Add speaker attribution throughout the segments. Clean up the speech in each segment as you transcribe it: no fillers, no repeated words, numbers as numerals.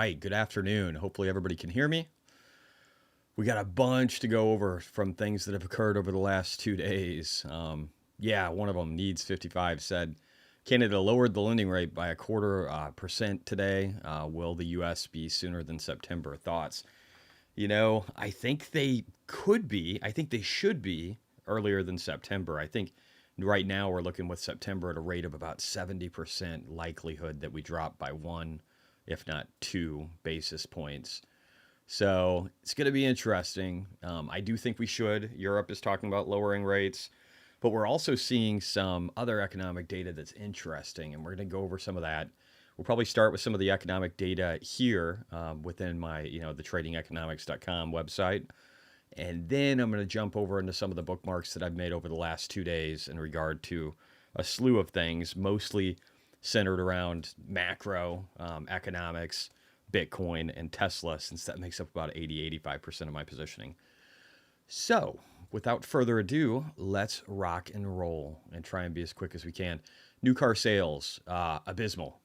Speaker 1: right, good afternoon. Hopefully everybody can hear me. We got a bunch to go over from things that have occurred over the last 2 days. One of them, Needs 55, said Canada lowered the lending rate by a quarter percent today. Will the U.S. be sooner than September? Thoughts? I think they could be. I think they should be earlier than September. I think right now we're looking with September at a rate of about 70% likelihood that we drop by 1, if not 2 basis points. So it's going to be interesting. I do think we should. Europe is talking about lowering rates, but we're also seeing some other economic data that's interesting, and we're going to go over some of that. We'll probably start with some of the economic data here within my, the tradingeconomics.com website. And then I'm going to jump over into some of the bookmarks that I've made over the last 2 days in regard to a slew of things, mostly centered around macro economics, Bitcoin, and Tesla, since that makes up about 85% of my positioning. So without further ado, let's rock and roll and try and be as quick as we can. New car sales, abysmal.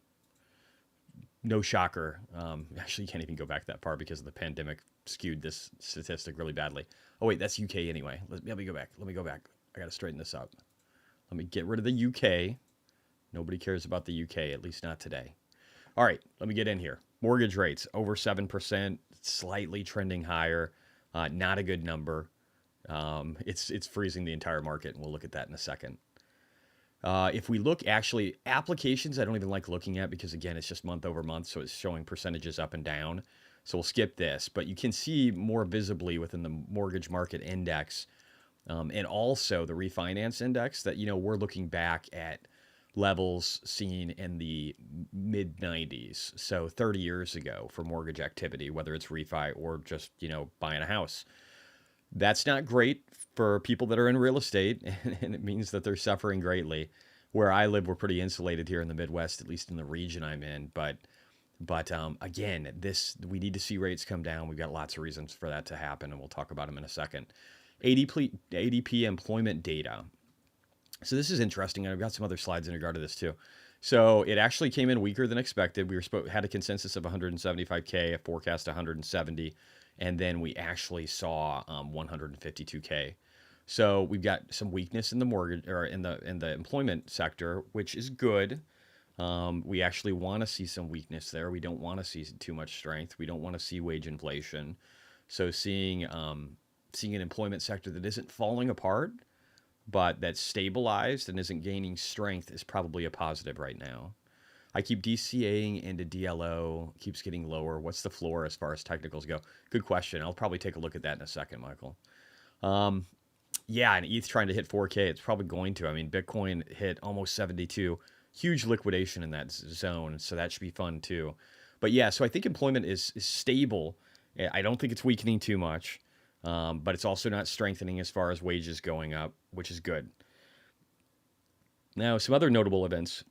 Speaker 1: No shocker. Actually, you can't even go back that far because of the pandemic skewed this statistic really badly. Oh, wait, that's UK anyway. Let me go back. I got to straighten this up. Let me get rid of the UK. Nobody cares about the UK, at least not today. All right, let me get in here. Mortgage rates, over 7%, slightly trending higher. Not a good number. It's freezing the entire market, and we'll look at that in a second. If we look, actually, applications I don't even like looking at because, again, it's just month over month, so it's showing percentages up and down. So we'll skip this. But you can see more visibly within the mortgage market index and also the refinance index that, we're looking back at levels seen in the mid-90s, so 30 years ago for mortgage activity, whether it's refi or just, buying a house. That's not great for people that are in real estate, and it means that they're suffering greatly. Where I live, we're pretty insulated here in the Midwest, at least in the region I'm in. But again, we need to see rates come down. We've got lots of reasons for that to happen, and we'll talk about them in a second. ADP employment data. So this is interesting, and I've got some other slides in regard to this too. So it actually came in weaker than expected. We had a consensus of 175K, a forecast 170, and then we actually saw 152K. So we've got some weakness in the mortgage or in the employment sector, which is good. We actually want to see some weakness there. We don't want to see too much strength. We don't want to see wage inflation. So seeing an employment sector that isn't falling apart, but that's stabilized and isn't gaining strength is probably a positive right now. I keep DCAing into DLO, keeps getting lower. What's the floor as far as technicals go? Good question. I'll probably take a look at that in a second, Michael. And ETH trying to hit 4K. It's probably going to. I mean, Bitcoin hit almost 72. Huge liquidation in that zone, so that should be fun too. But yeah, so I think employment is stable. I don't think it's weakening too much. But it's also not strengthening as far as wages going up, which is good. Now, some other notable events.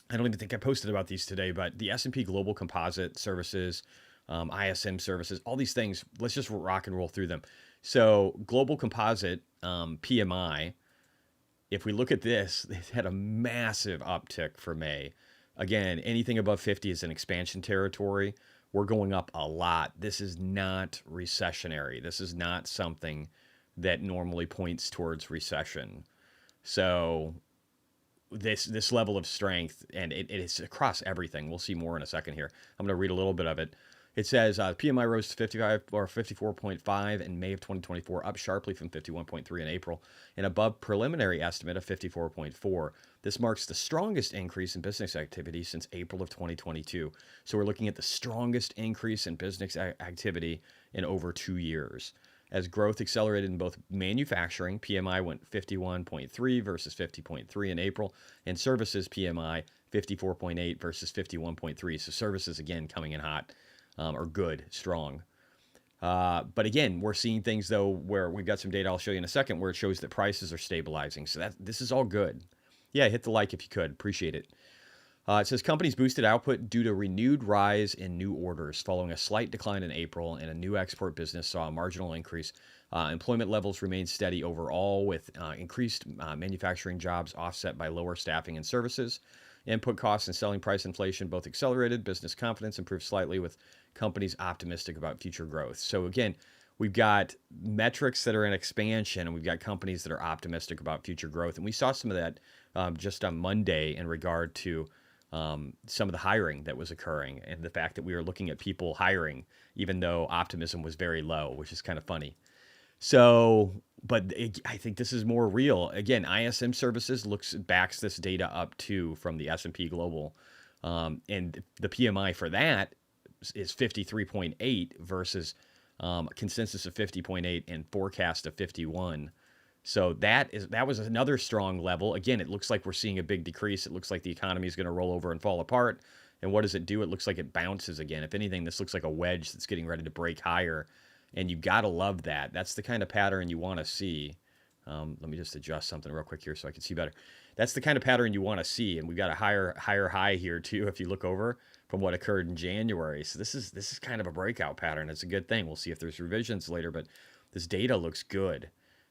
Speaker 1: I don't even think I posted about these today, but the S&P Global Composite Services, ISM Services, all these things, let's just rock and roll through them. So Global Composite, PMI, if we look at this, they've had a massive uptick for May. Again, anything above 50 is an expansion territory. We're going up a lot. This is not recessionary. This is not something that normally points towards recession. So this level of strength, and it is across everything. We'll see more in a second here. I'm going to read a little bit of it. It says PMI rose to 55 or 54.5 in May of 2024, up sharply from 51.3 in April, and above preliminary estimate of 54.4. This marks the strongest increase in business activity since April of 2022. So we're looking at the strongest increase in business activity in over 2 years. As growth accelerated in both manufacturing, PMI went 51.3 versus 50.3 in April, and services PMI 54.8 versus 51.3. So services, again, coming in hot. Or good, strong. But again, we're seeing things, though, where we've got some data I'll show you in a second where it shows that prices are stabilizing. So this is all good. Yeah, hit the like if you could. Appreciate it. It says companies boosted output due to renewed rise in new orders following a slight decline in April, and a new export business saw a marginal increase. Employment levels remained steady overall with increased manufacturing jobs offset by lower staffing and services. Input costs and selling price inflation both accelerated. Business confidence improved slightly with companies optimistic about future growth. So again, we've got metrics that are in expansion, and we've got companies that are optimistic about future growth. And we saw some of that just on Monday in regard to some of the hiring that was occurring, and the fact that we were looking at people hiring, even though optimism was very low, which is kind of funny. So, but I think this is more real. Again, ISM Services backs this data up too from the S&P Global, and the PMI for that is 53.8 versus consensus of 50.8 and forecast of 51. So that was another strong level. Again, it looks like we're seeing a big decrease. It looks like the economy is going to roll over and fall apart. And what does it do? It looks like it bounces again. If anything, this looks like a wedge that's getting ready to break higher. And you got to love that. That's the kind of pattern you want to see. Let me just adjust something real quick here so I can see better. That's the kind of pattern you want to see. And we've got a higher high here too, if you look over from what occurred in January. So this is kind of a breakout pattern. It's a good thing. We'll see if there's revisions later, but this data looks good.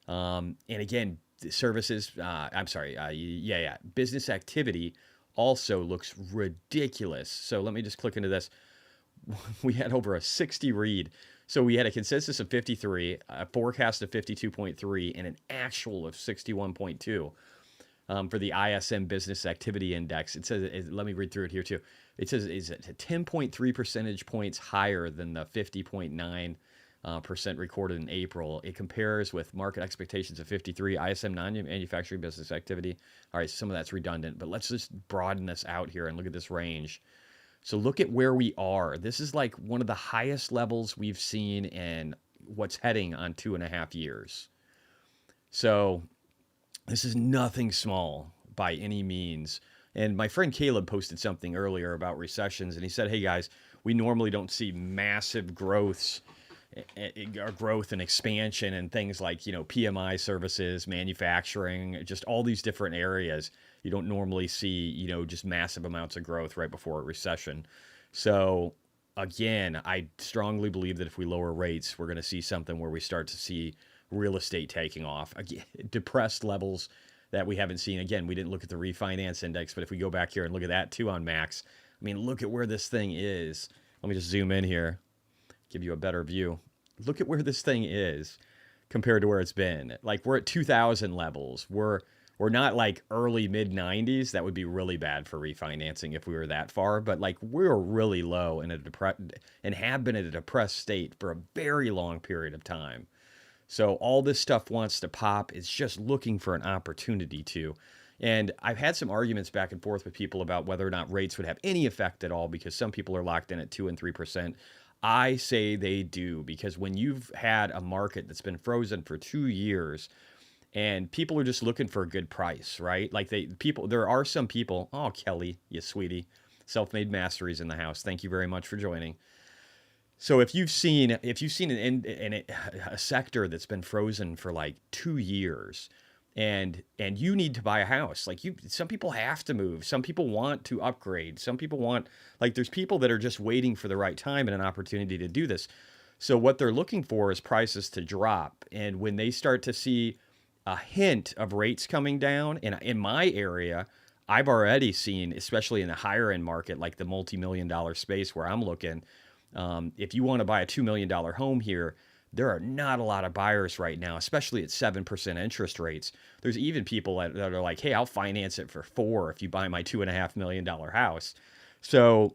Speaker 1: And again, services, business activity also looks ridiculous. So let me just click into this. We had over a 60 read. So we had a consensus of 53, a forecast of 52.3, and an actual of 61.2 for the ISM Business Activity Index. It says, let me read through it here too. It says it's 10.3 percentage points higher than the 50.9% recorded in April. It compares with market expectations of 53. ISM non-manufacturing business activity. All right, some of that's redundant, but let's just broaden this out here and look at this range. So look at where we are. This is like one of the highest levels we've seen in what's heading on 2.5 years. So this is nothing small by any means. And my friend Caleb posted something earlier about recessions, and he said, hey guys, we normally don't see massive growth and expansion and things like, PMI services, manufacturing, just all these different areas. You don't normally see, just massive amounts of growth right before a recession. So again, I strongly believe that if we lower rates, we're going to see something where we start to see real estate taking off. Again, depressed levels that we haven't seen. Again, we didn't look at the refinance index, but if we go back here and look at that too on Max, I mean, look at where this thing is. Let me just zoom in here, give you a better view. Look at where this thing is compared to where it's been. Like we're at 2000 levels. We're not like early mid 90s. That would be really bad for refinancing if we were that far. But like we're really low in and have been at a depressed state for a very long period of time. So all this stuff wants to pop. It's just looking for an opportunity to. And I've had some arguments back and forth with people about whether or not rates would have any effect at all, because some people are locked in at 2 and 3%. I say they do, because when you've had a market that's been frozen for 2 years, and people are just looking for a good price, right? Like there are some people. Oh, Kelly, you sweetie, self-made masteries in the house. Thank you very much for joining. So if you've seen a sector that's been frozen for like 2 years, and you need to buy a house, like some people have to move, some people want to upgrade, some people want, like there's people that are just waiting for the right time and an opportunity to do this. So what they're looking for is prices to drop, and when they start to see a hint of rates coming down. And in my area, I've already seen, especially in the higher end market, like the multi-million-dollar space where I'm looking, if you want to buy a $2 million home here, there are not a lot of buyers right now, especially at 7% interest rates. There's even people that are like, hey, I'll finance it for 4 if you buy my $2.5 million house. So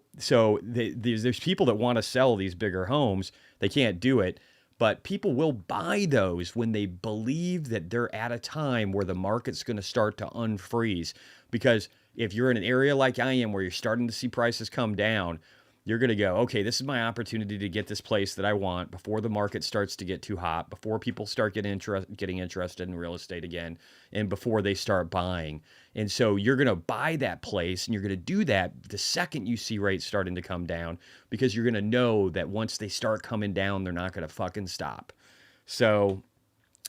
Speaker 1: there's people that want to sell these bigger homes. They can't do it. But people will buy those when they believe that they're at a time where the market's going to start to unfreeze. Because if you're in an area like I am where you're starting to see prices come down, you're going to go, okay, this is my opportunity to get this place that I want before the market starts to get too hot, before people start getting interested in real estate again, and before they start buying. And so you're going to buy that place, and you're going to do that the second you see rates starting to come down, because you're going to know that once they start coming down, they're not going to fucking stop. So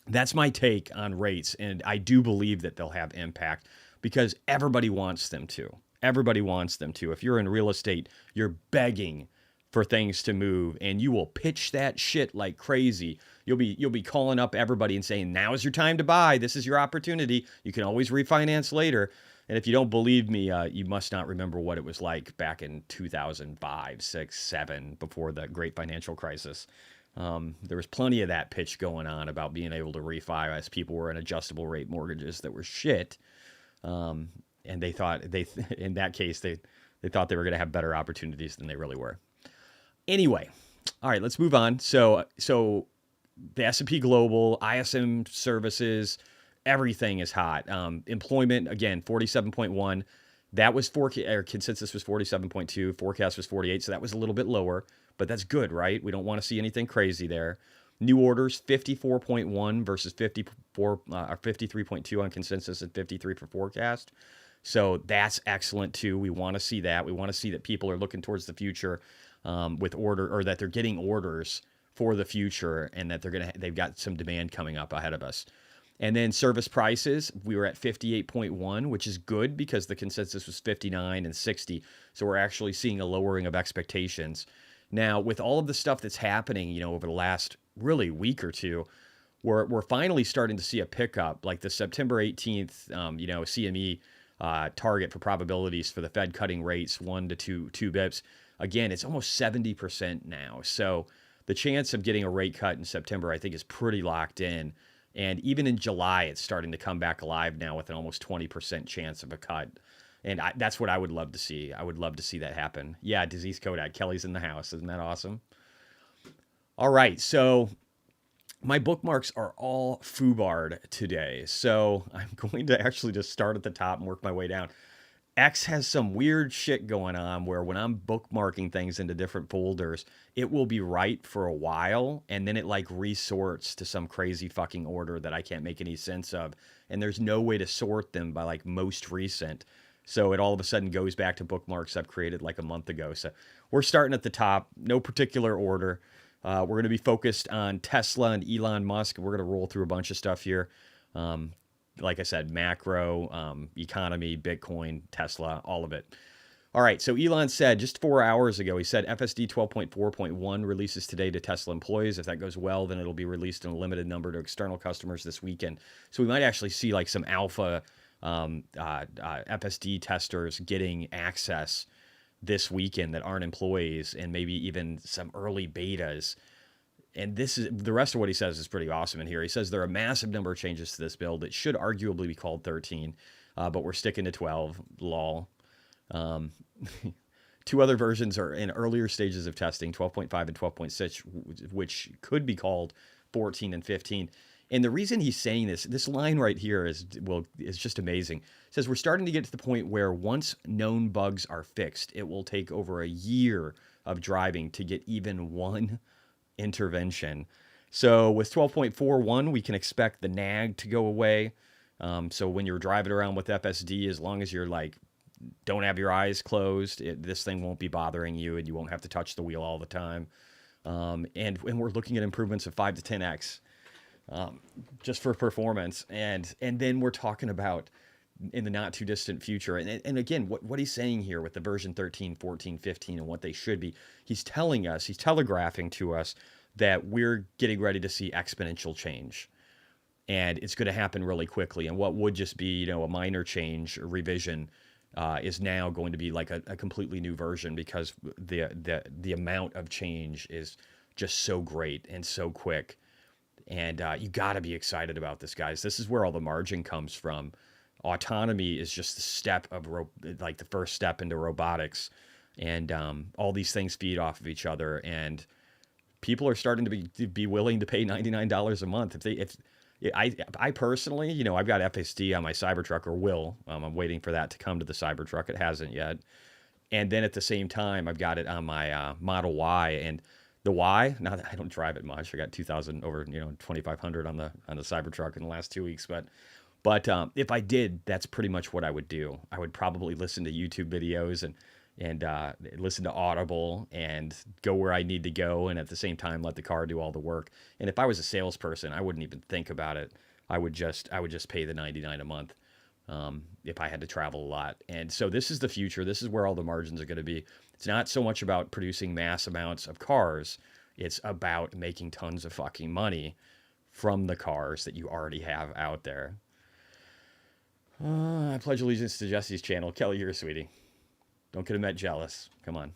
Speaker 1: that's my take on rates, and I do believe that they'll have impact because everybody wants them to. Everybody wants them to. If you're in real estate, you're begging for things to move, and you will pitch that shit like crazy. You'll be calling up everybody and saying, now is your time to buy. This is your opportunity. You can always refinance later. And if you don't believe me, you must not remember what it was like back in 2005, 6, 7, before the great financial crisis. There was plenty of that pitch going on about being able to refi as people were in adjustable rate mortgages that were shit. And they thought in that case, they thought they were going to have better opportunities than they really were. Anyway, all right, let's move on. So the S&P Global, ISM services, everything is hot. Employment, again, 47.1. That was consensus was 47.2. Forecast was 48, so that was a little bit lower, but that's good, right? We don't want to see anything crazy there. New orders, 54.1 versus 53.2 on consensus and 53 for forecast. So that's excellent too. We want to see that. We want to see that people are looking towards the future with order, or that they're getting orders for the future, and that they've got some demand coming up ahead of us. And then service prices, we were at 58.1, which is good because the consensus was 59 and 60. So we're actually seeing a lowering of expectations. Now, with all of the stuff that's happening, over the last really week or two, we're finally starting to see a pickup. Like the September 18th, CME target for probabilities for the Fed cutting rates 1 to 2 bips. Again, it's almost 70% now. So the chance of getting a rate cut in September, I think, is pretty locked in. And even in July, it's starting to come back alive now with an almost 20% chance of a cut. And that's what I would love to see. I would love to see that happen. Yeah, Disease Kodak. Kelly's in the house. Isn't that awesome? All right. So my bookmarks are all foobarred today. So I'm going to actually just start at the top and work my way down. X has some weird shit going on where when I'm bookmarking things into different folders, it will be right for a while, and then it like resorts to some crazy fucking order that I can't make any sense of. And there's no way to sort them by like most recent. So it all of a sudden goes back to bookmarks I've created like a month ago. So we're starting at the top, no particular order. We're going to be focused on Tesla and Elon Musk. We're going to roll through a bunch of stuff here. Like I said, macro, economy, Bitcoin, Tesla, all of it. All right, so Elon said just 4 hours ago, he said FSD 12.4.1 releases today to Tesla employees. If that goes well, then it'll be released in a limited number to external customers this weekend. So we might actually see like some alpha FSD testers getting access this weekend that aren't employees, and maybe even some early betas. And this is the rest of what he says is pretty awesome in here. He says there are a massive number of changes to this build. It should arguably be called 13, but we're sticking to 12. Lol. 2 other versions are in earlier stages of testing, 12.5 and 12.6, which could be called 14 and 15. And the reason he's saying this line right here is just amazing. It says we're starting to get to the point where once known bugs are fixed, it will take over a year of driving to get even one intervention. So with 12.41, we can expect the nag to go away. So when you're driving around with FSD, as long as you're like, don't have your eyes closed, this thing won't be bothering you, and you won't have to touch the wheel all the time. And we're looking at improvements of 5 to 10x just for performance. And then we're talking about in the not too distant future. And again, what he's saying here with the version 13, 14, 15, and what they should be, he's telegraphing to us that we're getting ready to see exponential change. And it's going to happen really quickly. And what would just be, a minor change or revision is now going to be like a completely new version, because the amount of change is just so great and so quick. And you got to be excited about this, guys. This is where all the margin comes from. Autonomy is just the step of like the first step into robotics, and all these things feed off of each other. And people are starting to be willing to pay $99 a month. I personally, I've got FSD on my Cybertruck, or will. I'm waiting for that to come to the Cybertruck. It hasn't yet. And then at the same time, I've got it on my Model Y, and the Y. Now I don't drive it much. I got 2,000 over 2,500 on the Cybertruck in the last 2 weeks, but if I did, that's pretty much what I would do. I would probably listen to YouTube videos and listen to Audible and go where I need to go, and at the same time let the car do all the work. And if I was a salesperson, I wouldn't even think about it. I would just pay the $99 a month if I had to travel a lot. And so this is the future. This is where all the margins are going to be. It's not so much about producing mass amounts of cars. It's about making tons of fucking money from the cars that you already have out there. I pledge allegiance to Jesse's channel. Kelly, you're a sweetie. Don't get Met jealous. Come on.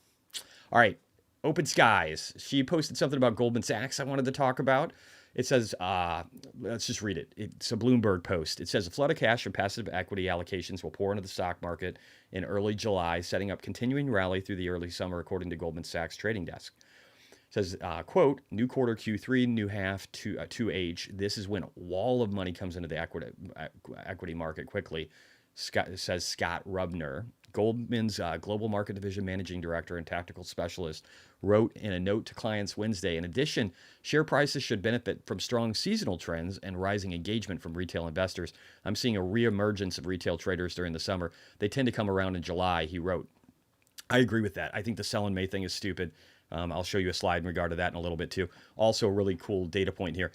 Speaker 1: All right. Open Skies. She posted something about Goldman Sachs I wanted to talk about. It says, let's just read it. It's a Bloomberg post. It says a flood of cash from passive equity allocations will pour into the stock market in early July, setting up continuing rally through the early summer, according to Goldman Sachs trading desk. It says, quote, new quarter Q3, new half 2H. This is when a wall of money comes into the equity market quickly, says Scott Rubner. Goldman's Global Market Division Managing Director and Tactical Specialist wrote in a note to clients Wednesday, in addition, share prices should benefit from strong seasonal trends and rising engagement from retail investors. I'm seeing a reemergence of retail traders during the summer. They tend to come around in July, he wrote. I agree with that. I think the sell in May thing is stupid. I'll show you a slide in regard to that in a little bit too. Also, a really cool data point here.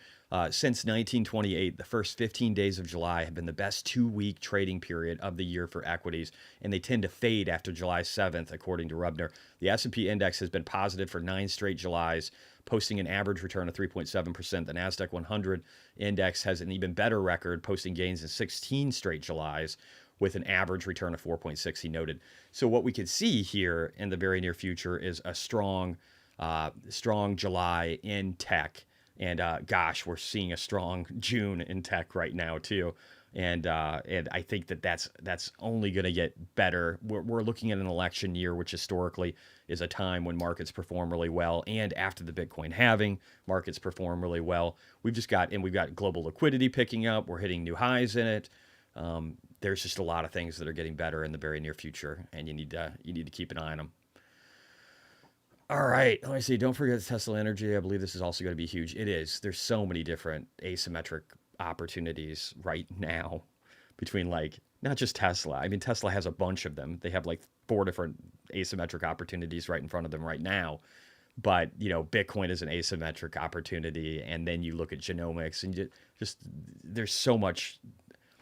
Speaker 1: Since 1928, the first 15 days of July have been the best 2-week trading period of the year for equities, and they tend to fade after July 7th, according to Rubner. The S&P index has been positive for 9 straight Julys, posting an average return of 3.7%. The NASDAQ 100 index has an even better record, posting gains in 16 straight Julys, with an average return of 4.6, he noted. So what we could see here in the very near future is a strong July in tech. And gosh, we're seeing a strong June in tech right now too. And I think that's only going to get better. We're looking at an election year, which historically is a time when markets perform really well. And after the Bitcoin halving, markets perform really well. We've got global liquidity picking up. We're hitting new highs in it. There's just a lot of things that are getting better in the very near future, and you need to keep an eye on them. All right, let me see. Don't forget Tesla Energy. I believe this is also going to be huge. It is. There's so many different asymmetric opportunities right now between, like, not just Tesla. I mean, Tesla has a bunch of them. They have like 4 different asymmetric opportunities right in front of them right now. But, you know, Bitcoin is an asymmetric opportunity, and then you look at genomics, and just there's so much.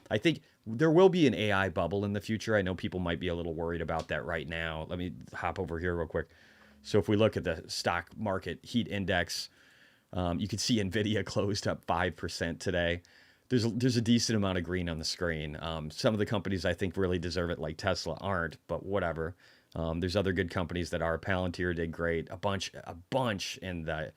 Speaker 1: I think there will be an AI bubble in the future. I know people might be a little worried about that right now. Let me hop over here real quick. So if we look at the stock market heat index, you can see Nvidia closed up 5% today. There's a decent amount of green on the screen. Some of the companies I think really deserve it, like Tesla, aren't, but whatever. There's other good companies that are. Palantir did great. A bunch in the,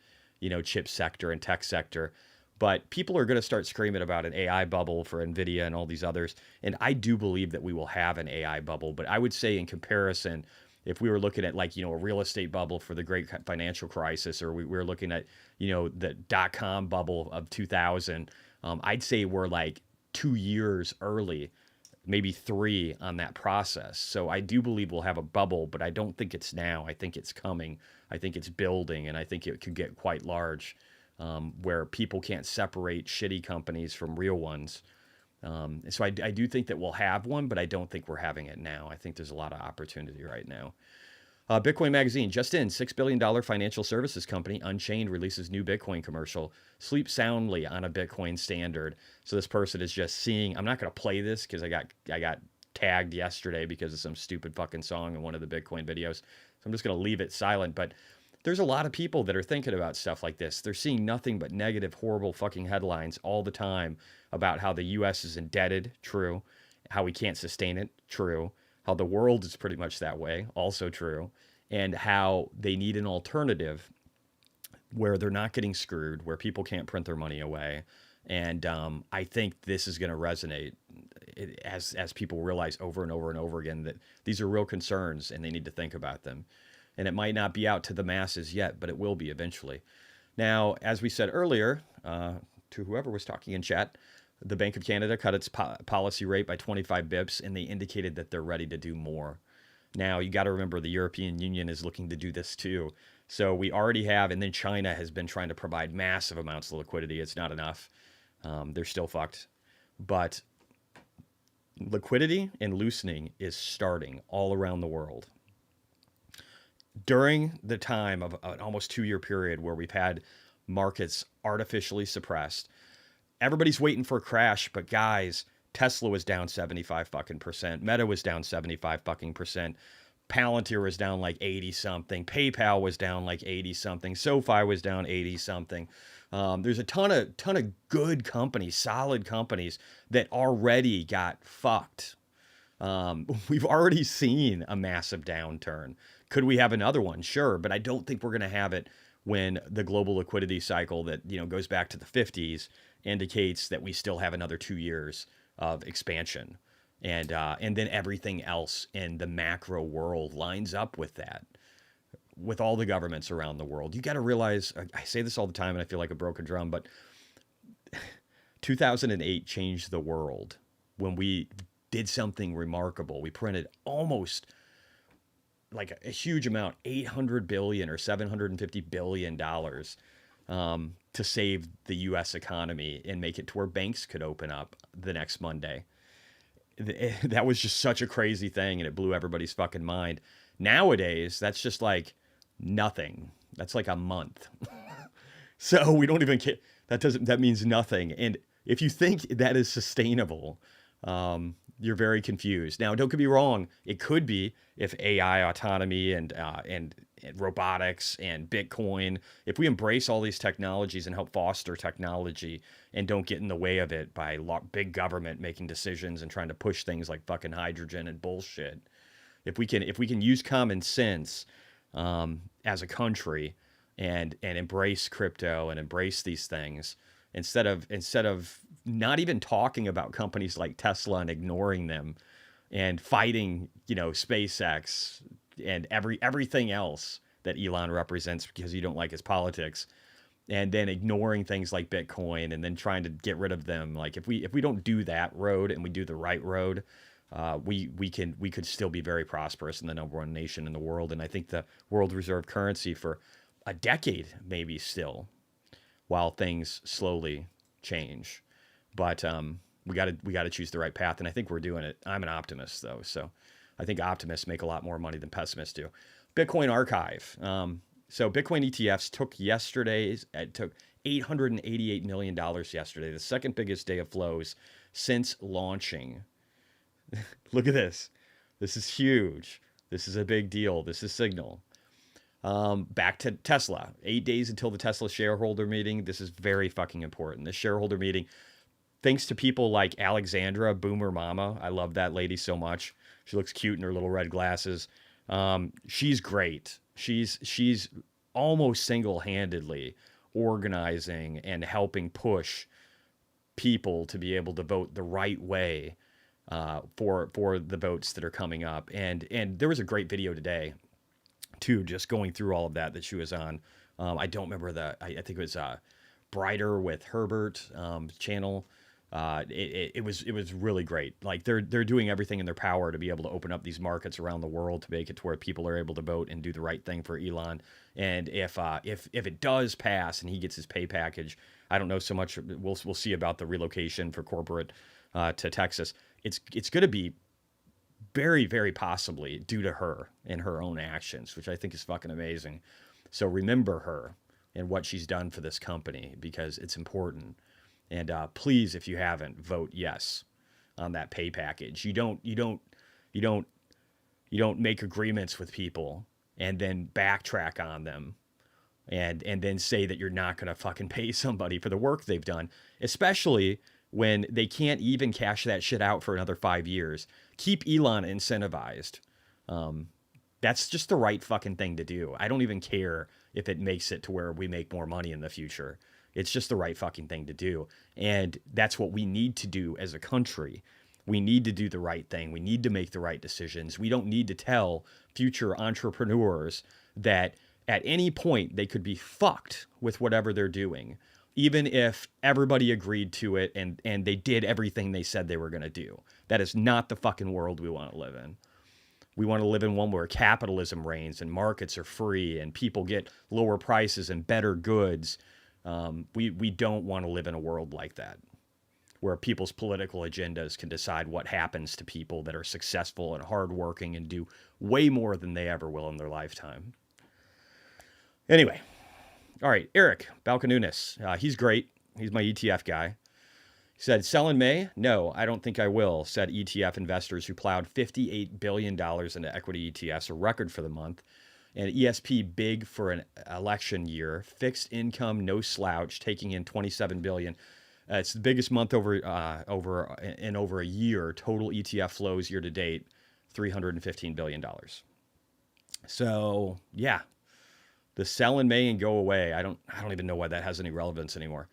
Speaker 1: chip sector and tech sector. But people are going to start screaming about an AI bubble for Nvidia and all these others. And I do believe that we will have an AI bubble. But I would say in comparison, if we were looking at a real estate bubble for the great financial crisis, or we were looking at, the .com bubble of 2000, I'd say we're like 2 years early, maybe 3 on that process. So I do believe we'll have a bubble, but I don't think it's now. I think it's coming. I think it's building, and I think it could get quite large. Where people can't separate shitty companies from real ones. So I do think that we'll have one, but I don't think we're having it now. I think there's a lot of opportunity right now. Bitcoin Magazine, just in, $6 billion financial services company, Unchained, releases new Bitcoin commercial. Sleep soundly on a Bitcoin standard. So this person is just seeing, I'm not going to play this because I got tagged yesterday because of some stupid fucking song in one of the Bitcoin videos. So I'm just going to leave it silent, but there's a lot of people that are thinking about stuff like this. They're seeing nothing but negative, horrible fucking headlines all the time about how the U.S. is indebted, true. How we can't sustain it, true. How the world is pretty much that way, also true. And how they need an alternative where they're not getting screwed, where people can't print their money away. And I think this is going to resonate as people realize over and over and over again that these are real concerns and they need to think about them. And it might not be out to the masses yet, but it will be eventually. Now, as we said earlier, to whoever was talking in chat, the Bank of Canada cut its policy rate by 25 bips, and they indicated that they're ready to do more. Now, you got to remember the European Union is looking to do this too. So we already have, and then China has been trying to provide massive amounts of liquidity. It's not enough. They're still fucked. But liquidity and loosening is starting all around the world. During the time of an almost 2-year period where we've had markets artificially suppressed, everybody's waiting for a crash. But guys, Tesla was down 75% Meta was down 75% Palantir was down like 80 something. PayPal was down like 80 something. SoFi was down 80 something. There's a ton of good companies, solid companies that already got fucked. We've already seen a massive downturn. Could we have another one? Sure, but I don't think we're going to have it when the global liquidity cycle that goes back to the 50s indicates that we still have another 2 years of expansion, and then everything else in the macro world lines up with that. With all the governments around the world, you got to realize. I say this all the time, and I feel like a broken drum, but 2008 changed the world when we did something remarkable. We printed almost like a huge amount, 800 billion or 750 billion dollars, to save the U.S. economy and make it to where banks could open up the next Monday. That was just such a crazy thing, and it blew everybody's fucking mind. Nowadays, that's just like nothing. That's like a month. So we don't even care. That means nothing. And if you think that is sustainable, you're very confused. Now, don't get me wrong. It could be if AI, autonomy, and robotics and Bitcoin, if we embrace all these technologies and help foster technology and don't get in the way of it by big government making decisions and trying to push things like fucking hydrogen and bullshit. If we can use common sense as a country and embrace crypto and embrace these things instead of not even talking about companies like Tesla and ignoring them and fighting, SpaceX and everything else that Elon represents because you don't like his politics, and then ignoring things like Bitcoin and then trying to get rid of them. Like if we don't do that road and we do the right road, we could still be very prosperous and the number one nation in the world. And I think the world reserve currency for a decade, maybe still, while things slowly change. But we got to choose the right path, and I think we're doing it. I'm an optimist though, so I think optimists make a lot more money than pessimists do. Bitcoin archive. So Bitcoin ETFs took $888 million yesterday, the second biggest day of flows since launching. Look at this. This is huge. This is a big deal. This is signal. Back to Tesla. 8 days until the Tesla shareholder meeting. This is very fucking important. This shareholder meeting, thanks to people like Alexandra, Boomer Mama. I love that lady so much. She looks cute in her little red glasses. She's great. She's almost single-handedly organizing and helping push people to be able to vote the right way for the votes that are coming up. And there was a great video today, too, just going through all of that she was on. I don't remember I think it was Brighter with Herbert channel. It was really great. Like they're doing everything in their power to be able to open up these markets around the world to make it to where people are able to vote and do the right thing for Elon. And if it does pass and he gets his pay package, I don't know so much. We'll see about the relocation for corporate to Texas. It's going to be very, very possibly due to her and her own actions, which I think is fucking amazing. So remember her and what she's done for this company, because it's important. And please, if you haven't, vote yes on that pay package. You don't make agreements with people and then backtrack on them and then say that you're not going to fucking pay somebody for the work they've done, especially when they can't even cash that shit out for another 5 years. Keep Elon incentivized. That's just the right fucking thing to do. I don't even care if it makes it to where we make more money in the future. It's just the right fucking thing to do. And that's what we need to do as a country. We need to do the right thing. We need to make the right decisions. We don't need to tell future entrepreneurs that at any point they could be fucked with whatever they're doing, even if everybody agreed to it and they did everything they said they were going to do. That is not the fucking world we want to live in. We want to live in one where capitalism reigns and markets are free and people get lower prices and better goods. We don't want to live in a world like that, where people's political agendas can decide what happens to people that are successful and hardworking and do way more than they ever will in their lifetime. Anyway, all right, Eric Balcanunis. He's great. He's my ETF guy. He said, sell in May? No, I don't think I will, said ETF investors who plowed $58 billion into equity ETFs, a record for the month. And ESP big for an election year. Fixed income, no slouch, taking in 27 billion. It's the biggest month over a year. Total ETF flows year to date, $315 billion. So yeah, the sell in May and go away. I don't even know why that has any relevance anymore.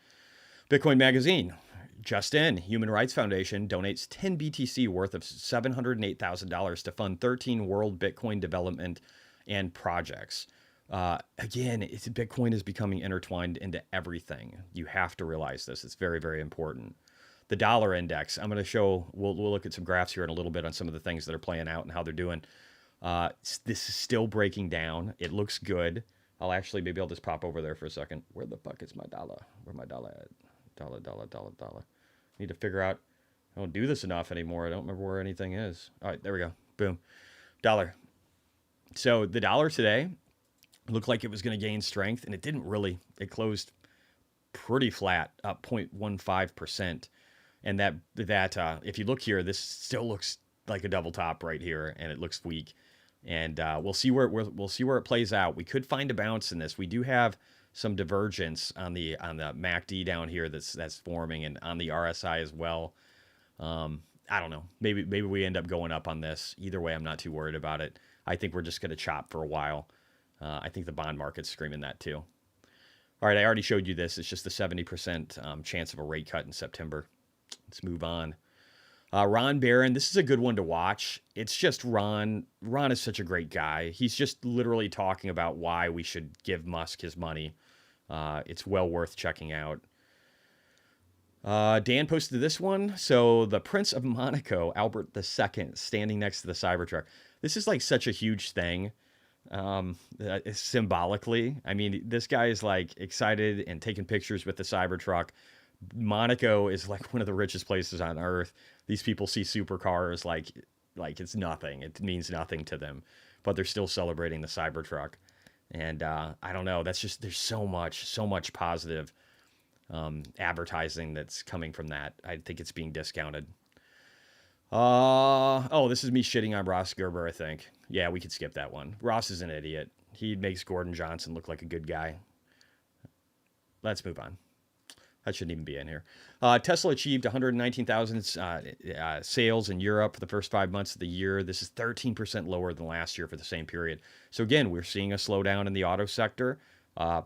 Speaker 1: Bitcoin Magazine, just in, Human Rights Foundation donates 10 BTC worth of $708,000 to fund 13 world Bitcoin development and projects. Again, Bitcoin is becoming intertwined into everything. You have to realize this. It's very, very important. The dollar index, I'm going to show, we'll look at some graphs here in a little bit on some of the things that are playing out and how they're doing. This is still breaking down. It looks good. Maybe I'll just pop over there for a second. Where the fuck is my dollar? Where my dollar at? Dollar. Need to figure out. I don't do this enough anymore. I don't remember where anything is. All right, there we go. Boom. Dollar. So the dollar today looked like it was going to gain strength, and it didn't really. It closed pretty flat, up 0.15%. And that if you look here, this still looks like a double top right here, and it looks weak. And we'll see where it plays out. We could find a bounce in this. We do have some divergence on the MACD down here that's forming, and on the RSI as well. I don't know. Maybe we end up going up on this. Either way, I'm not too worried about it. I think we're just going to chop for a while. I think the bond market's screaming that too. All right, I already showed you this. It's just the 70% chance of a rate cut in September. Let's move on. Ron Barron, this is a good one to watch. It's just Ron. Ron is such a great guy. He's just literally talking about why we should give Musk his money. It's well worth checking out. Dan posted this one. So the Prince of Monaco, Albert II, standing next to the Cybertruck. This is like such a huge thing. Symbolically, I mean, this guy is like excited and taking pictures with the Cybertruck. Monaco is like one of the richest places on earth. These people see supercars like it's nothing. It means nothing to them, but they're still celebrating the Cybertruck. And I don't know. That's just, there's so much positive advertising that's coming from that. I think it's being discounted. This is me shitting on Ross Gerber, I think. Yeah, we could skip that one. Ross is an idiot. He makes Gordon Johnson look like a good guy. Let's move on. That shouldn't even be in here. Tesla achieved 119,000 sales in Europe for the first 5 months of the year. This is 13% lower than last year for the same period. So again, we're seeing a slowdown in the auto sector.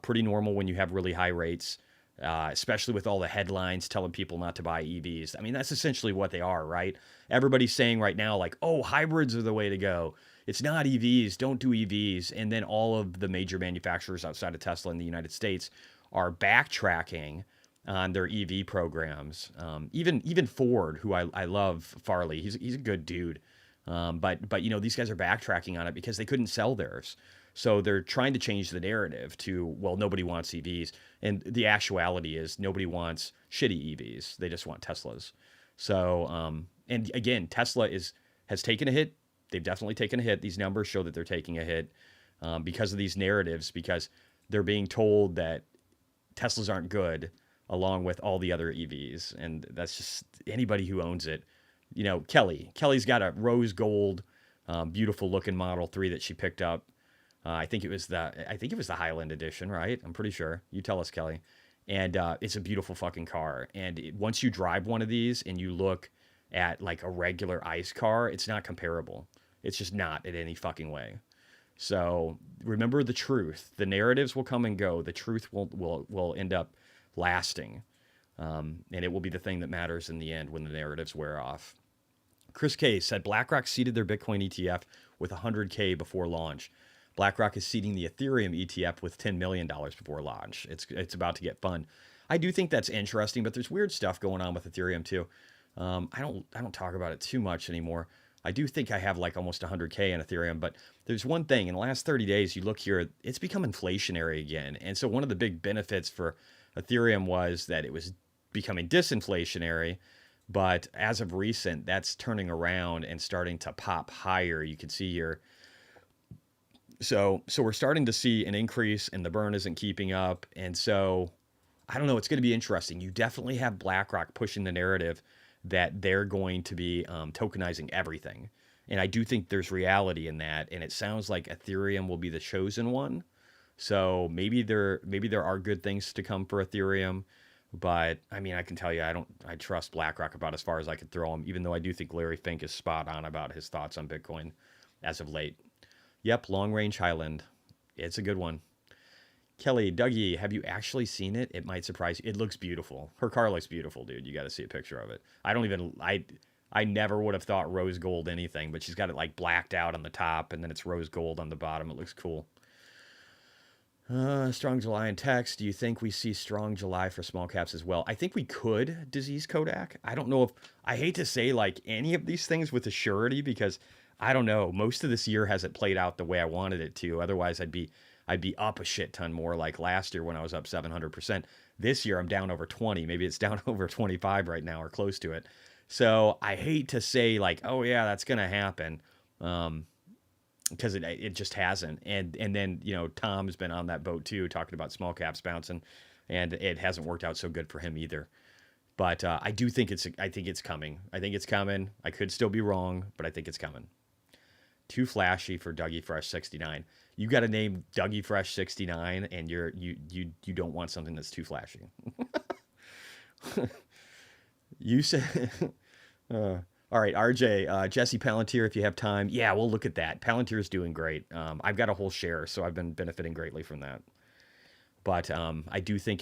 Speaker 1: Pretty normal when you have really high rates, especially with all the headlines telling people not to buy EVs. I mean, that's essentially what they are, right? Everybody's saying right now, like, oh, hybrids are the way to go. It's not EVs. Don't do EVs. And then all of the major manufacturers outside of Tesla in the United States are backtracking on their EV programs. Even Ford, who I love, Farley, he's a good dude. But you know, these guys are backtracking on it because they couldn't sell theirs. So they're trying to change the narrative to, well, nobody wants EVs. And the actuality is nobody wants shitty EVs. They just want Teslas. So, and again, Tesla has taken a hit. They've definitely taken a hit. These numbers show that they're taking a hit because of these narratives, because they're being told that Teslas aren't good along with all the other EVs. And that's just anybody who owns it. You know, Kelly's got a rose gold, beautiful looking Model 3 that she picked up. I think it was the Highland edition, right? I'm pretty sure. You tell us, Kelly. And it's a beautiful fucking car. And once you drive one of these and you look at like a regular ICE car, it's not comparable. It's just not in any fucking way. So remember the truth. The narratives will come and go. The truth will end up lasting. And it will be the thing that matters in the end when the narratives wear off. Chris K said BlackRock seeded their Bitcoin ETF with $100K before launch. BlackRock is seeding the Ethereum ETF with $10 million before launch. It's about to get fun. I do think that's interesting, but there's weird stuff going on with Ethereum too. I don't talk about it too much anymore. I do think I have like almost 100K in Ethereum, but there's one thing. In the last 30 days, you look here, it's become inflationary again. And so one of the big benefits for Ethereum was that it was becoming disinflationary. But as of recent, that's turning around and starting to pop higher. You can see here. So we're starting to see an increase, and the burn isn't keeping up. And so I don't know. It's going to be interesting. You definitely have BlackRock pushing the narrative that they're going to be tokenizing everything. And I do think there's reality in that. And it sounds like Ethereum will be the chosen one. So maybe there are good things to come for Ethereum. But I mean, I can tell you, I trust BlackRock about as far as I could throw him, even though I do think Larry Fink is spot on about his thoughts on Bitcoin as of late. Yep, Long Range Highland. It's a good one. Kelly, Dougie, have you actually seen it? It might surprise you. It looks beautiful. Her car looks beautiful, dude. You got to see a picture of it. I never would have thought rose gold anything, but she's got it like blacked out on the top, and then it's rose gold on the bottom. It looks cool. Strong July in text. Do you think we see strong July for small caps as well? I think we could, Disease Kodak. I don't know if, I hate to say like any of these things with a surety because I don't know. Most of this year hasn't played out the way I wanted it to. Otherwise, I'd be up a shit ton more like last year when I was up 700%. This year I'm down over 20. Maybe it's down over 25 right now or close to it. So I hate to say like, oh yeah, that's going to happen. Because it just hasn't. And then, Tom's been on that boat too, talking about small caps bouncing, and it hasn't worked out so good for him either. But I think it's coming. I think it's coming. I could still be wrong, but I think it's coming. Too flashy for Dougie Fresh 69. You got to name Dougie Fresh 69, and you don't want something that's too flashy. You said, all right, RJ, Jesse Palantir, if you have time. Yeah, we'll look at that. Palantir is doing great. I've got a whole share, so I've been benefiting greatly from that. But I think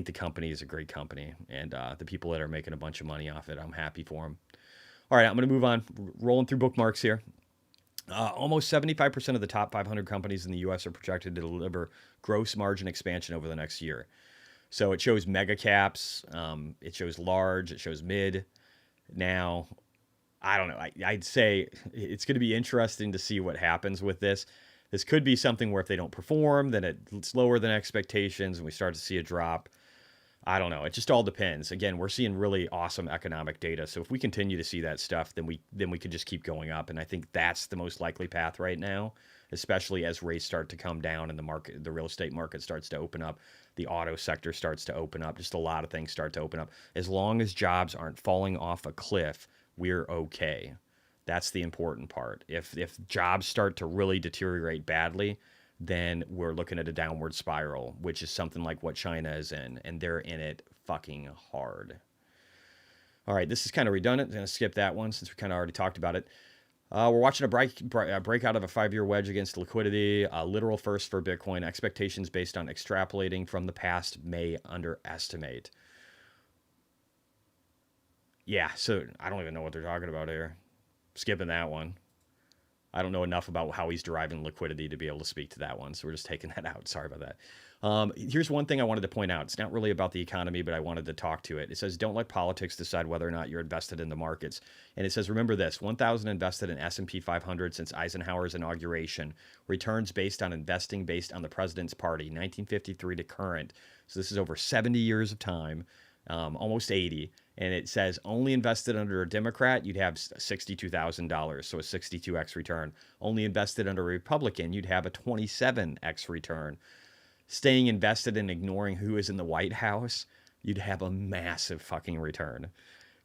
Speaker 1: the company is a great company, and the people that are making a bunch of money off it, I'm happy for them. All right, I'm going to move on. Rolling through bookmarks here. Almost 75% of the top 500 companies in the U.S. are projected to deliver gross margin expansion over the next year. So it shows mega caps, it shows large, it shows mid. Now, I don't know. I'd say it's going to be interesting to see what happens with this. This could be something where if they don't perform, then it's lower than expectations and we start to see a drop. I don't know. It just all depends. Again, we're seeing really awesome economic data. So if we continue to see that stuff, then we could just keep going up. And I think that's the most likely path right now, especially as rates start to come down and the real estate market starts to open up. The auto sector starts to open up. Just a lot of things start to open up. As long as jobs aren't falling off a cliff, we're okay. That's the important part. If jobs start to really deteriorate badly, then we're looking at a downward spiral, which is something like what China is in, and they're in it fucking hard. All right, this is kind of redundant. I'm going to skip that one since we kind of already talked about it. We're watching a breakout of a 5-year wedge against liquidity, a literal first for Bitcoin. Expectations based on extrapolating from the past may underestimate. Yeah, so I don't even know what they're talking about here. Skipping that one. I don't know enough about how he's deriving liquidity to be able to speak to that one, so we're just taking that out. Sorry about that. Here's one thing I wanted to point out. It's not really about the economy, but I wanted to talk to it. It says, don't let politics decide whether or not you're invested in the markets. And it says, remember this, 1,000 invested in S&P 500 since Eisenhower's inauguration. Returns based on investing based on the president's party, 1953 to current. So this is over 70 years of time, almost 80. And it says only invested under a Democrat, you'd have $62,000, so a 62x return. Only invested under a Republican, you'd have a 27x return. Staying invested and ignoring who is in the White House, you'd have a massive fucking return.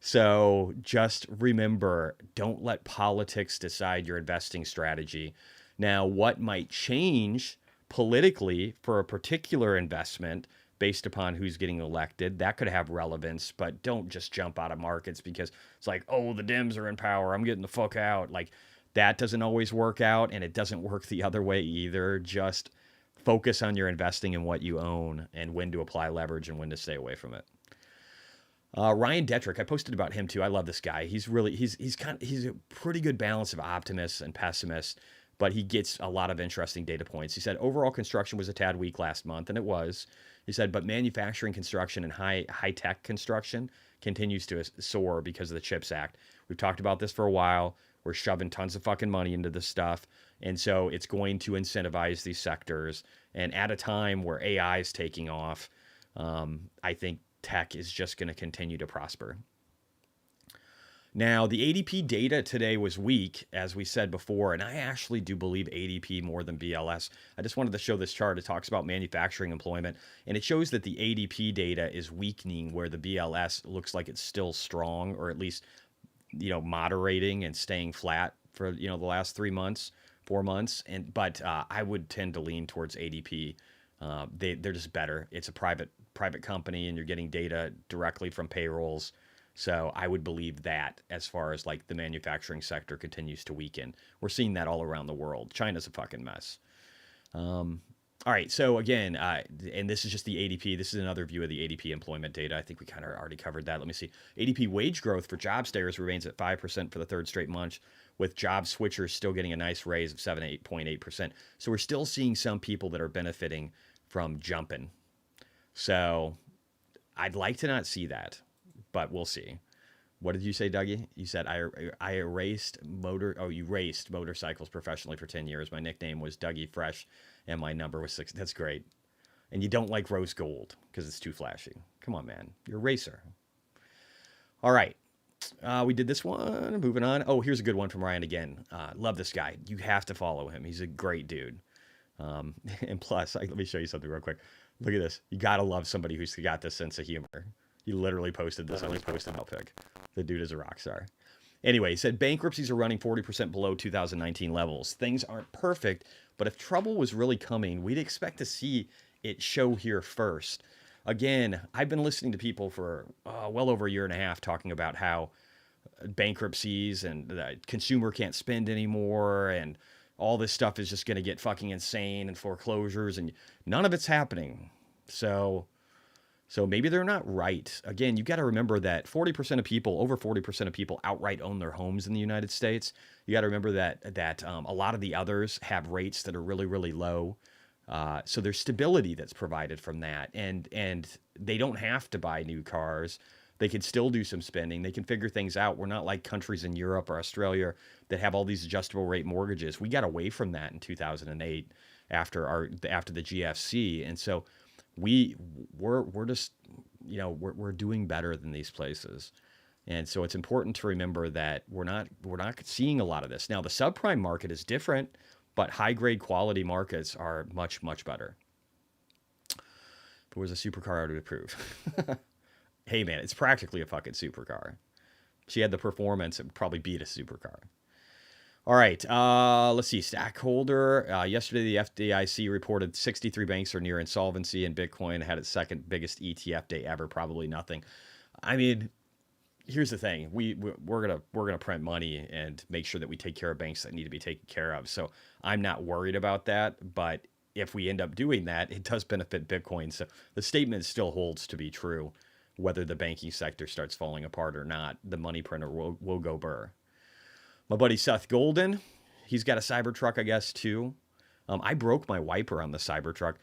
Speaker 1: So just remember, don't let politics decide your investing strategy. Now, what might change politically for a particular investment based upon who's getting elected, that could have relevance, but don't just jump out of markets because it's like, oh, the Dems are in power, I'm getting the fuck out. Like, that doesn't always work out, and it doesn't work the other way either. Just focus on your investing and what you own and when to apply leverage and when to stay away from it. Ryan Detrick, I posted about him too. I love this guy. He's a pretty good balance of optimist and pessimist, but he gets a lot of interesting data points. He said overall construction was a tad weak last month, and it was. He said, but manufacturing construction and high-tech construction continues to soar because of the CHIPS Act. We've talked about this for a while. We're shoving tons of fucking money into this stuff. And so it's going to incentivize these sectors. And at a time where AI is taking off, I think tech is just going to continue to prosper. Now, the ADP data today was weak, as we said before, and I actually do believe ADP more than BLS. I just wanted to show this chart. It talks about manufacturing employment, and it shows that the ADP data is weakening where the BLS looks like it's still strong, or at least, moderating and staying flat for the last 3 months, 4 months, but I would tend to lean towards ADP. They're just better. It's a private company, and you're getting data directly from payrolls. So I would believe that as far as like the manufacturing sector continues to weaken. We're seeing that all around the world. China's a fucking mess. All right, so again, and this is just the ADP. This is another view of the ADP employment data. I think we kind of already covered that. Let me see. ADP wage growth for job stayers remains at 5% for the third straight month, with job switchers still getting a nice raise of 7.8%. So we're still seeing some people that are benefiting from jumping. So I'd like to not see that, but we'll see. What did you say, Dougie? You said I erased you raced motorcycles professionally for 10 years. My nickname was Dougie Fresh, and my number was 6. That's great. And you don't like rose gold because it's too flashy. Come on, man. You're a racer. All right. We did this one. Moving on. Oh, here's a good one from Ryan again. Love this guy. You have to follow him. He's a great dude. And plus, let me show you something real quick. Look at this. You got to love somebody who's got this sense of humor. He literally posted this on his profile pic. The dude is a rock star. Anyway, he said bankruptcies are running 40% below 2019 levels. Things aren't perfect, but if trouble was really coming, we'd expect to see it show here first. Again, I've been listening to people for well over a year and a half talking about how bankruptcies and the consumer can't spend anymore and all this stuff is just going to get fucking insane and foreclosures, and none of it's happening. So maybe they're not right. Again, you got to remember that 40% of people, over 40% of people outright own their homes in the United States. You got to remember that a lot of the others have rates that are really, really low. So there's stability that's provided from that. And they don't have to buy new cars. They can still do some spending. They can figure things out. We're not like countries in Europe or Australia that have all these adjustable rate mortgages. We got away from that in 2008 after the GFC. And so we're just, we're doing better than these places. And so it's important to remember that we're not seeing a lot of this. Now, the subprime market is different, but high grade quality markets are much, much better. If it was a supercar, I would approve. Hey man, it's practically a fucking supercar. She had the performance, it would probably beat a supercar. All right, let's see. Stakeholder. Yesterday, the FDIC reported 63 banks are near insolvency, and Bitcoin had its second biggest ETF day ever. Probably nothing. I mean, here's the thing: we're gonna print money and make sure that we take care of banks that need to be taken care of. So I'm not worried about that. But if we end up doing that, it does benefit Bitcoin. So the statement still holds to be true, whether the banking sector starts falling apart or not. The money printer will go burr. My buddy Seth Golden, he's got a Cybertruck, I guess, too. I broke my wiper on the Cybertruck.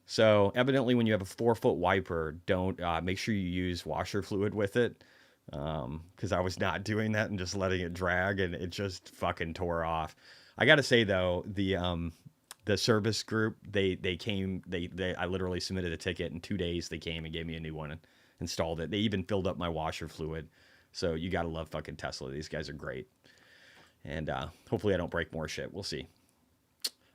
Speaker 1: So evidently when you have a 4-foot wiper, don't make sure you use washer fluid with it. Because I was not doing that and just letting it drag, and it just fucking tore off. I got to say, though, the service group, they came, I literally submitted a ticket. In 2 days, they came and gave me a new one and installed it. They even filled up my washer fluid. So you got to love fucking Tesla. These guys are great. And hopefully I don't break more shit. We'll see.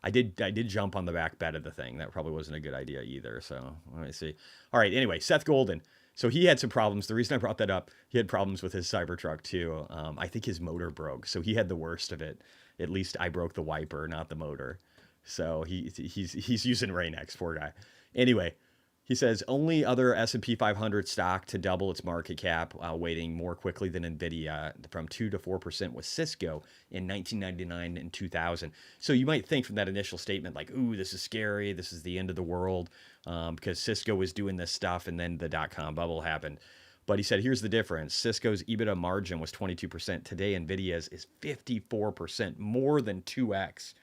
Speaker 1: I did jump on the back bed of the thing. That probably wasn't a good idea either. So let me see. All right. Anyway, Seth Golden. So he had some problems. The reason I brought that up, he had problems with his Cybertruck too. I think his motor broke. So he had the worst of it. At least I broke the wiper, not the motor. So he's using Rain-X, poor guy. Anyway, he says only other S&P 500 stock to double its market cap, weighting more quickly than Nvidia from 2 to 4% was Cisco in 1999 and 2000. So you might think from that initial statement like, ooh, this is scary. This is the end of the world because Cisco was doing this stuff and then the dot-com bubble happened. But he said, here's the difference. Cisco's EBITDA margin was 22%. Today, Nvidia's is 54%, more than 2x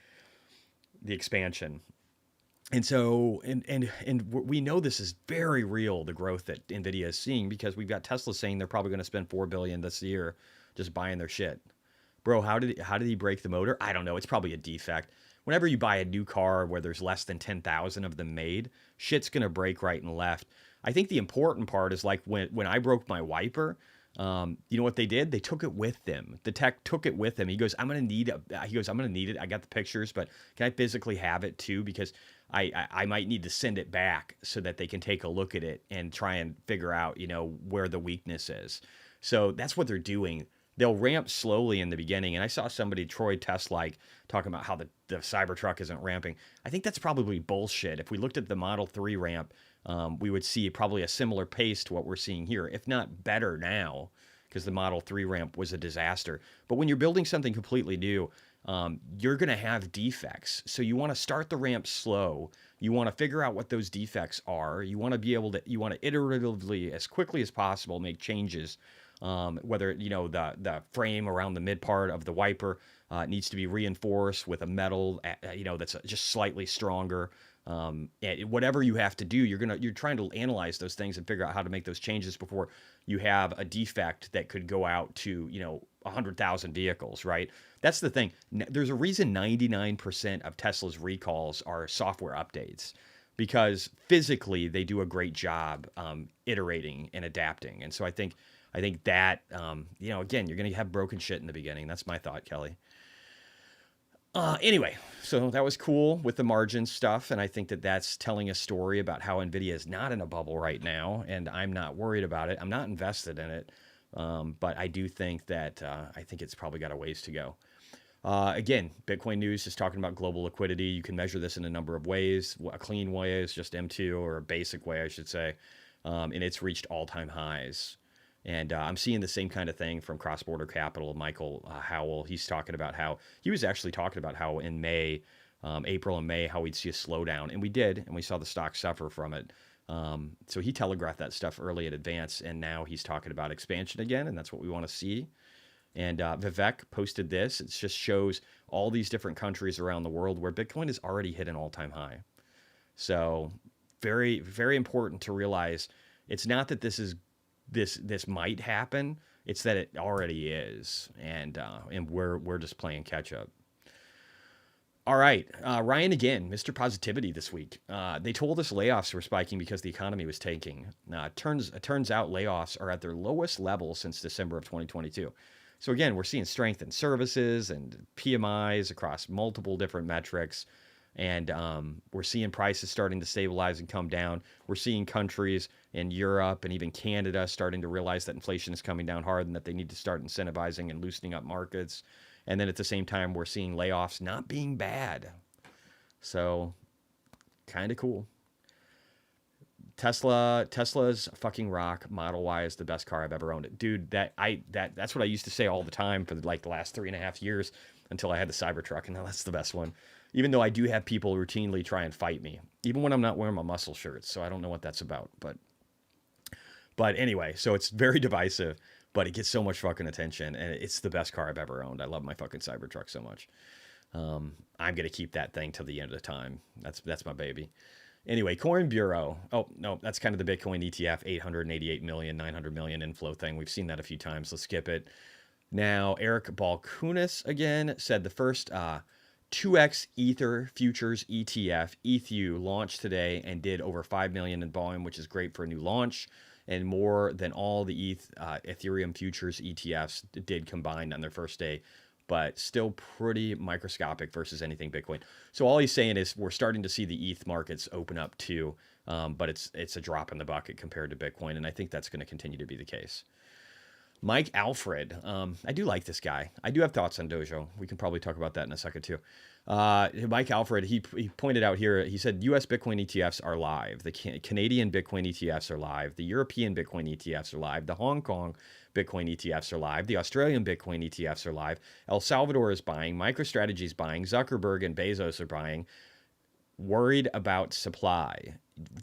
Speaker 1: the expansion. And so, and we know this is very real, the growth that Nvidia is seeing, because we've got Tesla saying they're probably going to spend $4 billion this year just buying their shit. Bro, how did he break the motor? I don't know. It's probably a defect. Whenever you buy a new car where there's less than 10,000 of them made, shit's going to break right and left. I think the important part is like when I broke my wiper, you know what they did? They took it with them. The tech took it with him. He goes, I'm going to need it. I got the pictures, but can I physically have it too? Because I might need to send it back so that they can take a look at it and try and figure out, where the weakness is. So that's what they're doing. they'll ramp slowly in the beginning. And I saw somebody, Troy Tesla, talking about how the Cybertruck isn't ramping. I think that's probably bullshit. If we looked at the Model 3 ramp, we would see probably a similar pace to what we're seeing here, if not better now, because the Model 3 ramp was a disaster. But when you're building something completely new, you're going to have defects. So you want to start the ramp slow. You want to figure out what those defects are. You want to be able to, you want to iteratively, as quickly as possible, make changes. Whether, you know, the frame around the mid part of the wiper needs to be reinforced with a metal, you know, that's just slightly stronger. Whatever you have to do, you're trying to analyze those things and figure out how to make those changes before you have a defect that could go out to, you know, 100,000 vehicles, right? That's the thing. There's a reason 99% of Tesla's recalls are software updates, because physically they do a great job iterating and adapting. And so I think that, you know, again, you're going to have broken shit in the beginning. That's my thought, Kelly. Anyway, so that was cool with the margin stuff. And I think that that's telling a story about how Nvidia is not in a bubble right now. And I'm not worried about it. I'm not invested in it. But I do think that I think it's probably got a ways to go. Again, Bitcoin News is talking about global liquidity. You can measure this in a number of ways. A clean way is just M2, or a basic way, I should say. And it's reached all-time highs. And I'm seeing the same kind of thing from Cross-Border Capital. Michael Howell, he was actually talking about how in May, April and May, how we'd see a slowdown. And we did, and we saw the stock suffer from it. So he telegraphed that stuff early in advance, and now he's talking about expansion again, and that's what we want to see. And Vivek posted this. It just shows all these different countries around the world where Bitcoin has already hit an all-time high. So very, very important to realize it's not that this might happen. It's that it already is, and we're just playing catch up. All right, Ryan again, Mr. Positivity this week. They told us layoffs were spiking because the economy was tanking. Turns out layoffs are at their lowest level since December of 2022. So again, we're seeing strength in services and PMIs across multiple different metrics. And we're seeing prices starting to stabilize and come down. We're seeing countries in Europe and even Canada starting to realize that inflation is coming down hard and that they need to start incentivizing and loosening up markets. And then at the same time, we're seeing layoffs not being bad. So kind of cool. Tesla's fucking rock. Model Y is the best car I've ever owned. Dude, that's what I used to say all the time for like the last 3.5 years until I had the Cybertruck, and now that's the best one. Even though I do have people routinely try and fight me, even when I'm not wearing my muscle shirts. So I don't know what that's about, but anyway, so it's very divisive, but it gets so much fucking attention, and it's the best car I've ever owned. I love my fucking Cybertruck so much. I'm going to keep that thing till the end of the time. That's my baby. Anyway, Coin Bureau. Oh, no, that's kind of the Bitcoin ETF, 888 million, 900 million inflow thing. We've seen that a few times. Let's skip it. Now, Eric Balkunas again said the first 2x Ether futures ETF, ETHU, launched today and did over 5 million in volume, which is great for a new launch, and more than all the Ethereum futures ETFs did combined on their first day, but still pretty microscopic versus anything Bitcoin. So all he's saying is we're starting to see the ETH markets open up too, but it's a drop in the bucket compared to Bitcoin, and I think that's going to continue to be the case. Mike Alfred, I do like this guy. I do have thoughts on Dojo. We can probably talk about that in a second too. Mike Alfred, he pointed out here, he said US Bitcoin ETFs are live. The Canadian Bitcoin ETFs are live. The European Bitcoin ETFs are live. The Hong Kong Bitcoin ETFs are live. The Australian Bitcoin ETFs are live. El Salvador is buying. MicroStrategy is buying. Zuckerberg and Bezos are buying. Worried about supply.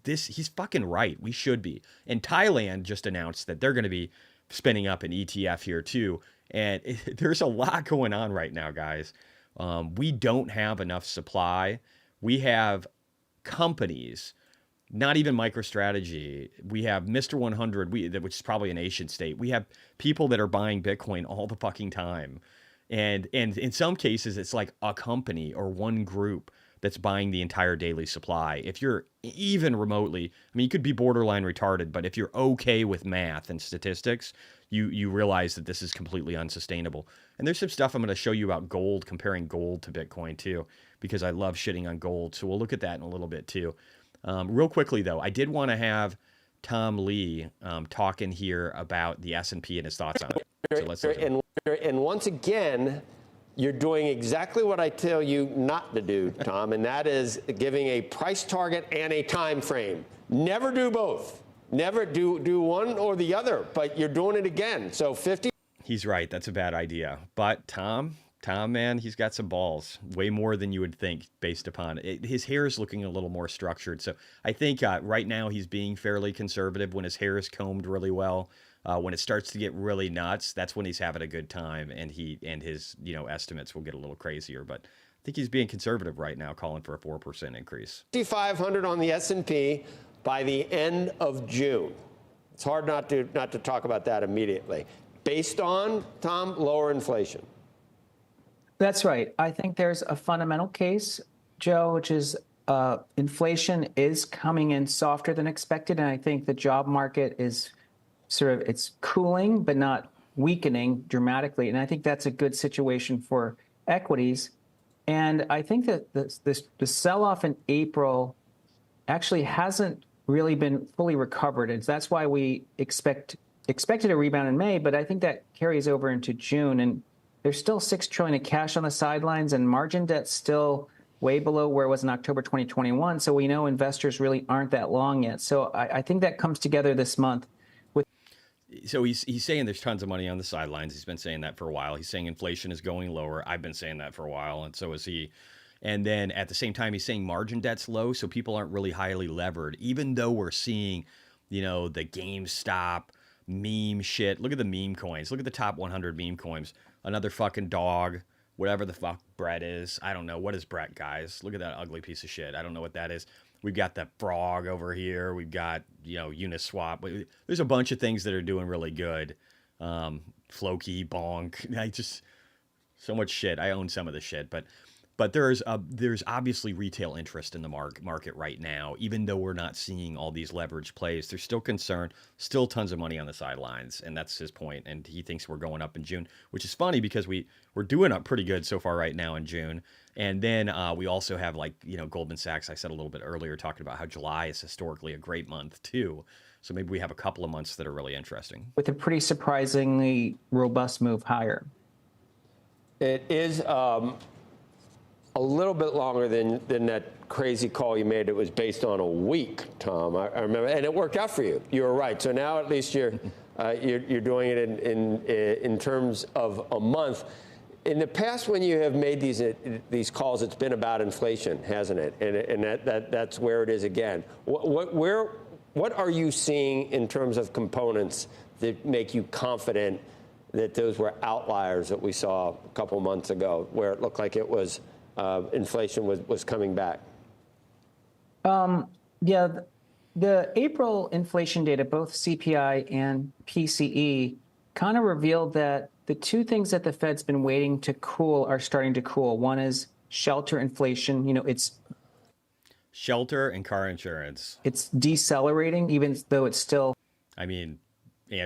Speaker 1: He's fucking right. We should be. And Thailand just announced that they're going to be spinning up an ETF here too. And there's a lot going on right now, guys. We don't have enough supply. We have companies, not even MicroStrategy. We have Mr. 100, which is probably a nation state. We have people that are buying Bitcoin all the fucking time. And in some cases, it's like a company or one group that's buying the entire daily supply. If you're even remotely, I mean, you could be borderline retarded, but if you're okay with math and statistics, you realize that this is completely unsustainable. And there's some stuff I'm going to show you about gold, comparing gold to Bitcoin too, because I love shitting on gold. So we'll look at that in a little bit too. Real quickly though, I did want to have Tom Lee talking here about the S&P and his thoughts on it. So let's listen.
Speaker 2: And once again, you're doing exactly what I tell you not to do, Tom, and that is giving a price target and a time frame. Never do both. Never do one or the other, but you're doing it again. So 50.
Speaker 1: He's right. That's a bad idea. But Tom, man, he's got some balls, way more than you would think based upon it. His hair is looking a little more structured. So I think right now he's being fairly conservative. When his hair is combed really well, when it starts to get really nuts, that's when he's having a good time, and his estimates will get a little crazier. But I think he's being conservative right now, calling for a 4% increase.
Speaker 2: 5,500 on the S&P by the end of June. It's hard not to talk about that immediately. Based on, Tom, lower inflation.
Speaker 3: That's right. I think there's a fundamental case, Joe, which is inflation is coming in softer than expected, and I think the job market is it's cooling but not weakening dramatically, and I think that's a good situation for equities. And I think that the sell-off in April actually hasn't really been fully recovered, and that's why we expected a rebound in May, but I think that carries over into June, and there's still $6 trillion of cash on the sidelines, and margin debt's still way below where it was in October 2021. So we know investors really aren't that long yet. So I think that comes together this month.
Speaker 1: So he's saying there's tons of money on the sidelines. He's been saying that for a while. He's saying inflation is going lower. I've been saying that for a while, and so is he. And then at the same time, he's saying margin debt's low, so people aren't really highly levered, even though we're seeing, the GameStop meme shit. Look at the meme coins. Look at the top 100 meme coins. Another fucking dog, whatever the fuck Brett is. I don't know. What is Brett, guys? Look at that ugly piece of shit. I don't know what that is. We've got the frog over here. We've got, Uniswap. There's a bunch of things that are doing really good. Floki, Bonk. So much shit. I own some of the shit, but there's obviously retail interest in the market right now, even though we're not seeing all these leverage plays. There's still concern, still tons of money on the sidelines, and that's his point. And he thinks we're going up in June, which is funny because we're doing up pretty good so far right now in June. And then we also have Goldman Sachs. I said a little bit earlier talking about how July is historically a great month too. So maybe we have a couple of months that are really interesting.
Speaker 3: With a pretty surprisingly robust move higher.
Speaker 2: It is a little bit longer than that crazy call you made. It was based on a week, Tom. I remember, and it worked out for you. You were right. So now at least you're doing it in terms of a month. In the past, when you have made these calls, it's been about inflation, hasn't it? And that's where it is again. What are you seeing in terms of components that make you confident that those were outliers that we saw a couple months ago, where it looked like it was inflation was coming back?
Speaker 3: Yeah, the April inflation data, both CPI and PCE, kind of revealed that the two things that the Fed's been waiting to cool are starting to cool. One is shelter inflation. It's
Speaker 1: shelter and car insurance.
Speaker 3: It's decelerating, even though it's still,
Speaker 1: and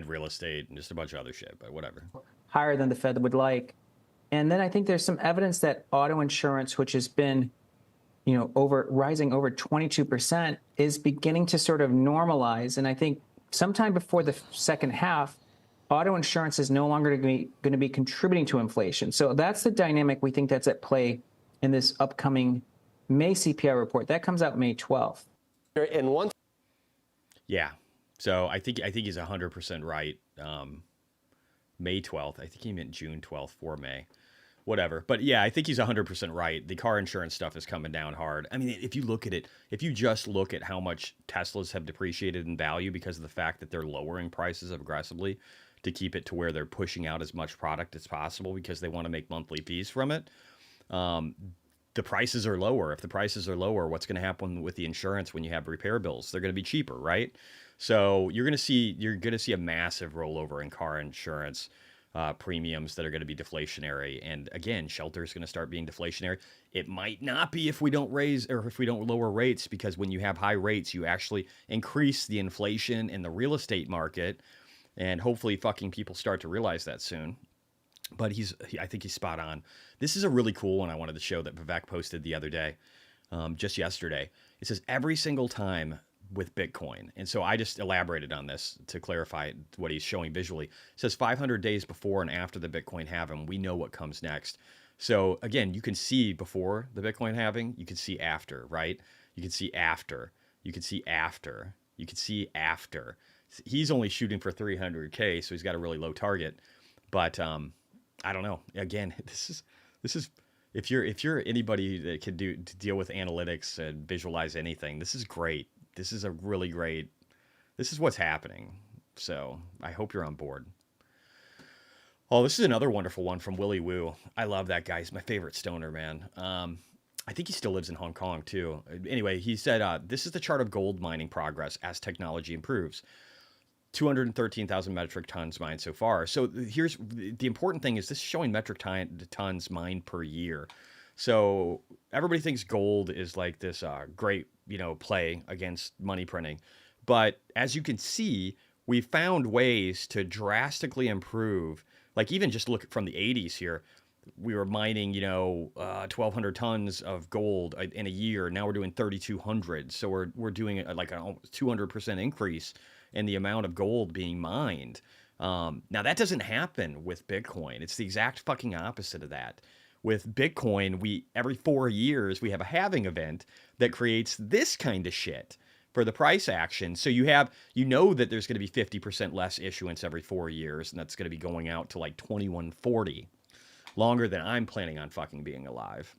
Speaker 1: real estate and just a bunch of other shit, but whatever.
Speaker 3: Higher than the Fed would like. And then I think there's some evidence that auto insurance, which has been, rising over 22%, is beginning to sort of normalize. And I think sometime before the second half, auto insurance is no longer going to be contributing to inflation. So that's the dynamic we think that's at play in this upcoming May CPI report. That comes out May 12th.
Speaker 1: Yeah. So I think he's 100% right. May 12th. I think he meant June 12th for May. Whatever. But yeah, I think he's 100% right. The car insurance stuff is coming down hard. If you look at it, if you just look at how much Teslas have depreciated in value because of the fact that they're lowering prices aggressively to keep it to where they're pushing out as much product as possible because they want to make monthly fees from it. The prices are lower. If the prices are lower, what's going to happen with the insurance when you have repair bills? They're going to be cheaper, right? So you're going to see a massive rollover in car insurance premiums that are going to be deflationary. And again, shelter is going to start being deflationary. It might not be if we don't raise or if we don't lower rates, because when you have high rates, you actually increase the inflation in the real estate market. And hopefully fucking people start to realize that soon. But I think he's spot on. This is a really cool one I wanted to show that Vivek posted the other day, just yesterday. It says every single time with Bitcoin. And so I just elaborated on this to clarify what he's showing visually. It says 500 days before and after the Bitcoin halving, we know what comes next. So again, you can see before the Bitcoin halving, you can see after, right? You can see after, you can see after, you can see after. He's only shooting for 300K, so he's got a really low target. But I don't know. Again, this is if you're anybody that can deal with analytics and visualize anything, this is great. This is a really great. This is what's happening. So I hope you're on board. Oh, this is another wonderful one from Willy Woo. I love that guy. He's my favorite stoner, man. I think he still lives in Hong Kong too. Anyway, he said, this is the chart of gold mining progress as technology improves. 213,000 metric tons mined so far. So here's the important thing is this is showing metric tons mined per year. So everybody thinks gold is like this great, play against money printing. But as you can see, we found ways to drastically improve. Like even just look from the 80s here, we were mining, 1,200 tons of gold in a year. Now we're doing 3,200. So we're doing like a 200% increase in the amount of gold being mined. Now that doesn't happen with Bitcoin. It's the exact fucking opposite of that. With Bitcoin, every 4 years we have a halving event that creates this kind of shit for the price action. So that there's going to be 50% less issuance every 4 years, and that's going to be going out to like 2140, longer than I'm planning on fucking being alive.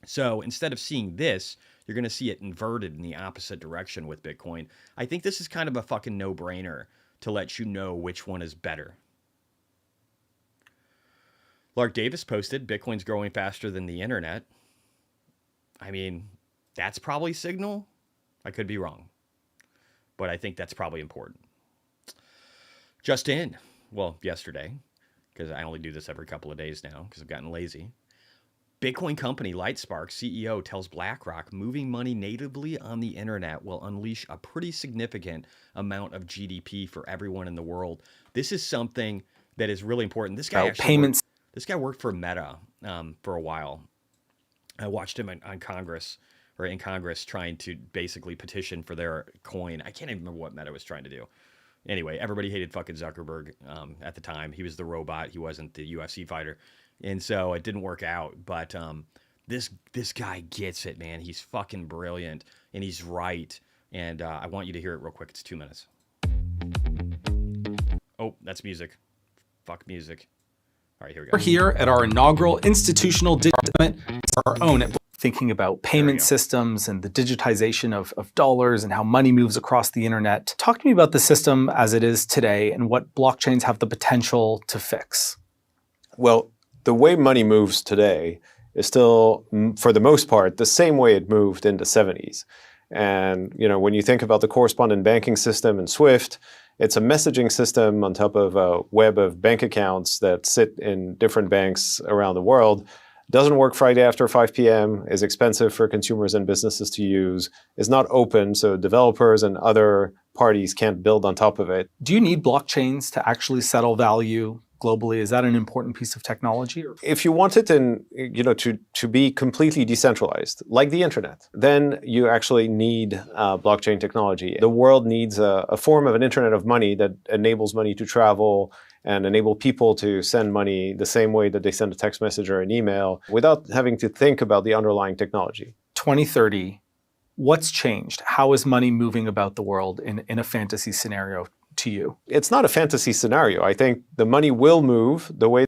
Speaker 1: So instead of seeing this, you're going to see it inverted in the opposite direction with Bitcoin. I think this is kind of a fucking no-brainer to let you know which one is better. Lark Davis posted, Bitcoin's growing faster than the internet. I mean, that's probably signal. I could be wrong, but I think that's probably important. Just in, yesterday, because I only do this every couple of days now because I've gotten lazy. Bitcoin company Lightspark CEO tells BlackRock moving money natively on the internet will unleash a pretty significant amount of GDP for everyone in the world. This is something that is really important. This guy worked for Meta for a while. I watched him on Congress or in Congress trying to basically petition for their coin. I can't even remember what Meta was trying to do. Anyway, everybody hated fucking Zuckerberg at the time. He was the robot. He wasn't the UFC fighter. And so it didn't work out. But this guy gets it, man. He's fucking brilliant. And he's right. And I want you to hear it real quick. It's 2 minutes. Oh, that's music. Fuck music. All right, here we go.
Speaker 4: We're here at our inaugural institutional digital event, our own, thinking about payment systems and the digitization of dollars and how money moves across the internet. Talk to me about the system as it is today and what blockchains have the potential to fix.
Speaker 5: Well, the way money moves today is still, for the most part, the same way it moved in the 70s. And when you think about the correspondent banking system and SWIFT, it's a messaging system on top of a web of bank accounts that sit in different banks around the world. Doesn't work Friday after 5 p.m., is expensive for consumers and businesses to use, is not open, so developers and other parties can't build on top of it.
Speaker 4: Do you need blockchains to actually settle value globally? Is that an important piece of technology?
Speaker 5: If you want it to be completely decentralized, like the internet, then you actually need blockchain technology. The world needs a form of an internet of money that enables money to travel and enable people to send money the same way that they send a text message or an email without having to think about the underlying technology.
Speaker 4: 2030, what's changed? How is money moving about the world in a fantasy scenario to you?
Speaker 5: It's not a fantasy scenario. I think the money will move the way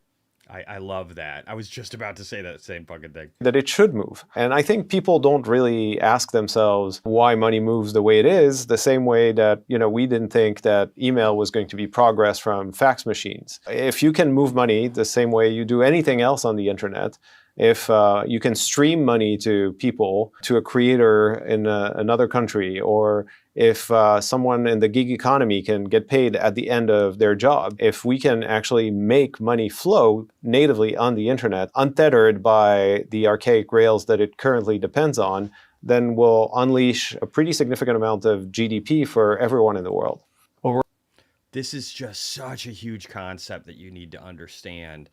Speaker 1: I love that. I was just about to say that same fucking thing.
Speaker 5: that it should move. And I think people don't really ask themselves why money moves the way it is, the same way that, we didn't think that email was going to be progress from fax machines. If you can move money the same way you do anything else on the internet, if you can stream money to people, to a creator in another country, or if someone in the gig economy can get paid at the end of their job, if we can actually make money flow natively on the internet, untethered by the archaic rails that it currently depends on, then we'll unleash a pretty significant amount of GDP for everyone in the world.
Speaker 1: This is just such a huge concept that you need to understand.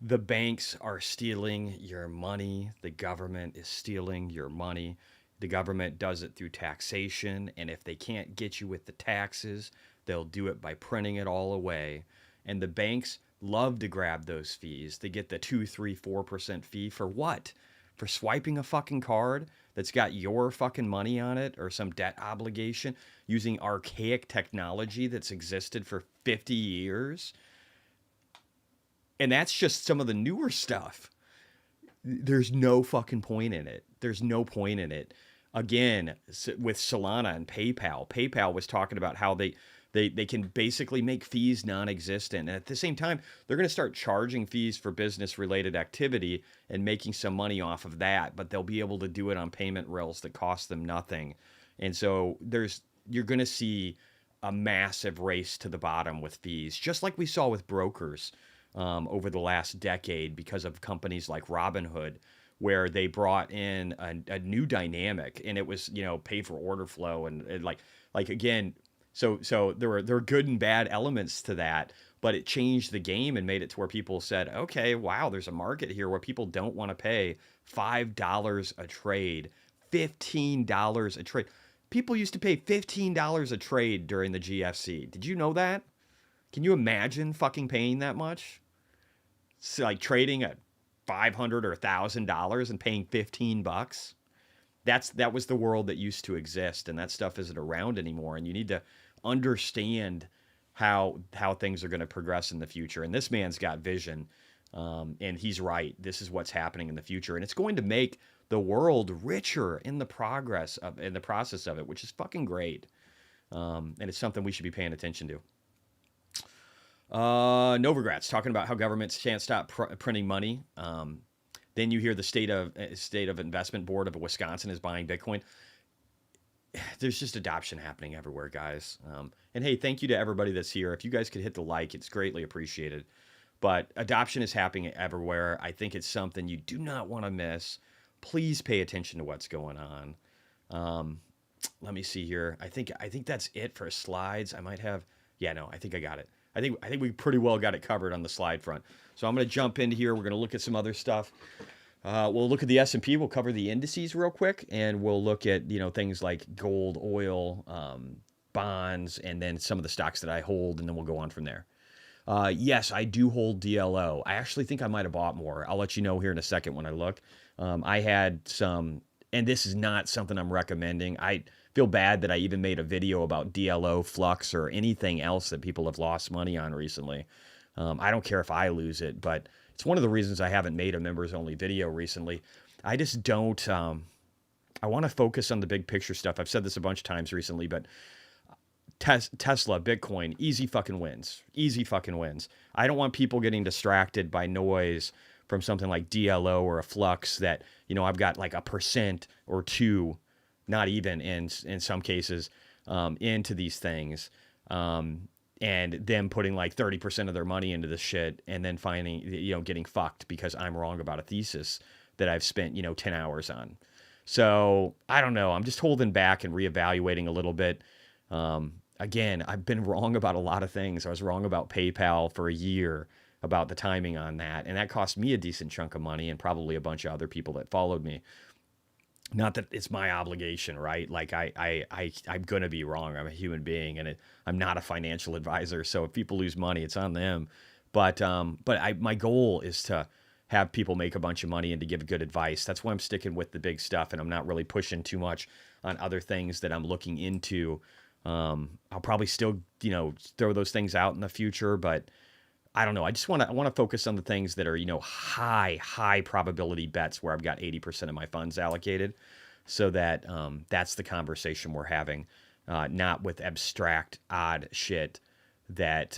Speaker 1: The banks are stealing your money. The government is stealing your money. The government does it through taxation, and if they can't get you with the taxes, they'll do it by printing it all away. And the banks love to grab those fees. They get the 2, 3, 4% fee for what? For swiping a fucking card that's got your fucking money on it, or some debt obligation, using archaic technology that's existed for 50 years. And that's just some of the newer stuff. There's no fucking point in it. There's no point in it. Again, with Solana and PayPal, PayPal was talking about how they can basically make fees non-existent. And at the same time, they're going to start charging fees for business-related activity and making some money off of that, but they'll be able to do it on payment rails that cost them nothing. And so you're going to see a massive race to the bottom with fees, just like we saw with brokers over the last decade because of companies like Robinhood, where they brought in a new dynamic, and it was, pay for order flow and like again. So there were good and bad elements to that, but it changed the game and made it to where people said, okay, wow, there's a market here where people don't want to pay $5 a trade, $15 a trade. People used to pay $15 a trade during the GFC. Did you know that? Can you imagine fucking paying that much? It's like trading at $500 or $1,000 and paying $15. That was the world that used to exist, and that stuff isn't around anymore. And you need to understand how things are going to progress in the future. And this man's got vision, and he's right. This is what's happening in the future, and it's going to make the world richer in the process of it, which is fucking great. And it's something we should be paying attention to. Novogratz talking about how governments can't stop printing money. Then you hear the state of investment board of Wisconsin is buying Bitcoin. There's just adoption happening everywhere, guys. And hey, thank you to everybody that's here. If you guys could hit the like, it's greatly appreciated. But adoption is happening everywhere. I think it's something you do not want to miss. Please pay attention to what's going on. Let me see here. I think that's it for slides. I might have. Yeah, no, I think I got it. I think we pretty well got it covered on the slide front. So I'm going to jump into here. We're going to look at some other stuff. We'll look at the S&P. We'll cover the indices real quick, and we'll look at things like gold, oil, bonds, and then some of the stocks that I hold, and then we'll go on from there. Yes, I do hold DLO. I actually think I might have bought more. I'll let you know here in a second when I look. I had some, and this is not something I'm recommending. I feel bad that I even made a video about DLO, Flux, or anything else that people have lost money on recently. I don't care if I lose it, but it's one of the reasons I haven't made a members-only video recently. I just don't. I want to focus on the big picture stuff. I've said this a bunch of times recently, but Tesla, Bitcoin, easy fucking wins. Easy fucking wins. I don't want people getting distracted by noise from something like DLO or a Flux that, I've got like 1% or 2%, not even in some cases, into these things. And them putting like 30% of their money into this shit and then finding, getting fucked because I'm wrong about a thesis that I've spent, 10 hours on. So I don't know. I'm just holding back and reevaluating a little bit. Again, I've been wrong about a lot of things. I was wrong about PayPal for a year about the timing on that. And that cost me a decent chunk of money and probably a bunch of other people that followed me. Not that it's my obligation, right? Like I'm going to be wrong. I'm a human being, and I'm not a financial advisor. So if people lose money, it's on them. But my goal is to have people make a bunch of money and to give good advice. That's why I'm sticking with the big stuff, and I'm not really pushing too much on other things that I'm looking into. I'll probably still, throw those things out in the future, but I don't know. I want to focus on the things that are, high probability bets where I've got 80% of my funds allocated, so that that's the conversation we're having, not with abstract, odd shit that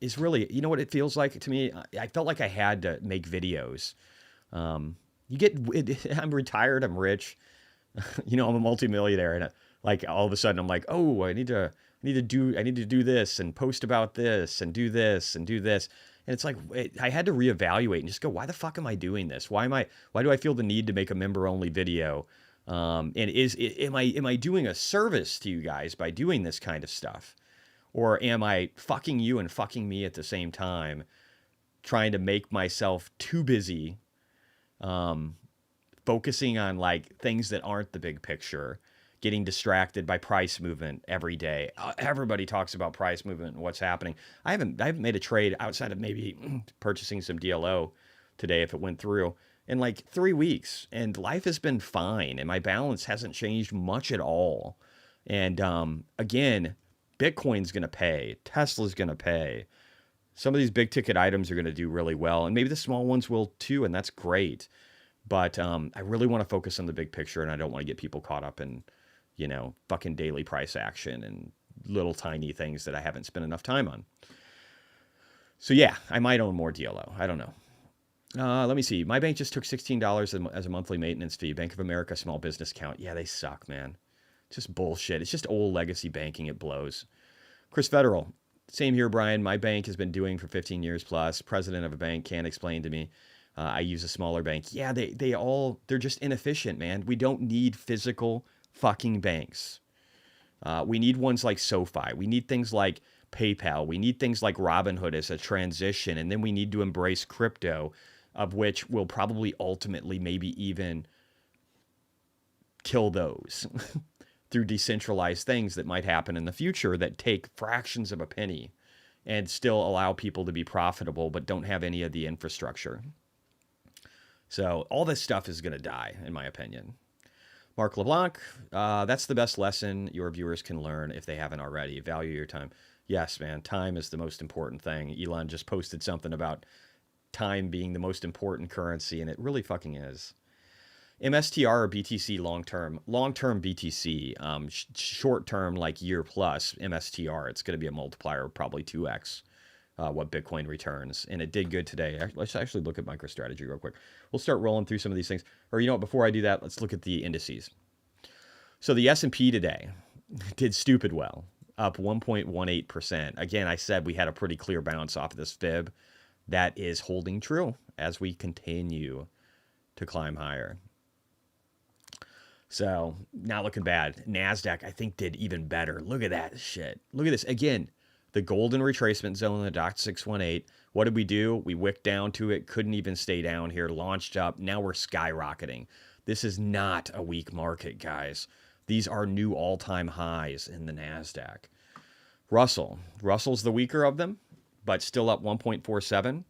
Speaker 1: is really, what it feels like to me? I felt like I had to make videos. I'm retired, I'm rich, I'm a multimillionaire, and like all of a sudden I'm like, oh, I need to do this and post about this and do this and do this. And it's like, I had to reevaluate and just go, why the fuck am I doing this? Why do I feel the need to make a member only video? And am I doing a service to you guys by doing this kind of stuff? Or am I fucking you and fucking me at the same time, trying to make myself too busy, focusing on like things that aren't the big picture, getting distracted by price movement every day. Everybody talks about price movement and what's happening. I haven't made a trade outside of maybe purchasing some DLO today if it went through in like 3 weeks, and life has been fine, and my balance hasn't changed much at all. And again, Bitcoin's going to pay, Tesla's going to pay. Some of these big ticket items are going to do really well, and maybe the small ones will too, and that's great. But I really want to focus on the big picture, and I don't want to get people caught up in, you know, fucking daily price action and little tiny things that I haven't spent enough time on. So yeah, I might own more DLO. I don't know. Let me see. My bank just took $16 as a monthly maintenance fee. Bank of America small business account. Yeah, they suck, man. Just bullshit. It's just old legacy banking. It blows. Chris Federal. Same here, Brian. My bank has been doing for 15 years plus. President of a bank can't explain to me. I use a smaller bank. Yeah, they're just inefficient, man. We don't need physical fucking banks. We need ones like SoFi. We need things like PayPal. We need things like Robinhood as a transition. And then we need to embrace crypto, of which will probably ultimately maybe even kill those through decentralized things that might happen in the future that take fractions of a penny and still allow people to be profitable but don't have any of the infrastructure. So all this stuff is going to die, in my opinion. Mark LeBlanc, that's the best lesson your viewers can learn if they haven't already. Value your time. Yes, man, time is the most important thing. Elon just posted something about time being the most important currency, and it really fucking is. MSTR or BTC long-term? Long-term BTC. Short-term, like year plus, MSTR. It's going to be a multiplier of probably 2x what Bitcoin returns. And it did good today. Let's actually look at MicroStrategy real quick. We'll start rolling through some of these things. Or you know what, before I do that, let's look at the indices. So the S&P today did stupid well, up 1.18%. Again, I said we had a pretty clear bounce off of this fib. That is holding true as we continue to climb higher. So not looking bad. NASDAQ, I think, did even better. Look at that shit. Look at this. Again, the golden retracement zone, the dot 618. What did we do? We wicked down to it. Couldn't even stay down here. Launched up. Now we're skyrocketing. This is not a weak market, guys. These are new all-time highs in the NASDAQ. Russell's the weaker of them, but still up 1.47.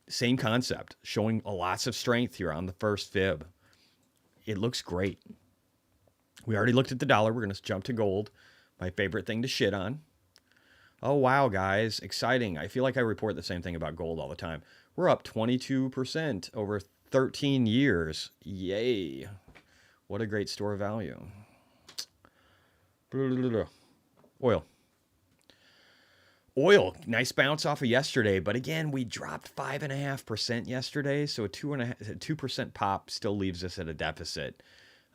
Speaker 1: Same concept, showing lots of strength here on the first fib. It looks great. We already looked at the dollar. We're going to jump to gold, my favorite thing to shit on. Oh, wow, guys. Exciting. I feel like I report the same thing about gold all the time. We're up 22% over 13 years. Yay. What a great store of value. Oil, nice bounce off of yesterday, but again, we dropped 5.5% yesterday, so a 2% pop still leaves us at a deficit.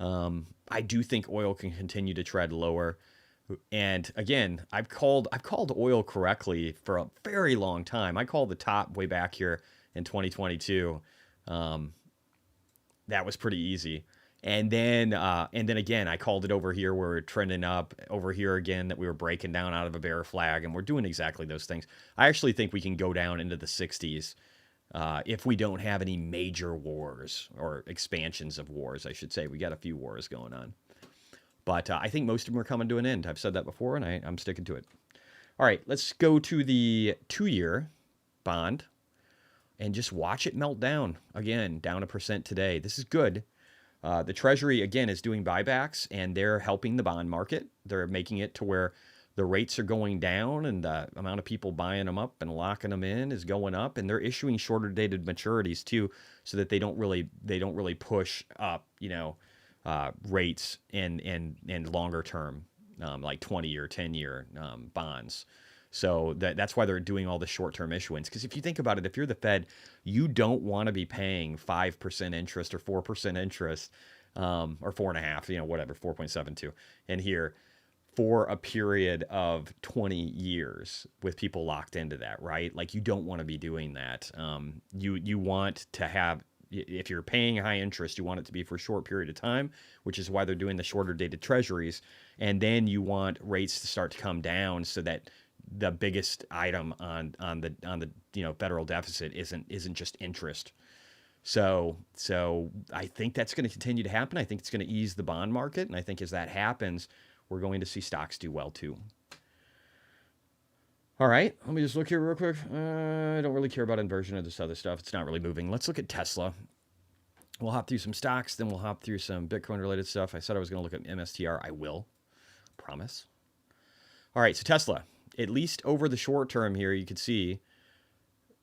Speaker 1: I do think oil can continue to tread lower, and again, I've called oil correctly for a very long time. I called the top way back here in 2022. That was pretty easy. And then again, I called it over here where we're trending up, over here again that we were breaking down out of a bear flag, and we're doing exactly those things. I actually think we can go down into the 60s if we don't have any major wars or expansions of wars, I should say. We got a few wars going on. But I think most of them are coming to an end. I've said that before, and I'm sticking to it. All right, let's go to the 2-year bond and just watch it melt down. Again, down 1% today. This is good. The Treasury, again, is doing buybacks, and they're helping the bond market. They're making it to where the rates are going down, and the amount of people buying them up and locking them in is going up, and they're issuing shorter dated maturities too, so that they don't really push up, rates and longer term, like 20 or 10-year bonds. So that's why they're doing all the short-term issuance. Because if you think about it, if you're the Fed, you don't want to be paying 5% interest or 4% interest, or 4.5, whatever, 4.72 in here for a period of 20 years with people locked into that, right? Like, you don't want to be doing that. You want to have, if you're paying high interest, you want it to be for a short period of time, which is why they're doing the shorter dated treasuries. And then you want rates to start to come down so that the biggest item on the federal deficit isn't just interest. So I think that's going to continue to happen. I think it's going to ease the bond market. And I think as that happens, we're going to see stocks do well too. All right, let me just look here real quick. I don't really care about inversion or this other stuff. It's not really moving. Let's look at Tesla. We'll hop through some stocks, then we'll hop through some Bitcoin-related stuff. I said I was going to look at MSTR. I will. Promise. All right, so Tesla. At least over the short term here, you can see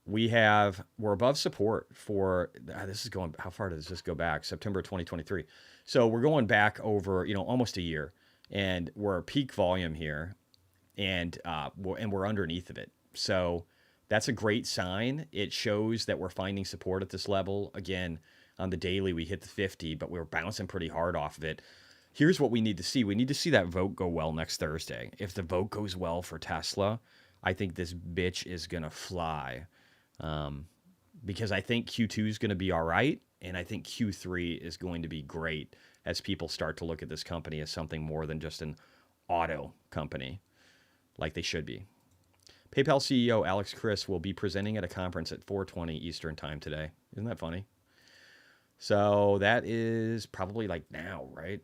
Speaker 1: we're above support for, this is going, how far does this go back? September 2023. So we're going back over, almost a year. And we're peak volume here. And we're underneath of it. So that's a great sign. It shows that we're finding support at this level. Again, on the daily, we hit the 50, but we were bouncing pretty hard off of it. Here's what we need to see. We need to see that vote go well next Thursday. If the vote goes well for Tesla, I think this bitch is going to fly. Because I think Q2 is going to be all right. And I think Q3 is going to be great as people start to look at this company as something more than just an auto company, like they should be. PayPal CEO Alex Chriss will be presenting at a conference at 4:20 Eastern time today. Isn't that funny? So that is probably like now, right?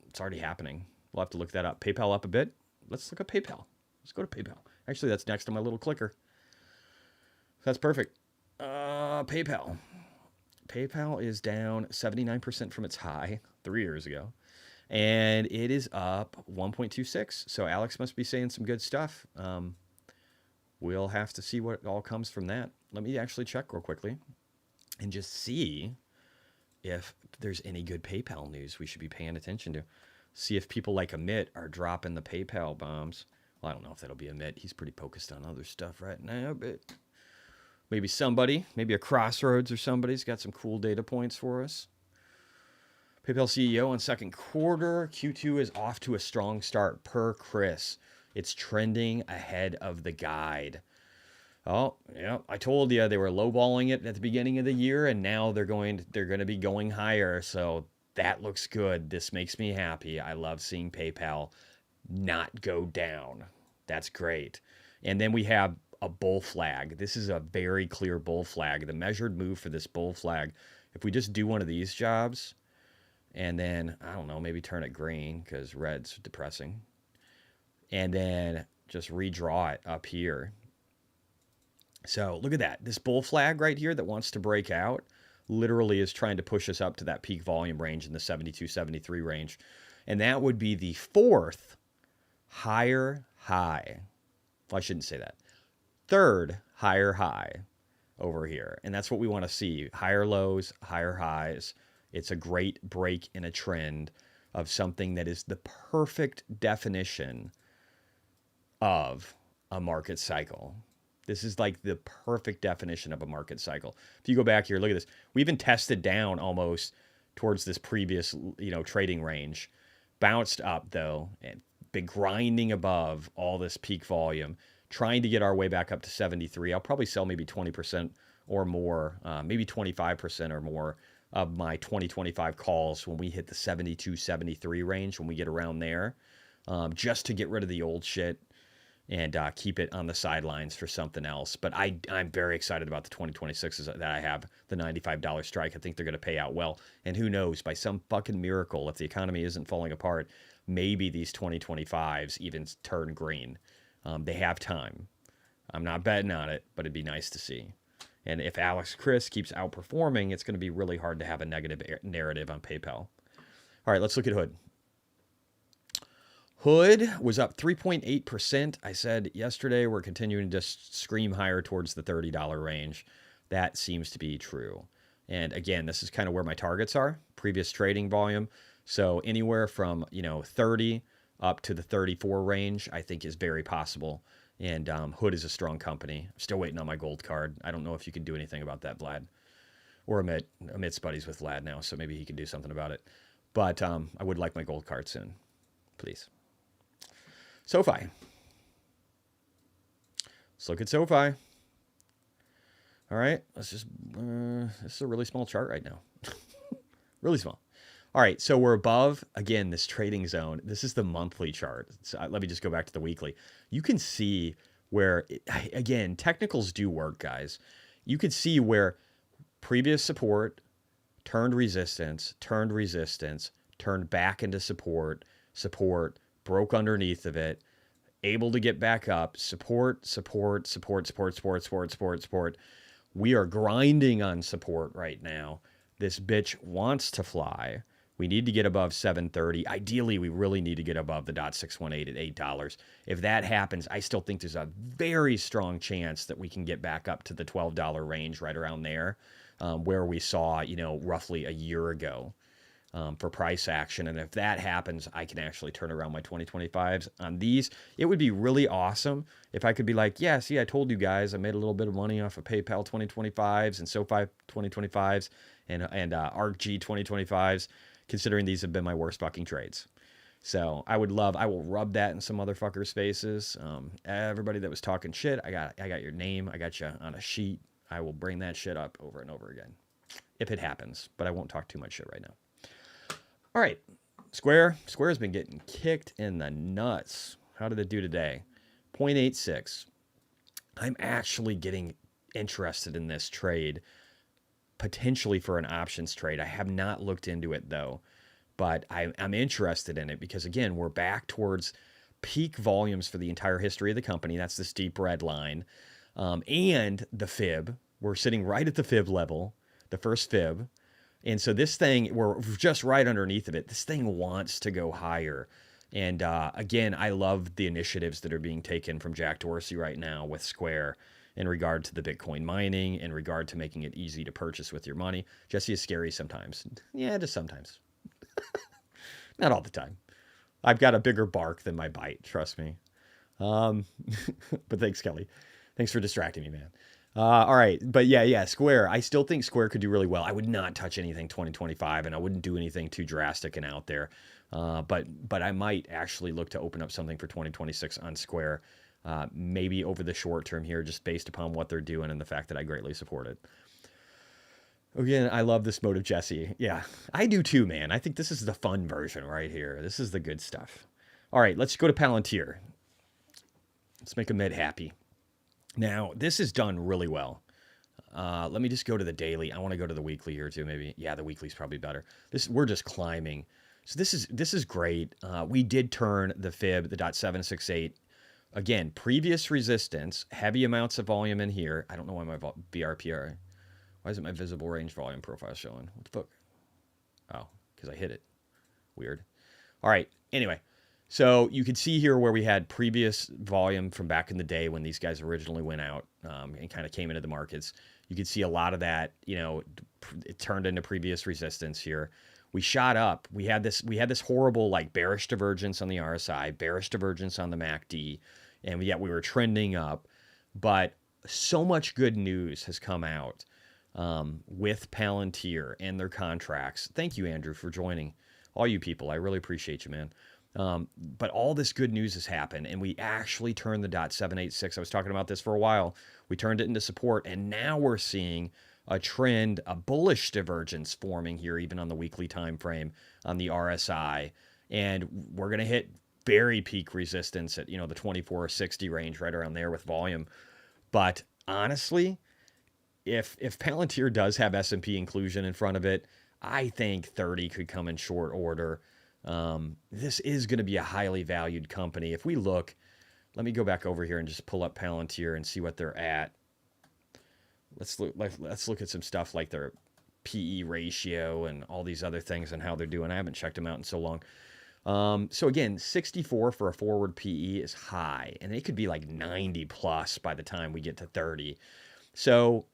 Speaker 1: It's already happening. We'll have to look that up. PayPal up a bit. Let's look at PayPal. Let's go to PayPal. Actually, that's next to my little clicker. That's perfect. PayPal. PayPal is down 79% from its high 3 years ago. And it is up 1.26. So Alex must be saying some good stuff. We'll have to see what all comes from that. Let me actually check real quickly and just see if there's any good PayPal news we should be paying attention to. See if people like Amit are dropping the PayPal bombs. Well, I don't know if that'll be Amit. He's pretty focused on other stuff right now, but maybe somebody, maybe a Crossroads or somebody's got some cool data points for us. PayPal CEO on second quarter. Q2 is off to a strong start per Chris. It's trending ahead of the guide. Oh, yeah, I told you they were lowballing it at the beginning of the year, and now they're going to be going higher. So that looks good. This makes me happy. I love seeing PayPal not go down. That's great. And then we have a bull flag. This is a very clear bull flag. The measured move for this bull flag, if we just do one of these jobs, and then, I don't know, maybe turn it green because red's depressing, and then just redraw it up here. So look at that. This bull flag right here that wants to break out literally is trying to push us up to that peak volume range in the 72, 73 range. And that would be the fourth higher high. Well, I shouldn't say that. Third higher high over here. And that's what we want to see. Higher lows, higher highs. It's a great break in a trend of something that is the perfect definition of a market cycle. This is like the perfect definition of a market cycle. If you go back here, look at this. We even tested down almost towards this previous, trading range. Bounced up though, and been grinding above all this peak volume, trying to get our way back up to 73. I'll probably sell maybe 20% or more, maybe 25% or more of my 2025 calls when we hit the 72, 73 range, when we get around there, just to get rid of the old shit and keep it on the sidelines for something else. But I'm very excited about the 2026s that I have, the $95 strike. I think they're going to pay out well. And who knows, by some fucking miracle, if the economy isn't falling apart, maybe these 2025s even turn green. They have time. I'm not betting on it, but it'd be nice to see. And if Alex Chriss keeps outperforming, it's going to be really hard to have a negative narrative on PayPal. All right, let's look at Hood. Hood was up 3.8%. I said yesterday we're continuing to just scream higher towards the $30 range. That seems to be true. And again, this is kind of where my targets are, previous trading volume. So anywhere from 30 up to the 34 range, I think is very possible. And Hood is a strong company. I'm still waiting on my gold card. I don't know if you can do anything about that, Vlad. Or Amit. Amit's buddies with Vlad now, so maybe he can do something about it. But I would like my gold card soon. Please. SoFi. Let's look at SoFi. All right. Let's just, this is a really small chart right now. Really small. All right. So we're above, again, this trading zone. This is the monthly chart. So let me just go back to the weekly. You can see where, again, technicals do work, guys. You can see where previous support, turned resistance, turned back into support, broke underneath of it, able to get back up, support. We are grinding on support right now. This bitch wants to fly. We need to get above 730. Ideally, we really need to get above the .618 at $8. If that happens, I still think there's a very strong chance that we can get back up to the $12 range right around there, where we saw, roughly a year ago for price action. And if that happens, I can actually turn around my 2025s on these. It would be really awesome if I could be like, yeah, see, I told you guys I made a little bit of money off of PayPal 2025s and SoFi 2025s and ARKG 2025s. Considering these have been my worst fucking trades. So I will rub that in some motherfuckers' faces. Everybody that was talking shit, I got your name. I got you on a sheet. I will bring that shit up over and over again if it happens, but I won't talk too much shit right now. All right. Square's been getting kicked in the nuts. How did it do today? 0.86. I'm actually getting interested in this trade, potentially for an options trade. I have not looked into it though, but I'm interested in it because, again, we're back towards peak volumes for the entire history of the company. That's this deep red line. And the fib. We're sitting right at the fib level, the first fib. And so this thing, we're just right underneath of it. This thing wants to go higher. And again, I love the initiatives that are being taken from Jack Dorsey right now with Square in regard to the Bitcoin mining, in regard to making it easy to purchase with your money. Jesse is scary sometimes. Yeah, just sometimes. Not all the time. I've got a bigger bark than my bite, trust me. But thanks, Kelly. Thanks for distracting me, man. All right. But yeah, Square. I still think Square could do really well. I would not touch anything 2025, and I wouldn't do anything too drastic and out there. But I might actually look to open up something for 2026 on Square. Maybe over the short term here, just based upon what they're doing and the fact that I greatly support it. Again, I love this mode of Jesse. Yeah, I do too, man. I think this is the fun version right here. This is the good stuff. All right, let's go to Palantir. Let's make a mid happy. Now, this is done really well. Let me just go to the daily. I want to go to the weekly here too, maybe. Yeah, the weekly's probably better. We're just climbing. So this is great. We did turn the fib, the .768. Again, previous resistance, heavy amounts of volume in here. I don't know why my BRPR, why isn't my visible range volume profile showing? What the fuck? Oh, because I hit it. Weird. All right. Anyway, so you can see here where we had previous volume from back in the day when these guys originally went out and kind of came into the markets. You can see a lot of that, it turned into previous resistance here. We shot up. We had this horrible like bearish divergence on the RSI, bearish divergence on the MACD, and yet we were trending up. But so much good news has come out with Palantir and their contracts. Thank you, Andrew, for joining. All you people, I really appreciate you, man. But all this good news has happened, and we actually turned the .786. I was talking about this for a while. We turned it into support, and now we're seeing a trend, a bullish divergence forming here, even on the weekly time frame on the RSI. And we're going to hit very peak resistance at, the 2460 range, right around there with volume. But honestly, if Palantir does have S&P inclusion in front of it, I think 30 could come in short order. This is going to be a highly valued company. If we look, let me go back over here and just pull up Palantir and see what they're at. Let's look at some stuff like their PE ratio and all these other things and how they're doing. I haven't checked them out in so long. So again, 64 for a forward PE is high, and it could be like 90 plus by the time we get to 30. So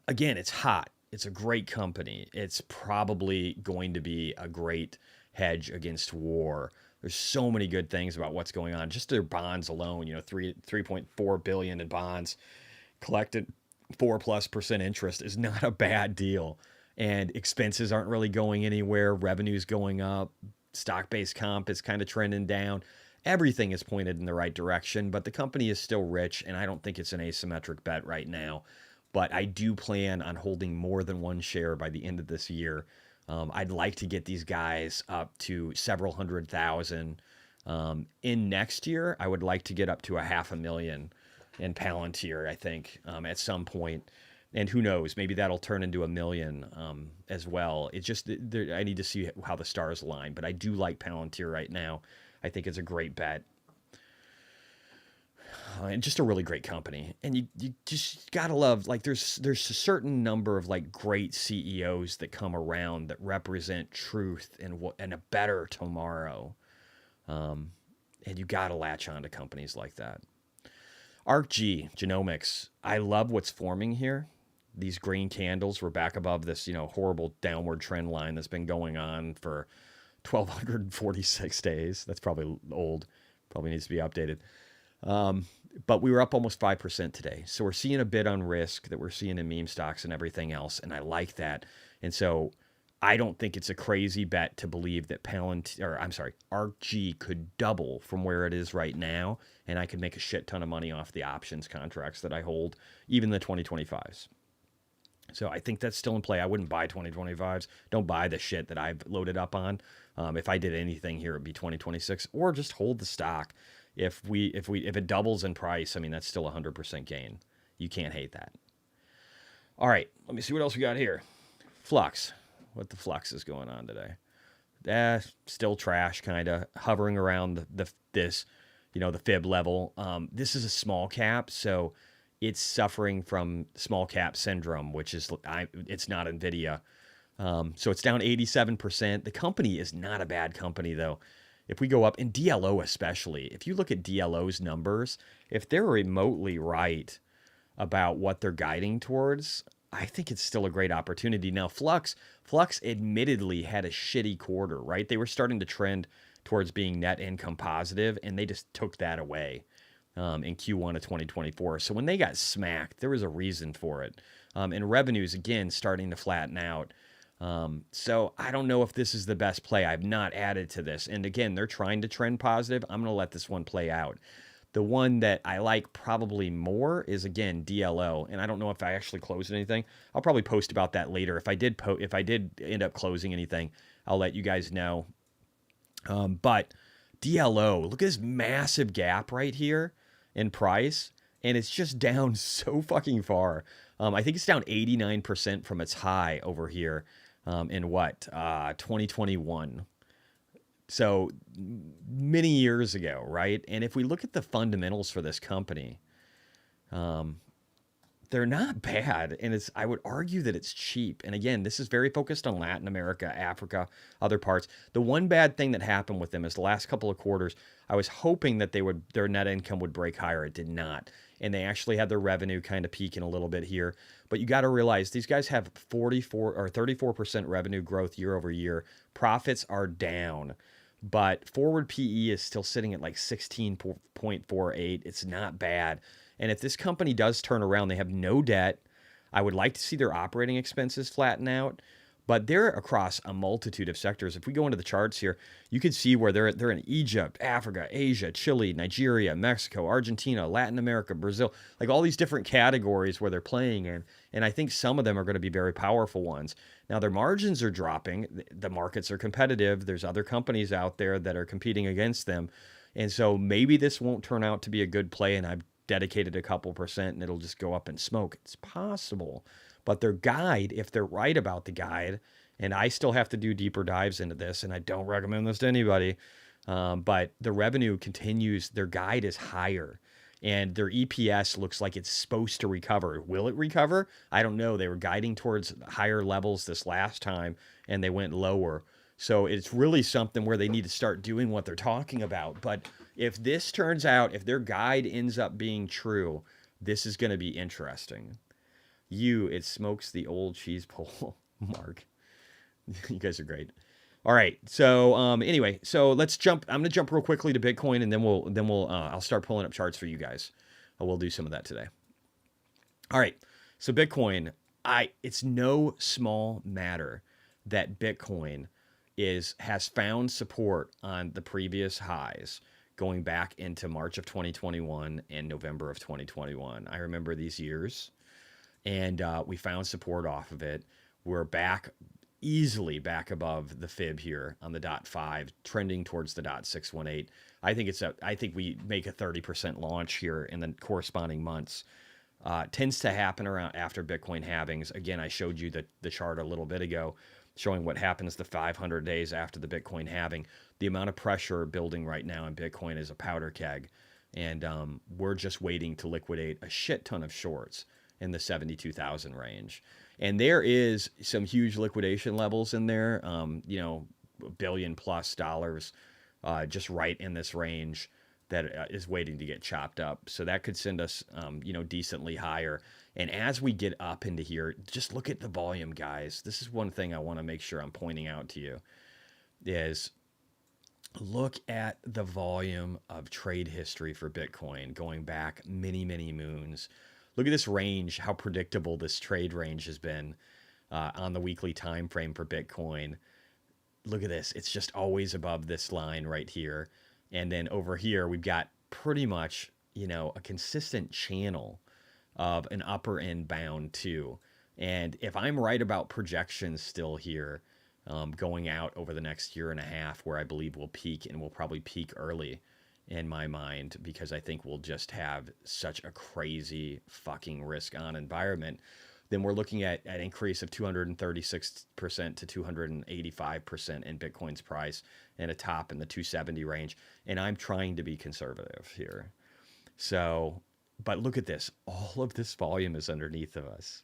Speaker 1: again, it's hot. It's a great company. It's probably going to be a great hedge against war. There's so many good things about what's going on. Just their bonds alone, 3.4 billion in bonds collected, 4+% interest is not a bad deal. And expenses aren't really going anywhere. Revenue's going up. Stock-based comp is kind of trending down. Everything is pointed in the right direction, but the company is still rich, and I don't think it's an asymmetric bet right now. But I do plan on holding more than one share by the end of this year. I'd like to get these guys up to several 100,000. In next year, I would like to get up to 500,000 in Palantir, I think, at some point. And who knows, maybe that'll turn into 1 million as well. It's just, I need to see how the stars align, but I do like Palantir right now. I think it's a great bet. And just a really great company. And you just gotta love, like, there's a certain number of like great CEOs that come around that represent truth and a better tomorrow. And you gotta latch on to companies like that. ARCG, Genomics. I love what's forming here. These green candles, we're back above this, horrible downward trend line that's been going on for 1,246 days. That's probably old. Probably needs to be updated. But we were up almost 5% today. So we're seeing a bit on risk that we're seeing in meme stocks and everything else. And I like that. And so I don't think it's a crazy bet to believe that ARCG could double from where it is right now. And I could make a shit ton of money off the options contracts that I hold, even the 2025s. So I think that's still in play. I wouldn't buy 2025s. Don't buy the shit that I've loaded up on. If I did anything here, it'd be 2026, or just hold the stock. If it doubles in price, I mean, that's still 100% gain. You can't hate that. All right, let me see what else we got here. Flux. What the Flux is going on today? Still trash, kind of hovering around the fib level. This is a small cap, so it's suffering from small cap syndrome, which is it's not Nvidia. So it's down 87%. The company is not a bad company, though. If we go up, in DLO especially, if you look at DLO's numbers, if they're remotely right about what they're guiding towards, I think it's still a great opportunity. Now, Flux admittedly had a shitty quarter, right? They were starting to trend towards being net income positive, and they just took that away in Q1 of 2024. So when they got smacked, there was a reason for it. And revenues, again, starting to flatten out. So I don't know if this is the best play. I've not added to this. And again, they're trying to trend positive. I'm going to let this one play out. The one that I like probably more is, again, DLO. And I don't know if I actually closed anything. I'll probably post about that later. If I did end up closing anything, I'll let you guys know. But DLO, look at this massive gap right here in price. And it's just down so fucking far. I think it's down 89% from its high over here. In 2021. So many years ago, right? And if we look at the fundamentals for this company, they're not bad. And I would argue that it's cheap. And again, this is very focused on Latin America, Africa, other parts. The one bad thing that happened with them is the last couple of quarters, I was hoping that their net income would break higher. It did not. And they actually had their revenue kind of peaking a little bit here. But you got to realize these guys have 44 or 34% revenue growth year over year. Profits are down, but forward PE is still sitting at like 16.48. It's not bad. And if this company does turn around, they have no debt. I would like to see their operating expenses flatten out. But they're across a multitude of sectors. If we go into the charts here, you can see where they're in Egypt, Africa, Asia, Chile, Nigeria, Mexico, Argentina, Latin America, Brazil, like all these different categories where they're playing in. And I think some of them are going to be very powerful ones. Now, their margins are dropping. The markets are competitive. There's other companies out there that are competing against them. And so maybe this won't turn out to be a good play, and I've dedicated a couple percent and it'll just go up in smoke. It's possible. But their guide, if they're right about the guide, and I still have to do deeper dives into this, and I don't recommend this to anybody, but the revenue continues, their guide is higher, and their EPS looks like it's supposed to recover. Will it recover? I don't know. They were guiding towards higher levels this last time, and they went lower. So it's really something where they need to start doing what they're talking about. But if this turns out, if their guide ends up being true, this is going to be interesting. It smokes the old cheese pole, Mark. You guys are great. All right. So anyway, so let's jump. I'm gonna jump real quickly to Bitcoin, and then we'll I'll start pulling up charts for you guys. We'll do some of that today. All right. So Bitcoin, it's no small matter that Bitcoin has found support on the previous highs going back into March of 2021 and November of 2021. I remember these years. And we found support off of it. We're easily back above the fib here on the .5, trending towards the .618. I think we make a 30% launch here in the corresponding months. tends to happen around after Bitcoin halvings. Again, I showed you the chart a little bit ago showing what happens the 500 days after the Bitcoin halving. The amount of pressure building right now in Bitcoin is a powder keg. And we're just waiting to liquidate a shit ton of shorts in the 72,000 range. And there is some huge liquidation levels in there, $1 billion plus just right in this range that is waiting to get chopped up. So that could send us, decently higher. And as we get up into here, just look at the volume, guys. This is one thing I want to make sure I'm pointing out to you is look at the volume of trade history for Bitcoin going back many, many moons. Look at this range, how predictable this trade range has been on the weekly time frame for Bitcoin. Look at this. It's just always above this line right here. And then over here, we've got pretty much, a consistent channel of an upper end bound too. And if I'm right about projections still here, going out over the next year and a half, where I believe we'll peak, and we'll probably peak early in my mind, because I think we'll just have such a crazy fucking risk on environment, then we're looking at an increase of 236% to 285% in Bitcoin's price and a top in the 270 range. And I'm trying to be conservative here. So, but look at this. All of this volume is underneath of us.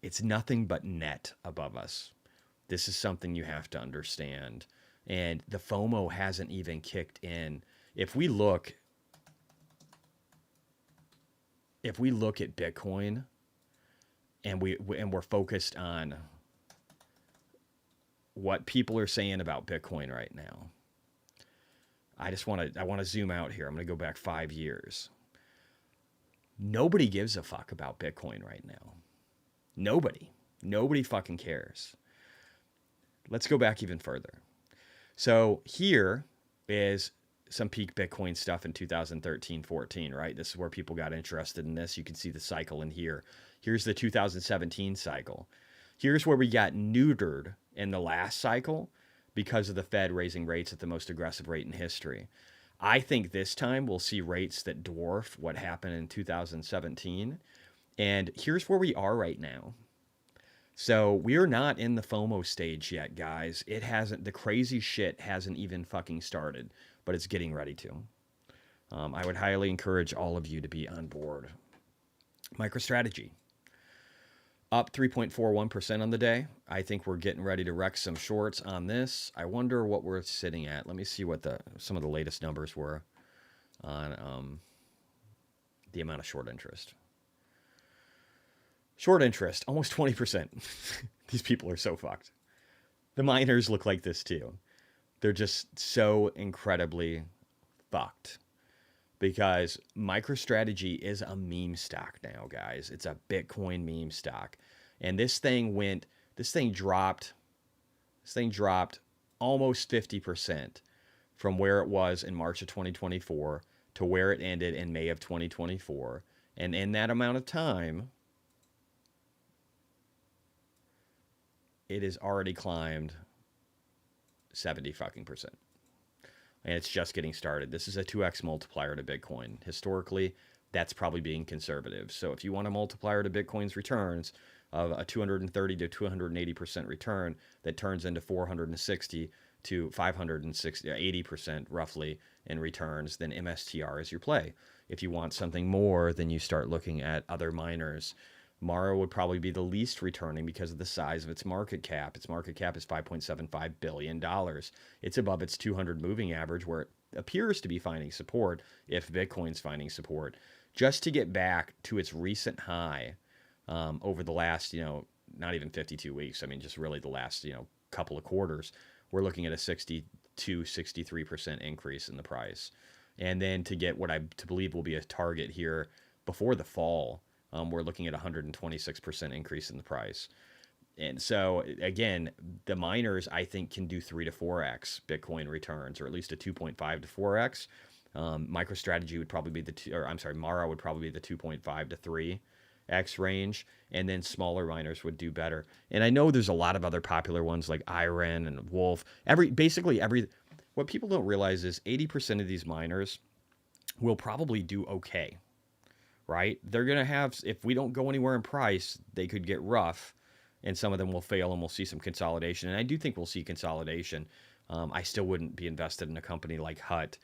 Speaker 1: It's nothing but net above us. This is something you have to understand. And the FOMO hasn't even kicked in. If we look at Bitcoin and we're focused on what people are saying about Bitcoin right now, I want to zoom out here. I'm going to go back 5 years. Nobody gives a fuck about Bitcoin right now. Nobody fucking cares. Let's go back even further. So here is some peak Bitcoin stuff in 2013-14, right? This is where people got interested in this. You can see the cycle in here. Here's the 2017 cycle. Here's where we got neutered in the last cycle because of the Fed raising rates at the most aggressive rate in history. I think this time we'll see rates that dwarf what happened in 2017. And here's where we are right now. So we're not in the FOMO stage yet, guys. The crazy shit hasn't even fucking started, but it's getting ready to. I would highly encourage all of you to be on board. MicroStrategy, up 3.41% on the day. I think we're getting ready to wreck some shorts on this. I wonder what we're sitting at. Let me see what some of the latest numbers were on the amount of short interest. Short interest, almost 20%. These people are so fucked. The miners look like this too. They're just so incredibly fucked because MicroStrategy is a meme stock now, guys. It's a Bitcoin meme stock. And this thing dropped almost 50% from where it was in March of 2024 to where it ended in May of 2024. And in that amount of time, it has already climbed 70 fucking percent. And it's just getting started. This is a 2x multiplier to Bitcoin. Historically, that's probably being conservative. So if you want a multiplier to Bitcoin's returns of a 230 to 280% return that turns into 460 to 560, 80% roughly in returns, then MSTR is your play. If you want something more, then you start looking at other miners. Mara would probably be the least returning because of the size of its market cap. Its market cap is $5.75 billion. It's above its 200 moving average, where it appears to be finding support, if Bitcoin's finding support, just to get back to its recent high over the last, not even 52 weeks. I mean, just really the last, couple of quarters. We're looking at a 63% increase in the price. And then to get what I believe will be a target here before the fall, we're looking at 126% increase in the price. And so, again, the miners, I think, can do 3 to 4x Bitcoin returns, or at least a 2.5 to 4x. MicroStrategy would probably be Mara would probably be the 2.5 to 3x range. And then smaller miners would do better. And I know there's a lot of other popular ones like Iron and Wolf. What people don't realize is 80% of these miners will probably do okay. right? They're going to have, if we don't go anywhere in price, they could get rough, and some of them will fail, and we'll see some consolidation. And I do think we'll see consolidation. I still wouldn't be invested in a company like Hut.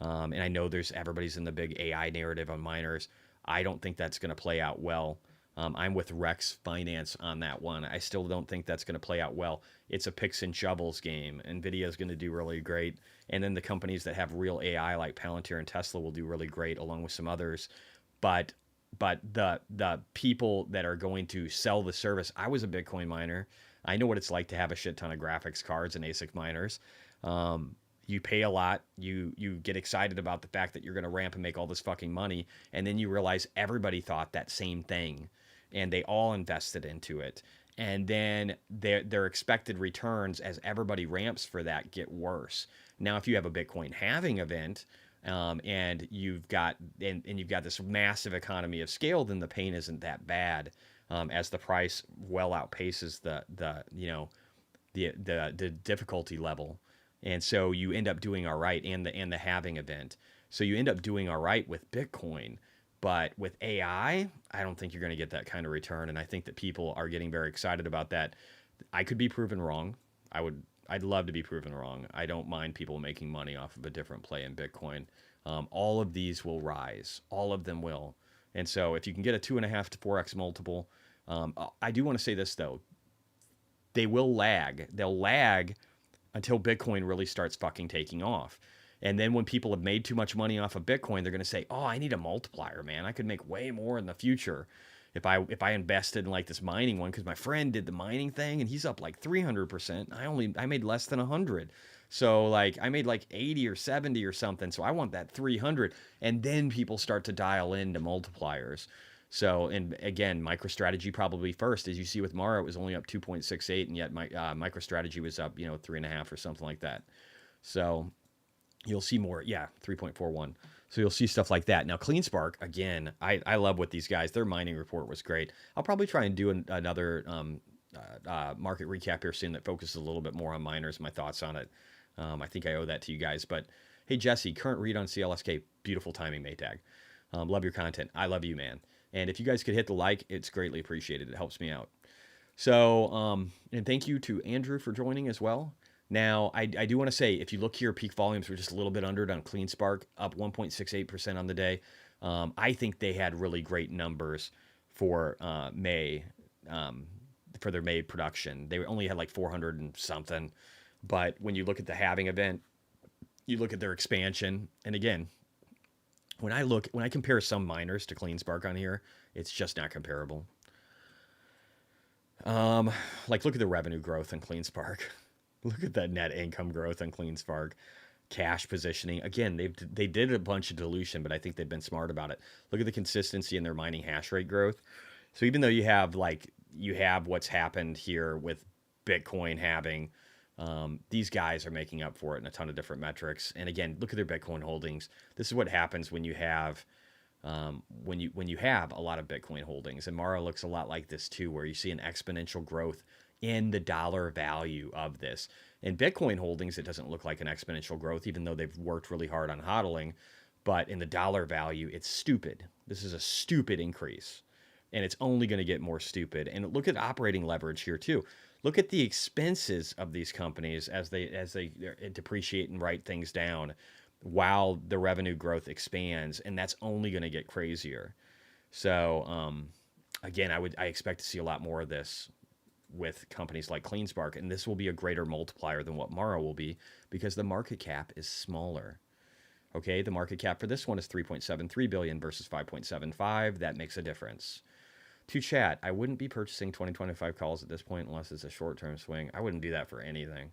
Speaker 1: And I know everybody's in the big AI narrative on miners. I don't think that's going to play out well. I'm with Rex Finance on that one. I still don't think that's going to play out well. It's a picks and shovels game. Nvidia is going to do really great. And then the companies that have real AI like Palantir and Tesla will do really great, along with some others. But the people that are going to sell the service, I was a Bitcoin miner. I know what it's like to have a shit ton of graphics cards and ASIC miners. You pay a lot. You get excited about the fact that you're going to ramp and make all this fucking money, and then you realize everybody thought that same thing, and they all invested into it. And then their expected returns as everybody ramps for that get worse. Now, if you have a Bitcoin halving event, and you've got this massive economy of scale, then the pain isn't that bad, as the price well outpaces the difficulty level. And so you end up doing all right, and the halving event. So you end up doing all right with Bitcoin, but with AI, I don't think you're going to get that kind of return. And I think that people are getting very excited about that. I could be proven wrong. I'd love to be proven wrong. I don't mind people making money off of a different play in Bitcoin. All of these will rise. All of them will. And so if you can get a 2.5 to 4x multiple, I do want to say this though. They will lag. They'll lag until Bitcoin really starts fucking taking off. And then when people have made too much money off of Bitcoin, they're going to say, oh, I need a multiplier, man. I could make way more in the future if I invested in like this mining one, because my friend did the mining thing and he's up like 300%. I made less than 100. So like I made like 80 or 70 or something. So I want that 300. And then people start to dial into multipliers. So, and again, MicroStrategy probably first. As you see with Mara, it was only up 2.68, and yet MicroStrategy was up, 3.5 or something like that. So you'll see more. Yeah, 3.41. So you'll see stuff like that. Now, CleanSpark, again, I love what these guys, their mining report was great. I'll probably try and do another market recap here soon that focuses a little bit more on miners, my thoughts on it. I think I owe that to you guys. But hey, Jesse, current read on CLSK, beautiful timing, Maytag. Love your content. I love you, man. And if you guys could hit the like, it's greatly appreciated. It helps me out. So, and thank you to Andrew for joining as well. Now, I do want to say, if you look here, peak volumes were just a little bit under it on CleanSpark, up 1.68% on the day. I think they had really great numbers for May, for their May production. They only had like 400 and something. But when you look at the halving event, you look at their expansion, and again, when I compare some miners to CleanSpark on here, it's just not comparable. Like look at the revenue growth in CleanSpark. Look at that net income growth in CleanSpark. Cash positioning. Again, they did a bunch of dilution, but I think they've been smart about it. Look at the consistency in their mining hash rate growth. So even though you have what's happened here with Bitcoin halving, these guys are making up for it in a ton of different metrics. And again, look at their Bitcoin holdings. This is what happens when you have when you have a lot of Bitcoin holdings. And Mara looks a lot like this too, where you see an exponential growth in the dollar value of this. In Bitcoin holdings, it doesn't look like an exponential growth, even though they've worked really hard on hodling. But in the dollar value, it's stupid. This is a stupid increase. And it's only going to get more stupid. And look at operating leverage here too. Look at the expenses of these companies as they depreciate and write things down while the revenue growth expands, and that's only going to get crazier. So again, I expect to see a lot more of this with companies like CleanSpark, and this will be a greater multiplier than what Mara will be because the market cap is smaller. Okay, the market cap for this one is 3.73 billion versus 5.75. That makes a difference. To chat, I wouldn't be purchasing 2025 calls at this point unless it's a short-term swing. I wouldn't do that for anything.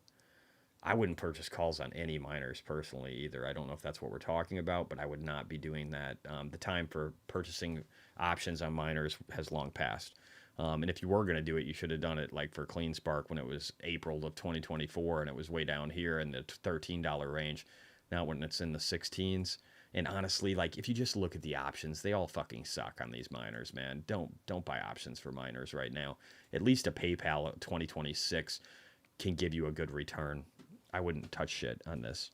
Speaker 1: I wouldn't purchase calls on any miners personally either. I don't know if that's what we're talking about, but I would not be doing that. The time for purchasing options on miners has long passed. And if you were going to do it, you should have done it like for CleanSpark when it was April of 2024 and it was way down here in the $13 range. Now when it's in the 16s. And honestly, like if you just look at the options, they all fucking suck on these miners, man. Don't buy options for miners right now. At least a PayPal at 2026 can give you a good return. I wouldn't touch shit on this.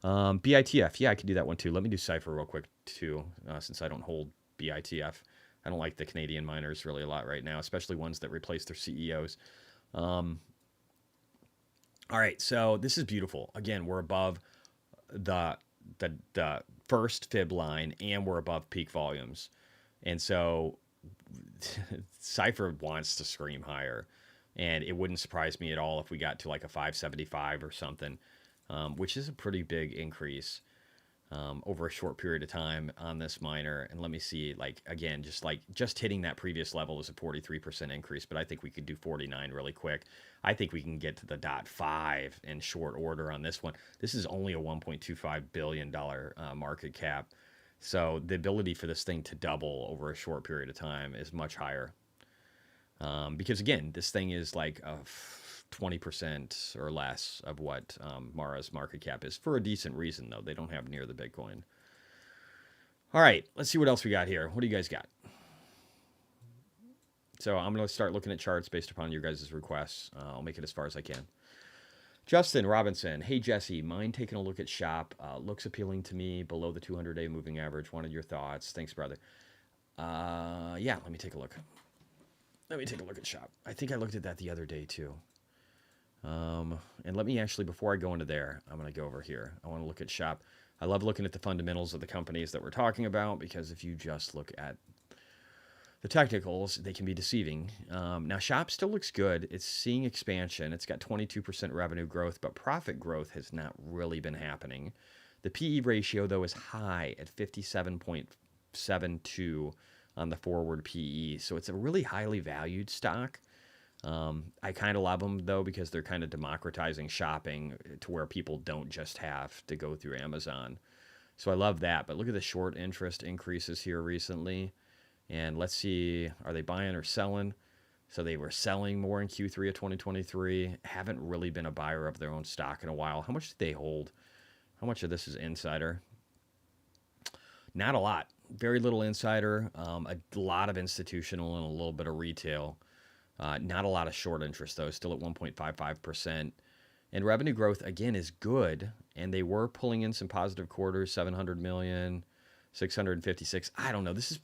Speaker 1: BITF, yeah, I could do that one too. Let me do Cypher real quick too, since I don't hold BITF. I don't like the Canadian miners really a lot right now, especially ones that replace their CEOs. All right, so this is beautiful. Again, we're above the first fib line, and we're above peak volumes. And so Cypher wants to scream higher. And it wouldn't surprise me at all if we got to like a 575 or something, which is a pretty big increase over a short period of time on this miner. And let me see, like, again, just hitting that previous level is a 43% increase, but I think we could do 49 really quick. I think we can get to the .5 in short order on this one. This is only a $1.25 billion market cap. So the ability for this thing to double over a short period of time is much higher. Because again, this thing is like a 20% or less of what Mara's market cap is, for a decent reason, though. They don't have near the Bitcoin. All right, let's see what else we got here. What do you guys got? So I'm going to start looking at charts based upon your guys' requests. I'll make it as far as I can. Justin Robinson. Hey, Jesse, mind taking a look at Shop? Looks appealing to me, below the 200-day moving average. Wanted your thoughts. Thanks, brother. Yeah, let me take a look. Let me take a look at Shop. I think I looked at that the other day, too. And let me actually, before I go into there, I'm going to go over here. I want to look at Shop. I love looking at the fundamentals of the companies that we're talking about, because if you just look at the technicals, they can be deceiving. Now, Shop still looks good. It's seeing expansion. It's got 22% revenue growth, but profit growth has not really been happening. The PE ratio, though, is high at 57.72 on the forward PE. So it's a really highly valued stock. I kind of love them, though, because they're kind of democratizing shopping to where people don't just have to go through Amazon. So I love that. But look at the short interest increases here recently. And let's see, are they buying or selling? So they were selling more in Q3 of 2023. Haven't really been a buyer of their own stock in a while. How much did they hold? How much of this is insider? Not a lot. Very little insider. A lot of institutional and a little bit of retail. Not a lot of short interest, though. Still at 1.55%. And revenue growth, again, is good. And they were pulling in some positive quarters, 700 million. 656. I don't know. This is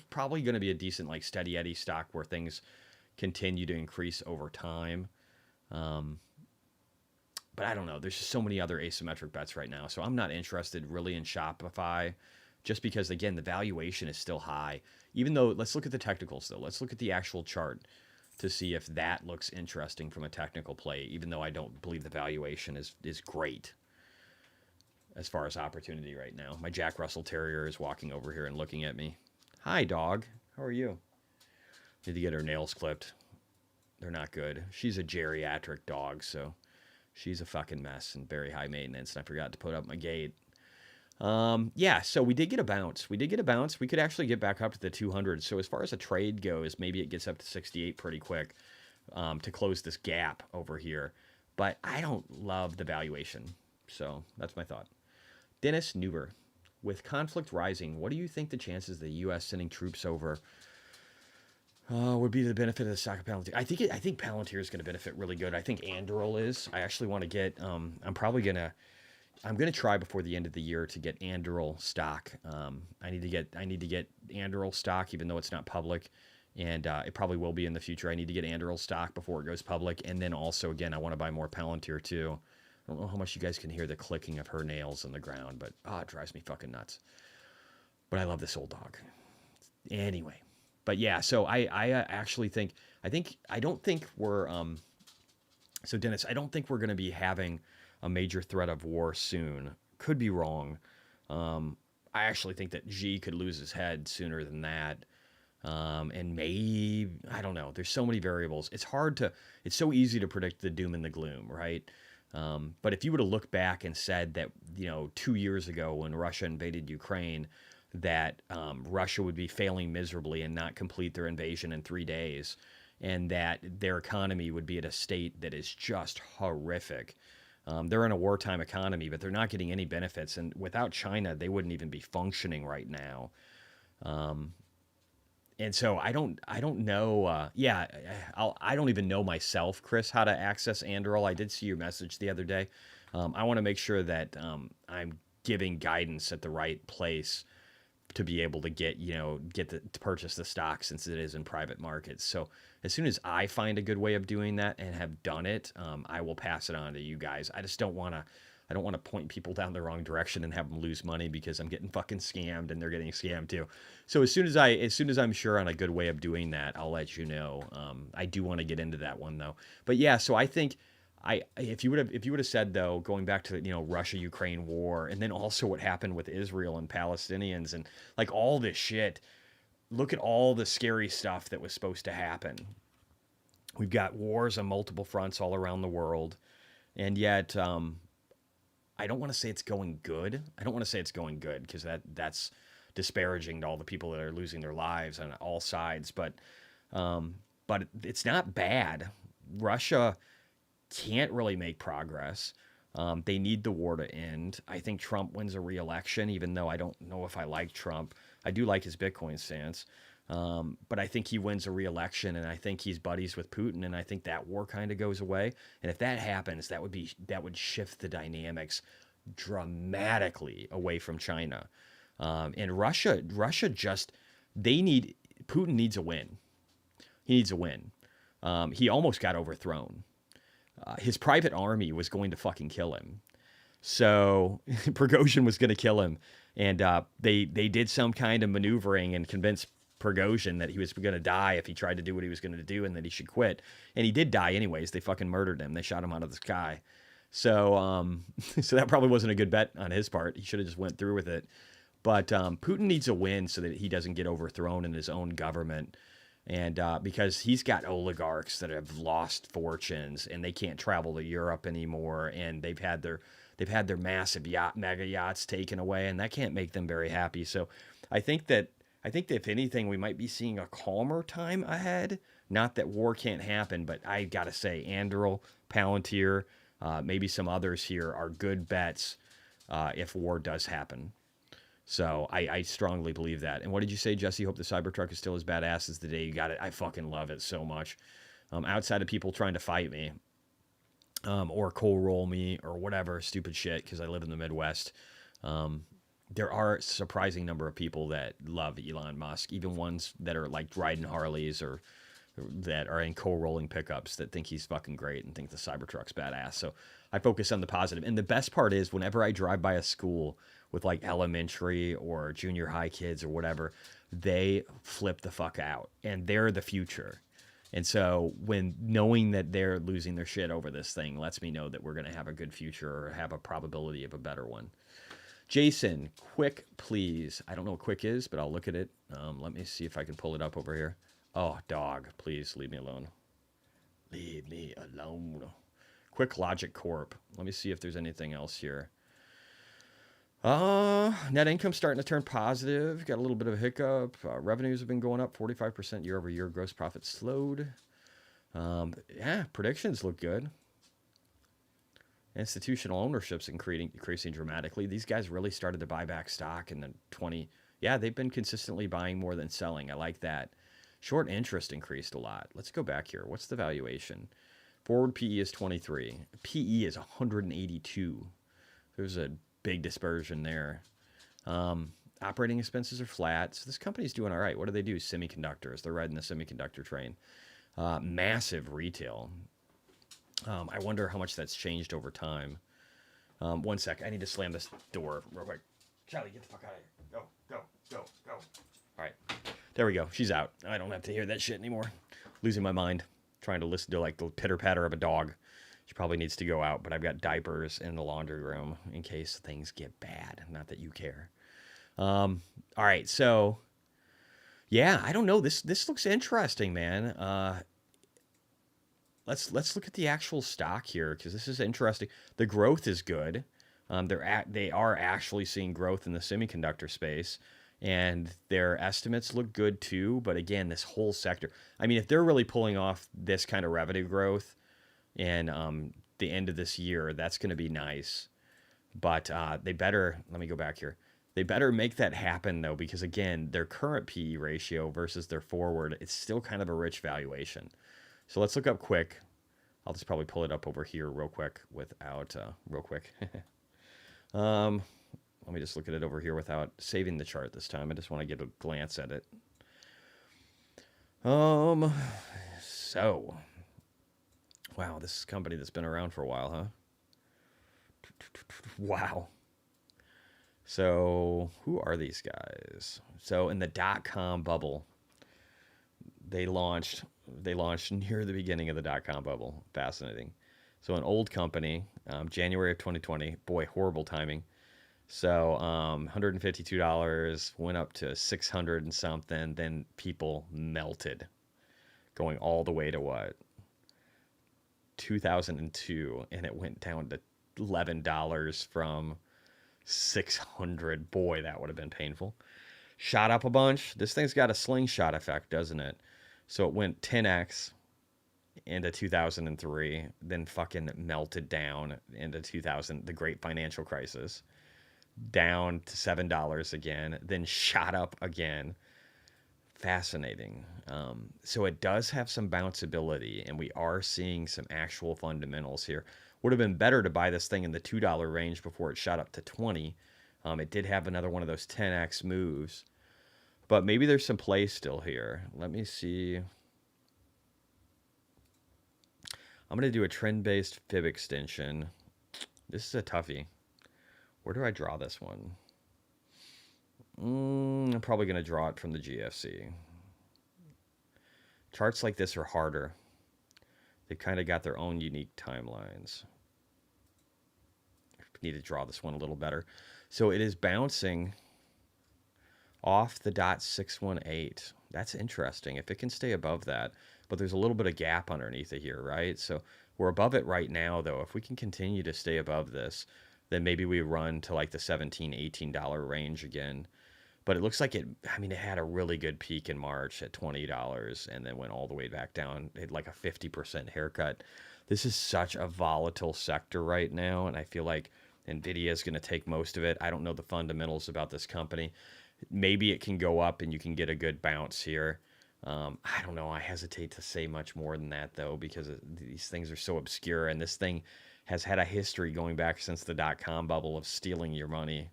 Speaker 1: probably going to be a decent, like, steady Eddie stock where things continue to increase over time. But I don't know. There's just so many other asymmetric bets right now. So I'm not interested really in Shopify, just because, again, the valuation is still high. Even though, let's look at the technicals, though. Let's look at the actual chart to see if that looks interesting from a technical play, even though I don't believe the valuation is great as far as opportunity right now. My Jack Russell Terrier is walking over here and looking at me. Hi, dog. How are you? Need to get her nails clipped. They're not good. She's a geriatric dog, so she's a fucking mess and very high maintenance, and I forgot to put up my gate. Yeah, so we did get a bounce. We could actually get back up to the 200. So as far as a trade goes, maybe it gets up to 68 pretty quick to close this gap over here. But I don't love the valuation. So that's my thought. Dennis Newber, with conflict rising, what do you think the chances of the U.S. sending troops over would be to the benefit of the stock of Palantir? I think Palantir is going to benefit really good. I think Anduril is. I actually want to get. I'm going to try before the end of the year to get Anduril stock. I need to get Anduril stock, even though it's not public, and it probably will be in the future. I need to get Anduril stock before it goes public, and then also, again, I want to buy more Palantir too. I don't know how much you guys can hear the clicking of her nails on the ground, but it drives me fucking nuts. But I love this old dog. Anyway, but yeah, so I actually think, I don't think we're, so Dennis, I don't think we're going to be having a major threat of war soon. Could be wrong. I actually think that Xi could lose his head sooner than that. And maybe, I don't know. There's so many variables. It's so easy to predict the doom and the gloom, right? But if you were to look back and said that, 2 years ago when Russia invaded Ukraine, that Russia would be failing miserably and not complete their invasion in 3 days, and that their economy would be at a state that is just horrific. They're in a wartime economy, but they're not getting any benefits. And without China, they wouldn't even be functioning right now. And so I don't know. I don't even know myself, Chris, how to access Anduril. I did see your message the other day. I want to make sure that I'm giving guidance at the right place to be able to get to purchase the stock since it is in private markets. So as soon as I find a good way of doing that and have done it, I will pass it on to you guys. I just don't want to point people down the wrong direction and have them lose money because I'm getting fucking scammed and they're getting scammed too. So as soon as I'm sure on a good way of doing that, I'll let you know. I do want to get into that one though. But yeah, so I think if you would have said though, going back to Russia-Ukraine war, and then also what happened with Israel and Palestinians and like all this shit, look at all the scary stuff that was supposed to happen. We've got wars on multiple fronts all around the world, and yet I don't want to say it's going good. I don't want to say it's going good because that's disparaging to all the people that are losing their lives on all sides. But it's not bad. Russia can't really make progress. They need the war to end. I think Trump wins a re-election, even though I don't know if I like Trump. I do like his Bitcoin stance. But I think he wins a re-election, and I think he's buddies with Putin, and I think that war kind of goes away. And if that happens, that would shift the dynamics dramatically away from China. And Russia Putin needs a win. He needs a win. He almost got overthrown. His private army was going to fucking kill him. So Prigozhin was going to kill him. And they did some kind of maneuvering and convinced Prigozhin that he was going to die if he tried to do what he was going to do and that he should quit. And he did die anyways. They fucking murdered him. They shot him out of the sky. So so that probably wasn't a good bet on his part. He should have just went through with it. But Putin needs a win so that he doesn't get overthrown in his own government. And because he's got oligarchs that have lost fortunes and they can't travel to Europe anymore, and they've had their massive mega yachts taken away, and that can't make them very happy. So I think that if anything, we might be seeing a calmer time ahead. Not that war can't happen, but I gotta say, Anduril, Palantir, maybe some others here are good bets if war does happen. So I strongly believe that. And what did you say, Jesse? Hope the Cybertruck is still as badass as the day you got it. I fucking love it so much. Outside of people trying to fight me or coal roll me or whatever stupid shit because I live in the Midwest, there are a surprising number of people that love Elon Musk, even ones that are like riding Harleys or that are in coal rolling pickups that think he's fucking great and think the Cybertruck's badass. So I focus on the positive. And the best part is whenever I drive by a school with like elementary or junior high kids or whatever, they flip the fuck out and they're the future. And so when knowing that they're losing their shit over this thing lets me know that we're going to have a good future or have a probability of a better one. Jason, quick, please. I don't know what quick is, but I'll look at it. Let me see if I can pull it up over here. Oh, dog, please leave me alone. Leave me alone. QuickLogic Corp. Let me see if there's anything else here. Net income starting to turn positive. Got a little bit of a hiccup. Revenues have been going up 45% year over year. Gross profit slowed. Predictions look good. Institutional ownership's increasing dramatically. These guys really started to buy back stock in the 20. Yeah, they've been consistently buying more than selling. I like that. Short interest increased a lot. Let's go back here. What's the valuation? Forward PE is 23. PE is 182. There's a big dispersion there. Operating expenses are flat. So this company's doing all right. What do they do? Semiconductors. They're riding the semiconductor train. Massive retail. I wonder how much that's changed over time. 1 sec. I need to slam this door real quick. Charlie, get the fuck out of here. Go. All right. There we go. She's out. I don't have to hear that shit anymore. Losing my mind. Trying to listen to like the pitter patter of a dog. She probably needs to go out, but I've got diapers in the laundry room in case things get bad. Not that you care. All right. So yeah, I don't know. This looks interesting, man. Let's look at the actual stock here because this is interesting. The growth is good. They are actually seeing growth in the semiconductor space, and their estimates look good too. But again, this whole sector. I mean, if they're really pulling off this kind of revenue growth in the end of this year, that's going to be nice. But they better. Let me go back here. They better make that happen though, because again, their current PE ratio versus their forward, it's still kind of a rich valuation. So let's look up quick. I'll just probably pull it up over here real quick without real quick. Let me just look at it over here without saving the chart this time. I just want to get a glance at it. So, wow, this is a company that's been around for a while, huh? Wow. So, who are these guys? So, in the dot-com bubble, they launched near the beginning of the dot-com bubble. Fascinating. So, an old company, January of 2020. Boy, horrible timing. So, $152 went up to 600 and something. Then people melted, going all the way to what? 2002, and it went down to $11 from 600. Boy, that would have been painful. Shot up a bunch. This thing's got a slingshot effect, doesn't it? So it went 10x into 2003, then fucking melted down into 2000, the great financial crisis, down to $7 again, then shot up again. Fascinating. So it does have some bounceability, and we are seeing some actual fundamentals here. Would have been better to buy this thing in the $2 range before it shot up to 20. It did have another one of those 10x moves, but maybe there's some play still here. Let me see. I'm going to do a trend-based fib extension. This is a toughie. Where do I draw this one? I'm probably going to draw it from the GFC. Charts like this are harder. They've kind of got their own unique timelines. Need to draw this one a little better. So it is bouncing off the .618. That's interesting. If it can stay above that, but there's a little bit of gap underneath it here, right? So we're above it right now, though. If we can continue to stay above this, then maybe we run to like the $17, $18 range again. But it looks like it had a really good peak in March at $20 and then went all the way back down. It had like a 50% haircut. This is such a volatile sector right now, and I feel like Nvidia is going to take most of it. I don't know the fundamentals about this company. Maybe it can go up and you can get a good bounce here. I don't know. I hesitate to say much more than that, though, because these things are so obscure, and this thing has had a history going back since the dot-com bubble of stealing your money.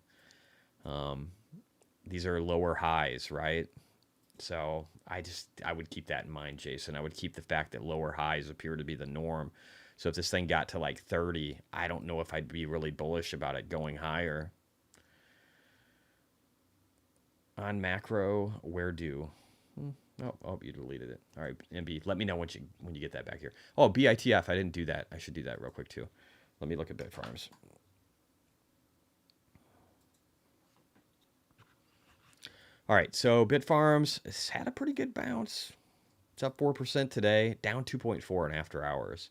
Speaker 1: These are lower highs, right? So I would keep that in mind, Jason. I would keep the fact that lower highs appear to be the norm. So if this thing got to like 30, I don't know if I'd be really bullish about it going higher. On macro, where do? Oh, you deleted it. All right, MB, let me know when you get that back here. Oh, BITF, I didn't do that. I should do that real quick too. Let me look at BitFarms. All right, so BitFarms has had a pretty good bounce. It's up 4% today, down 2.4 in after hours.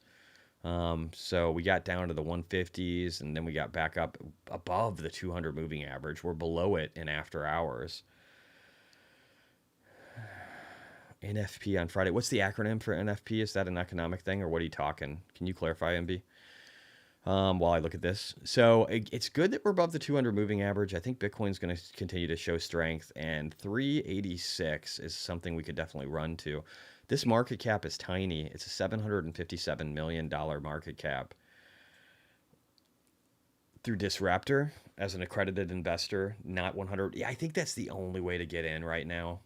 Speaker 1: So we got down to the 150s, and then we got back up above the 200 moving average. We're below it in after hours. NFP on Friday. What's the acronym for NFP? Is that an economic thing, or what are you talking? Can you clarify, MB? While I look at this. So it's good that we're above the 200 moving average. I think Bitcoin's going to continue to show strength, and 386 is something we could definitely run to. This market cap is tiny. It's a $757 million market cap. Through Disruptor as an accredited investor, not 100. Yeah, I think that's the only way to get in right now.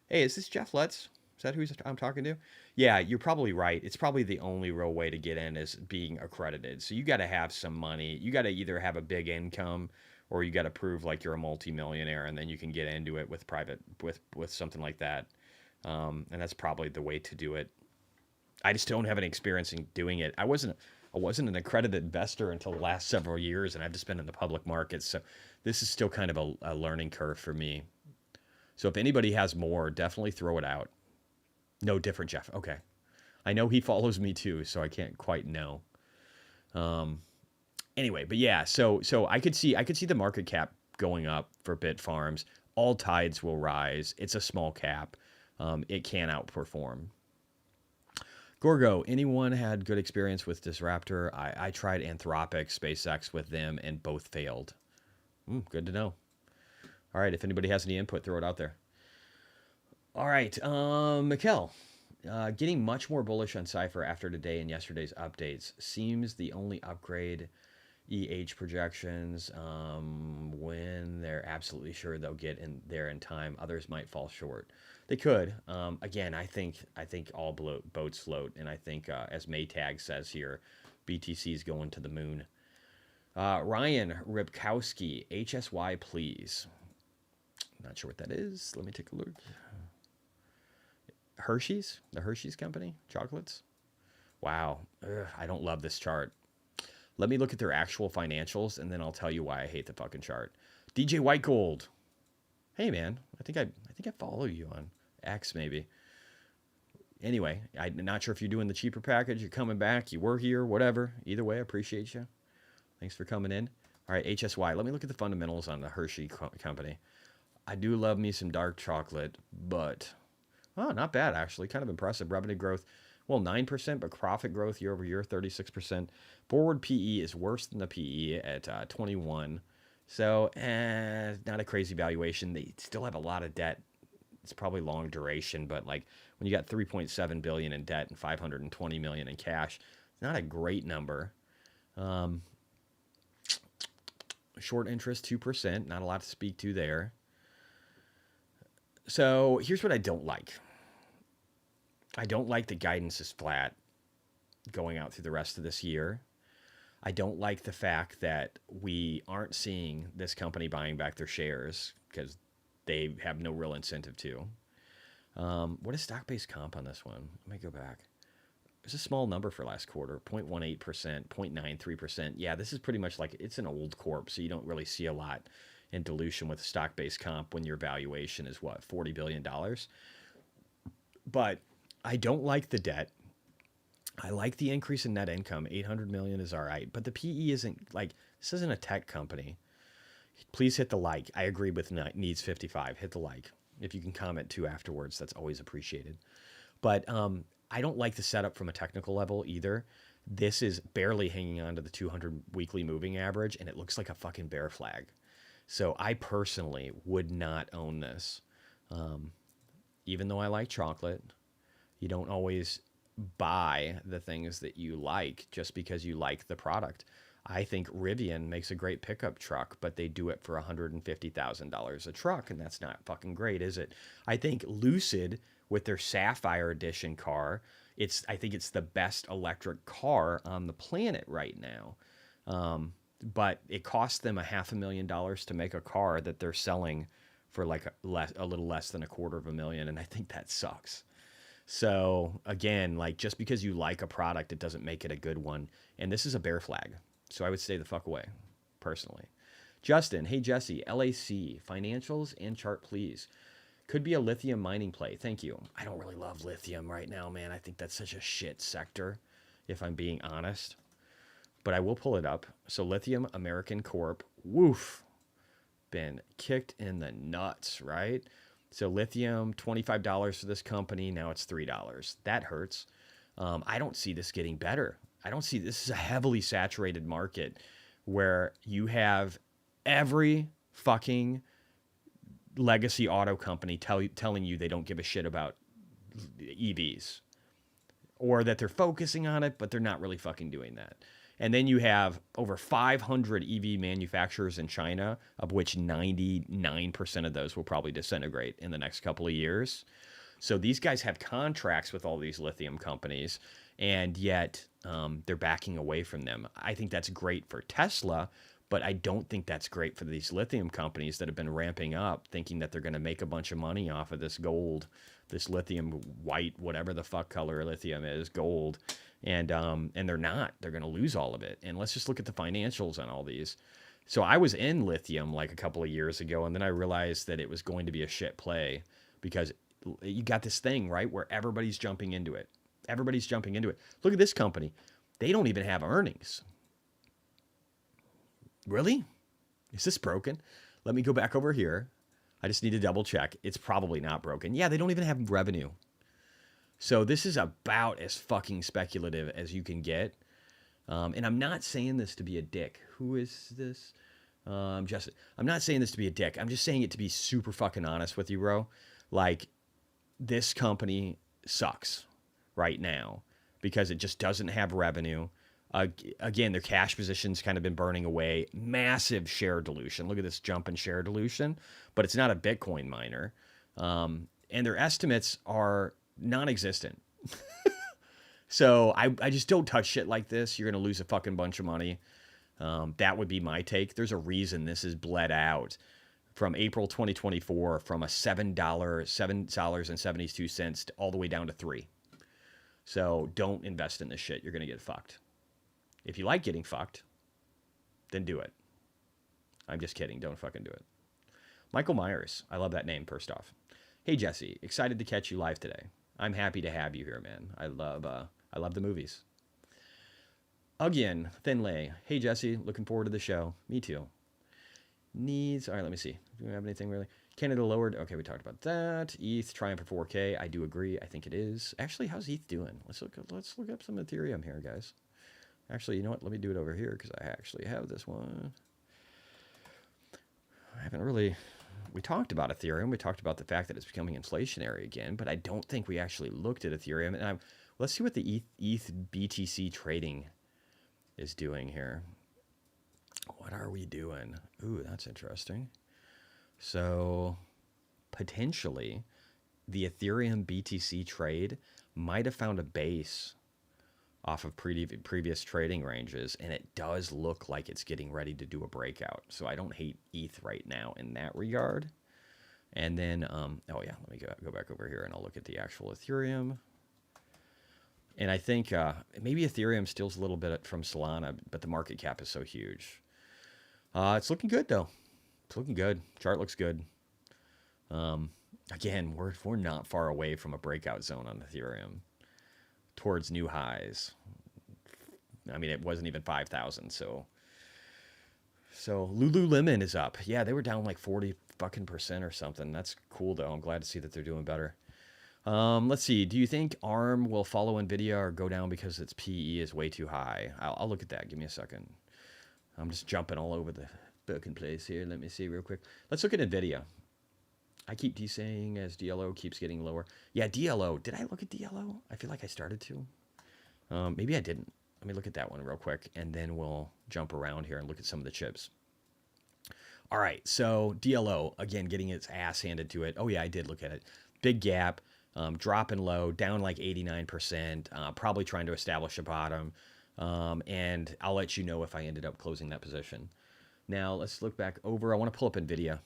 Speaker 1: Hey, is this Jeff Lutz? Is that who I'm talking to? Yeah, you're probably right. It's probably the only real way to get in is being accredited. So you got to have some money. You got to either have a big income, or you got to prove like you're a multimillionaire, and then you can get into it with something like that. And that's probably the way to do it. I just don't have any experience in doing it. I wasn't an accredited investor until the last several years, and I've just been in the public markets. So this is still kind of a learning curve for me. So if anybody has more, definitely throw it out. No, different Jeff. Okay. I know he follows me too, so I can't quite know. Anyway, but yeah, so I could see the market cap going up for BitFarms. All tides will rise. It's a small cap. It can outperform. Gorgo, anyone had good experience with Disruptor? I tried Anthropic, SpaceX with them, and both failed. Good to know. All right, if anybody has any input, throw it out there. All right, Mikkel, getting much more bullish on Cypher after today and yesterday's updates. Seems the only upgrade projections, when they're absolutely sure they'll get in there in time. Others might fall short. They could. Again, I think all boats float, and I think as Maytag says here, BTC is going to the moon. Ryan Rybkowski, HSY, please. Not sure what that is. Let me take a look. Hershey's, the Hershey's Company, chocolates. Wow, I don't love this chart. Let me look at their actual financials, and then I'll tell you why I hate the fucking chart. DJ White Gold. Hey man, I think I follow you on X maybe. Anyway, I'm not sure if you're doing the cheaper package, you're coming back, you were here, whatever. Either way, I appreciate you. Thanks for coming in. All right, HSY. Let me look at the fundamentals on the Hershey Company. I do love me some dark chocolate, but not bad actually. Kind of impressive revenue growth. Well, 9%, but profit growth year over year, 36%. Forward PE is worse than the PE at 21. So, not a crazy valuation. They still have a lot of debt. It's probably long duration, but like when you got 3.7 billion in debt and 520 million in cash, it's not a great number. Short interest, 2%. Not a lot to speak to there. So here's what I don't like. I don't like the guidance is flat going out through the rest of this year. I don't like the fact that we aren't seeing this company buying back their shares because they have no real incentive to. What is stock-based comp on this one? Let me go back. It's a small number for last quarter, 0.18%, 0.93%. Yeah, this is pretty much like it's an old corp, so you don't really see a lot in dilution with stock-based comp when your valuation is what, $40 billion? But I don't like the debt. I like the increase in net income. 800 million is all right, but the PE isn't like, this isn't a tech company. Please hit the like. I agree with needs 55. Hit the like. If you can comment too afterwards, that's always appreciated. But I don't like the setup from a technical level either. This is barely hanging on to the 200 weekly moving average, and it looks like a fucking bear flag. So I personally would not own this. Even though I like chocolate, you don't always buy the things that you like just because you like the product. I think Rivian makes a great pickup truck, but they do it for $150,000 a truck, and that's not fucking great, is it? I think Lucid with their Sapphire Edition car, I think it's the best electric car on the planet right now. But it cost them $500,000 to make a car that they're selling for like a little less than $250,000, and I think that sucks. So again, like just because you like a product, it doesn't make it a good one. And this is a bear flag. So I would stay the fuck away, personally. Justin, hey Jesse, LAC, financials and chart please. Could be a lithium mining play. Thank you. I don't really love lithium right now, man. I think that's such a shit sector, if I'm being honest. But I will pull it up. So Lithium American Corp, woof, been kicked in the nuts, right? So lithium, $25 for this company. Now it's $3. That hurts. I don't see this getting better. I don't see this is a heavily saturated market where you have every fucking legacy auto company telling you they don't give a shit about EVs or that they're focusing on it, but they're not really fucking doing that. And then you have over 500 EV manufacturers in China, of which 99% of those will probably disintegrate in the next couple of years. So these guys have contracts with all these lithium companies, and yet they're backing away from them. I think that's great for Tesla, but I don't think that's great for these lithium companies that have been ramping up, thinking that they're going to make a bunch of money off of this gold, this lithium white, whatever the fuck color lithium is, gold. And they're not. They're going to lose all of it. And let's just look at the financials on all these. So I was in lithium like a couple of years ago, and then I realized that it was going to be a shit play because you got this thing, right, where everybody's jumping into it. Everybody's jumping into it. Look at this company. They don't even have earnings. Really? Is this broken? Let me go back over here. I just need to double check. It's probably not broken. Yeah, they don't even have revenue. So this is about as fucking speculative as you can get. And I'm not saying this to be a dick. Who is this? Justin. I'm not saying this to be a dick. I'm just saying it to be super fucking honest with you, bro. Like, this company sucks right now because it just doesn't have revenue. Again, their cash position's kind of been burning away. Massive share dilution. Look at this jump in share dilution, but it's not a Bitcoin miner. And their estimates are non-existent. So I just don't touch shit like this. You're going to lose a fucking bunch of money. That would be my take. There's a reason this is bled out from April 2024 from a $7.72 all the way down to $3. So don't invest in this shit. You're going to get fucked. If you like getting fucked, then do it. I'm just kidding. Don't fucking do it. Michael Myers. I love that name, first off. Hey, Jesse. Excited to catch you live today. I'm happy to have you here, man. I love the movies. Again, Thinlay. Hey, Jesse. Looking forward to the show. Me too. Needs. All right, let me see. Do we have anything really? Canada lowered. Okay, we talked about that. ETH trying for 4K. I do agree. I think it is. Actually, how's ETH doing? Let's look up some Ethereum here, guys. Actually, you know what? Let me do it over here because I actually have this one. I haven't really... We talked about Ethereum. We talked about the fact that it's becoming inflationary again, but I don't think we actually looked at Ethereum. And let's see what the ETH BTC trading is doing here. What are we doing? Ooh, that's interesting. So potentially the Ethereum BTC trade might have found a base off of previous trading ranges, and it does look like it's getting ready to do a breakout. So I don't hate ETH right now in that regard. And then, oh yeah, let me go back over here and I'll look at the actual Ethereum. And I think maybe Ethereum steals a little bit from Solana, but the market cap is so huge. It's looking good though. It's looking good. Chart looks good. Again, we're not far away from a breakout zone on Ethereum towards new highs. I mean, it wasn't even 5,000. So Lululemon is up. Yeah, they were down like 40% or something. That's cool though. I'm glad to see that they're doing better. Let's see. Do you think ARM will follow Nvidia or go down because its PE is way too high? I'll look at that. Give me a second. I'm just jumping all over the fucking place here. Let me see real quick. Let's look at Nvidia. I keep desaying as DLO keeps getting lower. Yeah, DLO. Did I look at DLO? I feel like I started to. Maybe I didn't. Let me look at that one real quick, and then we'll jump around here and look at some of the chips. All right, so DLO, again, getting its ass handed to it. Oh, yeah, I did look at it. Big gap, dropping low, down like 89%, probably trying to establish a bottom. And I'll let you know if I ended up closing that position. Now, let's look back over. I want to pull up Nvidia.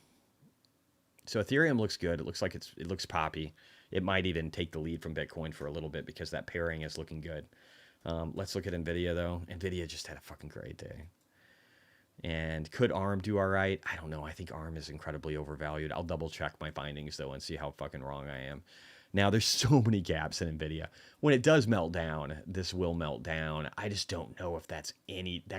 Speaker 1: So Ethereum looks good. It looks like it looks poppy. It might even take the lead from Bitcoin for a little bit because that pairing is looking good. Let's look at Nvidia though. Nvidia just had a fucking great day. And could ARM do all right? I don't know. I think ARM is incredibly overvalued. I'll double check my findings though and see how fucking wrong I am. Now there's so many gaps in Nvidia. When it does melt down, this will melt down. I just don't know if that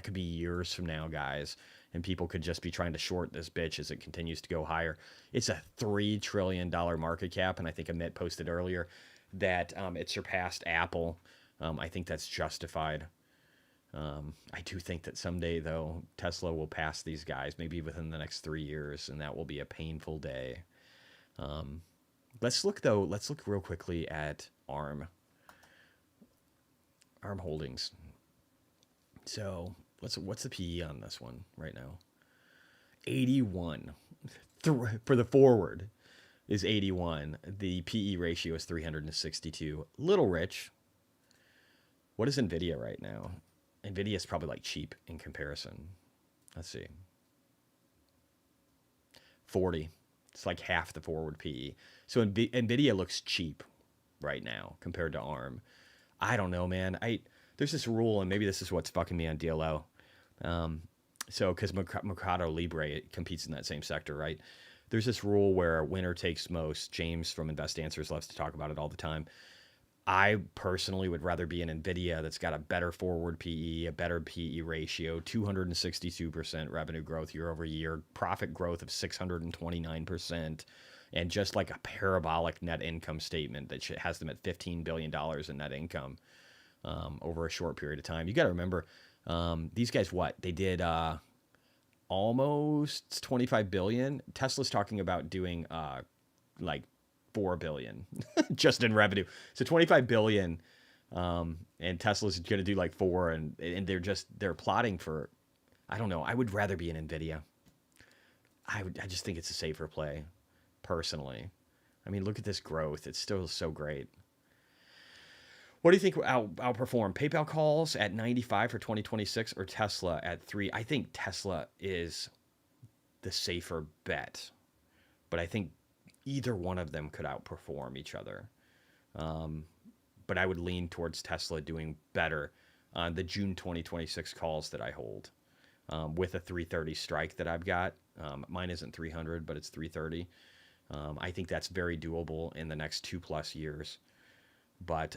Speaker 1: could be years from now, guys. And people could just be trying to short this bitch as it continues to go higher. It's a $3 trillion market cap, and I think Amit posted earlier that it surpassed Apple. I think that's justified. I do think that someday, though, Tesla will pass these guys, maybe within the next 3 years, and that will be a painful day. Let's look real quickly at ARM Holdings. So what's the PE on this one right now? 81. For the forward is 81. The PE ratio is 362. Little rich. What is Nvidia right now? Nvidia is probably like cheap in comparison. Let's see. 40. It's like half the forward PE. So Nvidia looks cheap right now compared to ARM. I don't know, man. There's this rule, and maybe this is what's fucking me on DLO. So because Mercado Libre competes in that same sector, right? There's this rule where winner takes most. James from Invest Answers loves to talk about it all the time. I personally would rather be in Nvidia that's got a better forward PE, a better PE ratio, 262% revenue growth year over year, profit growth of 629%, and just like a parabolic net income statement that has them at $15 billion in net income over a short period of time. You got to remember, these guys, they did almost 25 billion. Tesla's talking about doing like 4 billion just in revenue. So 25 billion And Tesla's going to do like 4, and they're plotting for, I don't know. I would rather be in Nvidia. I just think it's a safer play, personally. I mean, look at this growth. It's still so great. What do you think will outperform? PayPal calls at 95 for 2026 or Tesla at 3? I think Tesla is the safer bet, but I think either one of them could outperform each other. But I would lean towards Tesla doing better on the June 2026 calls that I hold, with a 330 strike that I've got. Mine isn't 300, but it's 330. I think that's very doable in the next 2+ years. But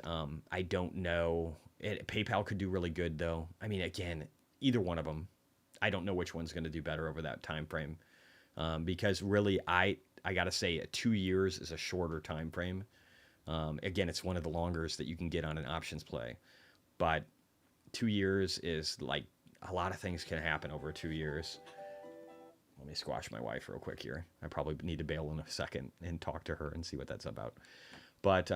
Speaker 1: I don't know. PayPal could do really good, though. I mean, again, either one of them. I don't know which one's going to do better over that time frame, because really, I got to say, 2 years is a shorter time frame. Again, it's one of the longest that you can get on an options play, but 2 years is like a lot of things can happen over 2 years. Let me squash my wife real quick here. I probably need to bail in a second and talk to her and see what that's about. But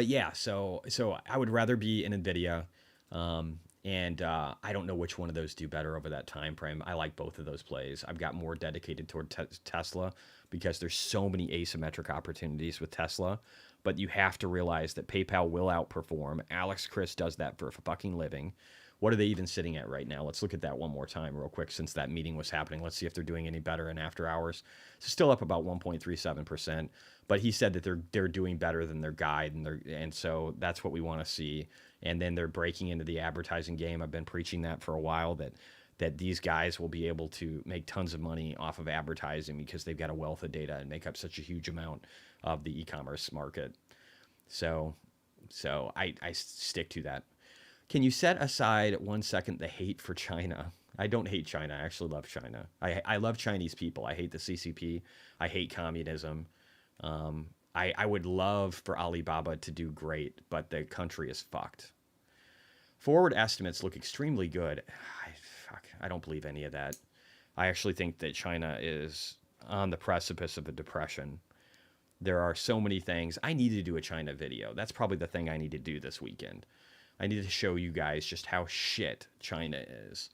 Speaker 1: yeah, so I would rather be in Nvidia, and I don't know which one of those do better over that time frame. I like both of those plays. I've got more dedicated toward Tesla because there's so many asymmetric opportunities with Tesla. But you have to realize that PayPal will outperform. Alex Chris does that for a fucking living. What are they even sitting at right now? Let's look at that one more time real quick since that meeting was happening. Let's see if they're doing any better in after hours. So still up about 1.37%, but he said that they're doing better than their guide, and so that's what we want to see. And then they're breaking into the advertising game. I've been preaching that for a while, that these guys will be able to make tons of money off of advertising because they've got a wealth of data and make up such a huge amount of the e-commerce market. So I stick to that. Can you set aside 1 second the hate for China? I don't hate China. I actually love China. I love Chinese people. I hate the CCP. I hate communism. I would love for Alibaba to do great, but the country is fucked. Forward estimates look extremely good. I don't believe any of that. I actually think that China is on the precipice of a depression. There are so many things. I need to do a China video. That's probably the thing I need to do this weekend. I need to show you guys just how shit China is,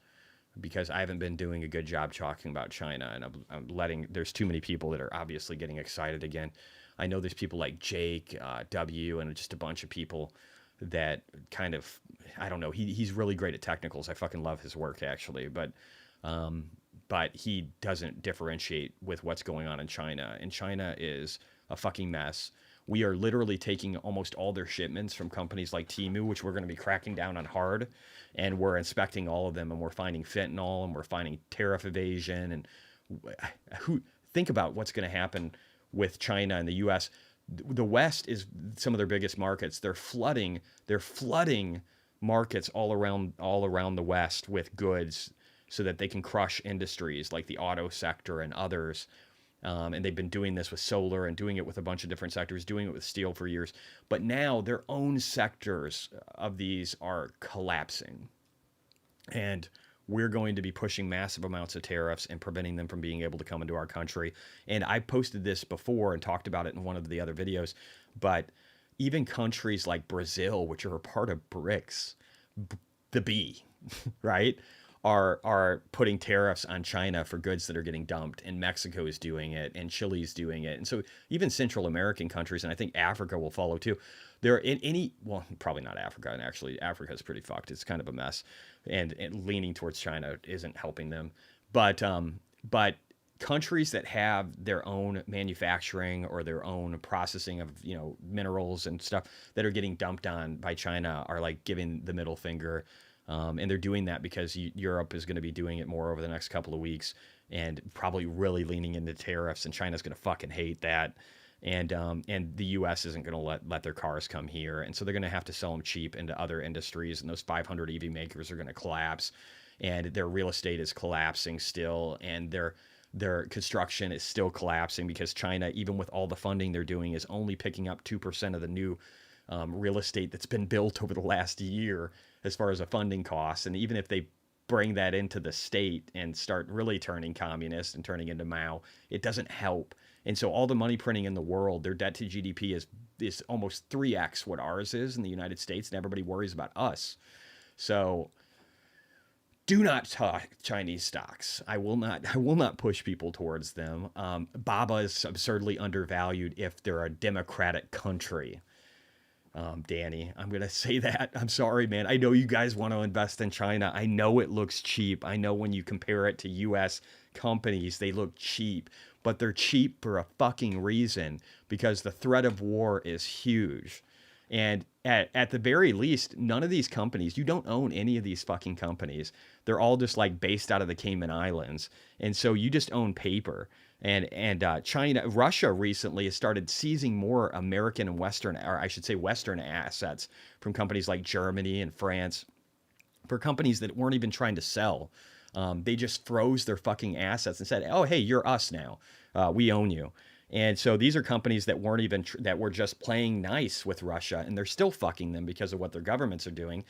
Speaker 1: because I haven't been doing a good job talking about China, and I'm letting, there's too many people that are obviously getting excited again. I know there's people like Jake, W, and just a bunch of people that kind of, I don't know, he's really great at technicals. I fucking love his work, actually, but he doesn't differentiate with what's going on in China, and China is a fucking mess. We are literally taking almost all their shipments from companies like Temu, which we're going to be cracking down on hard, and we're inspecting all of them, and we're finding fentanyl, and we're finding tariff evasion, and think about what's going to happen with China and the U.S. The West is some of their biggest markets. They're flooding markets all around the West with goods so that they can crush industries like the auto sector and others. And they've been doing this with solar and doing it with a bunch of different sectors, doing it with steel for years. But now their own sectors of these are collapsing. And we're going to be pushing massive amounts of tariffs and preventing them from being able to come into our country. And I posted this before and talked about it in one of the other videos. But even countries like Brazil, which are a part of BRICS, the B, right? Are putting tariffs on China for goods that are getting dumped, and Mexico is doing it, and Chile's doing it, and so even Central American countries, and I think Africa will follow too. There are well, probably not Africa, and actually Africa is pretty fucked. It's kind of a mess, and leaning towards China isn't helping them. But countries that have their own manufacturing or their own processing of minerals and stuff that are getting dumped on by China are like giving the middle finger. And they're doing that because Europe is going to be doing it more over the next couple of weeks and probably really leaning into tariffs, and China's going to fucking hate that. And the U.S. isn't going to let their cars come here. And so they're going to have to sell them cheap into other industries, and those 500 EV makers are going to collapse, and their real estate is collapsing still, and their construction is still collapsing because China, even with all the funding they're doing, is only picking up 2% of the new real estate that's been built over the last year as far as a funding cost. And even if they bring that into the state and start really turning communist and turning into Mao, it doesn't help. And so all the money printing in the world, their debt to GDP is almost 3x what ours is in the United States, and everybody worries about us. So do not talk Chinese stocks. I will not push people towards them. Baba is absurdly undervalued if they're a democratic country. Danny, I'm going to say that. I'm sorry, man. I know you guys want to invest in China. I know it looks cheap. I know when you compare it to US companies, they look cheap, but they're cheap for a fucking reason, because the threat of war is huge. And at the very least, none of these companies, you don't own any of these fucking companies. They're all just like based out of the Cayman Islands. And so you just own paper. And Russia recently has started seizing more American and Western, or I should say Western assets from companies like Germany and France, for companies that weren't even trying to sell. They just froze their fucking assets and said, oh, hey, you're us now. We own you. And so these are companies that weren't even, that were just playing nice with Russia, and they're still fucking them because of what their governments are doing.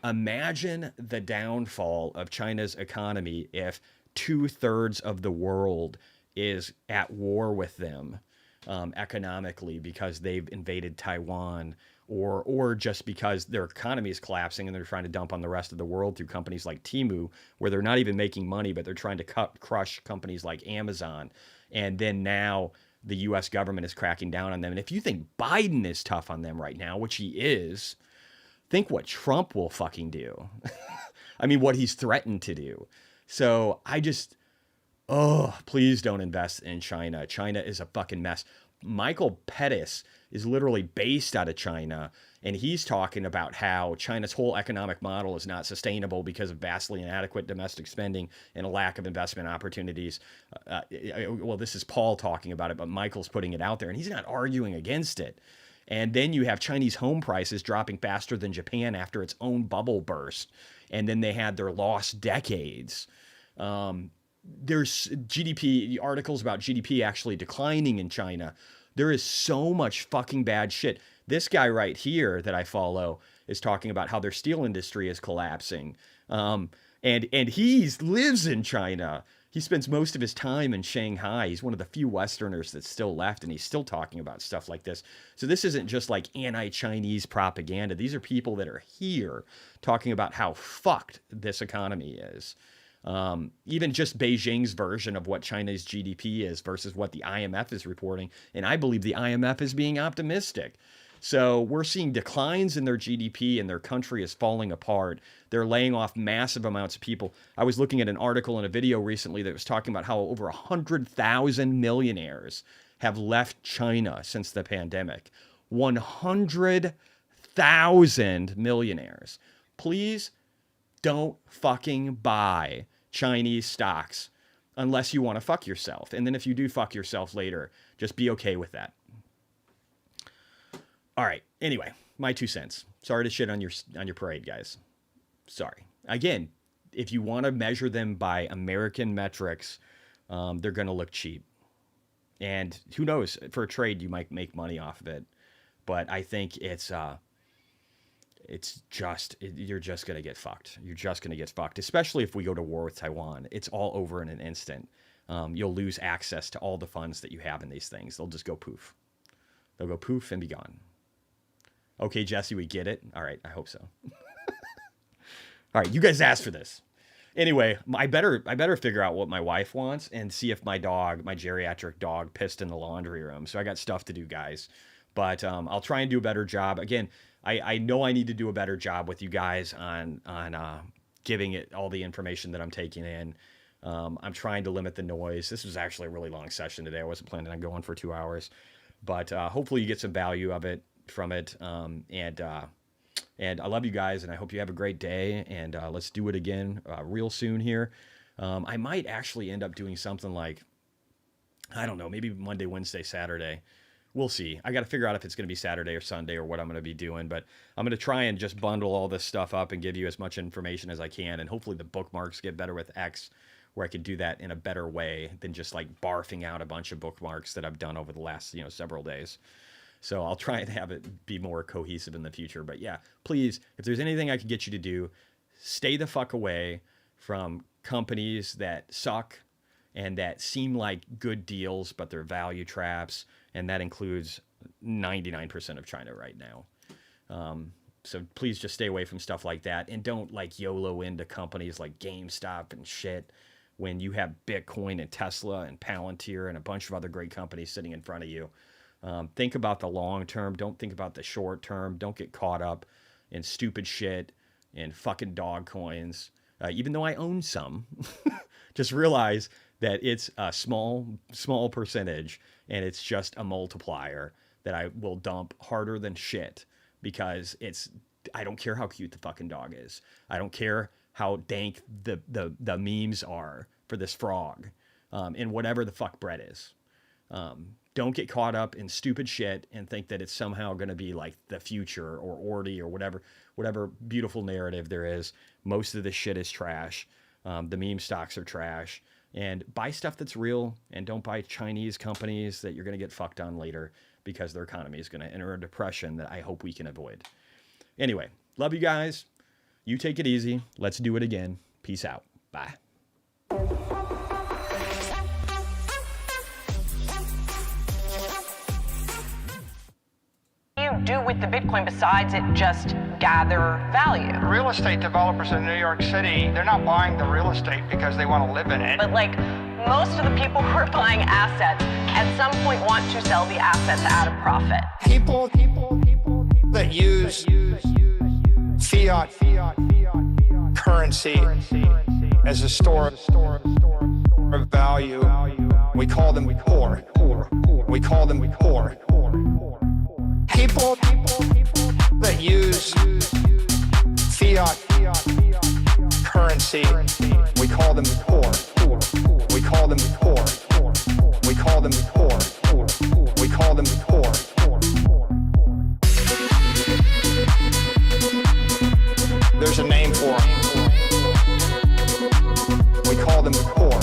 Speaker 1: Imagine the downfall of China's economy if 2/3 of the world is at war with them economically because they've invaded Taiwan, or just because their economy is collapsing and they're trying to dump on the rest of the world through companies like Temu, where they're not even making money, but they're trying to crush companies like Amazon. And then now the U.S. government is cracking down on them. And if you think Biden is tough on them right now, which he is, think what Trump will fucking do. I mean, what he's threatened to do. So please don't invest in China. China is a fucking mess. Michael Pettis is literally based out of China, and he's talking about how China's whole economic model is not sustainable because of vastly inadequate domestic spending and a lack of investment opportunities. Well, this is Paul talking about it, but Michael's putting it out there, and he's not arguing against it. And then you have Chinese home prices dropping faster than Japan after its own bubble burst, and then they had their lost decades. There's GDP articles about GDP actually declining in China. There is so much fucking bad shit. This guy right here that I follow is talking about how their steel industry is collapsing. And he lives in China. He spends most of his time in Shanghai. He's one of the few Westerners that's still left, and he's still talking about stuff like this. So this isn't just like anti-Chinese propaganda. These are people that are here talking about how fucked this economy is. Even just Beijing's version of what China's GDP is versus what the IMF is reporting. And I believe the IMF is being optimistic. So we're seeing declines in their GDP, and their country is falling apart. They're laying off massive amounts of people. I was looking at an article and a video recently that was talking about how over 100,000 millionaires have left China since the pandemic. 100,000 millionaires. Please don't fucking buy Chinese stocks unless you want to fuck yourself. And then if you do fuck yourself later, just be okay with that. All right. Anyway, my 2 cents. Sorry to shit on your parade, guys. Sorry. Again, if you want to measure them by American metrics, they're going to look cheap. And who knows, for a trade, you might make money off of it. But I think you're just going to get fucked. You're just going to get fucked, especially if we go to war with Taiwan. It's all over in an instant. You'll lose access to all the funds that you have in these things. They'll just go poof. They'll go poof and be gone. Okay, Jesse, we get it. All right, I hope so. All right, you guys asked for this. Anyway, I better figure out what my wife wants and see if my geriatric dog, pissed in the laundry room. So I got stuff to do, guys. But I'll try and do a better job. Again, I know I need to do a better job with you guys on giving it all the information that I'm taking in. I'm trying to limit the noise. This was actually a really long session today. I wasn't planning on going for 2 hours. But hopefully you get some value from it. And I love you guys, and I hope you have a great day. And let's do it again real soon here. I might actually end up doing something like, I don't know, maybe Monday, Wednesday, Saturday. We'll see. I got to figure out if it's going to be Saturday or Sunday or what I'm going to be doing. But I'm going to try and just bundle all this stuff up and give you as much information as I can. And hopefully the bookmarks get better with X, where I can do that in a better way than just like barfing out a bunch of bookmarks that I've done over the last, several days. So I'll try and have it be more cohesive in the future. But yeah, please, if there's anything I can get you to do, stay the fuck away from companies that suck and that seem like good deals, but they're value traps. And that includes 99% of China right now. So please just stay away from stuff like that, and don't like YOLO into companies like GameStop and shit when you have Bitcoin and Tesla and Palantir and a bunch of other great companies sitting in front of you. Think about the long term. Don't think about the short term. Don't get caught up in stupid shit and fucking dog coins. Even though I own some, just realize that it's a small percentage, and it's just a multiplier that I will dump harder than shit, because I don't care how cute the fucking dog is. I don't care how dank the memes are for this frog, and whatever the fuck bread is. Don't get caught up in stupid shit and think that it's somehow going to be like the future or Ordy or whatever beautiful narrative there is. Most of this shit is trash. The meme stocks are trash. And buy stuff that's real, and don't buy Chinese companies that you're going to get fucked on later, because their economy is going to enter a depression that I hope we can avoid. Anyway, love you guys. You take it easy. Let's do it again. Peace out. Bye.
Speaker 6: You do with the Bitcoin besides it just gather value?
Speaker 7: Real estate developers in New York City, they're not buying the real estate because they want to live in it.
Speaker 6: But like most of the people who are buying assets at some point want to sell the assets at a profit.
Speaker 7: People that use fiat currency as a store of value, we call them poor. We call them poor. People that use fiat currency, we call them poor. We call them poor. We call them poor. We call them poor. There's a name for them. We call them poor.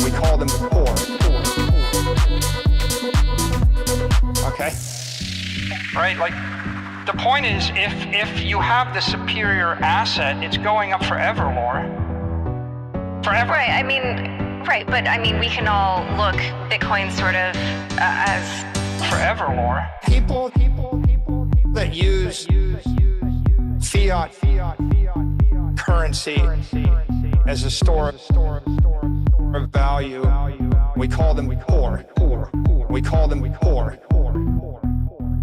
Speaker 7: We call them poor. Okay? Right, like, the point is, if you have the superior asset, it's going up forever, Laura. Forever.
Speaker 8: Right, I mean, we can all look Bitcoin sort of as...
Speaker 7: Forever, Laura. People that use fiat currency as a store of value, we call them poor. We call them poor.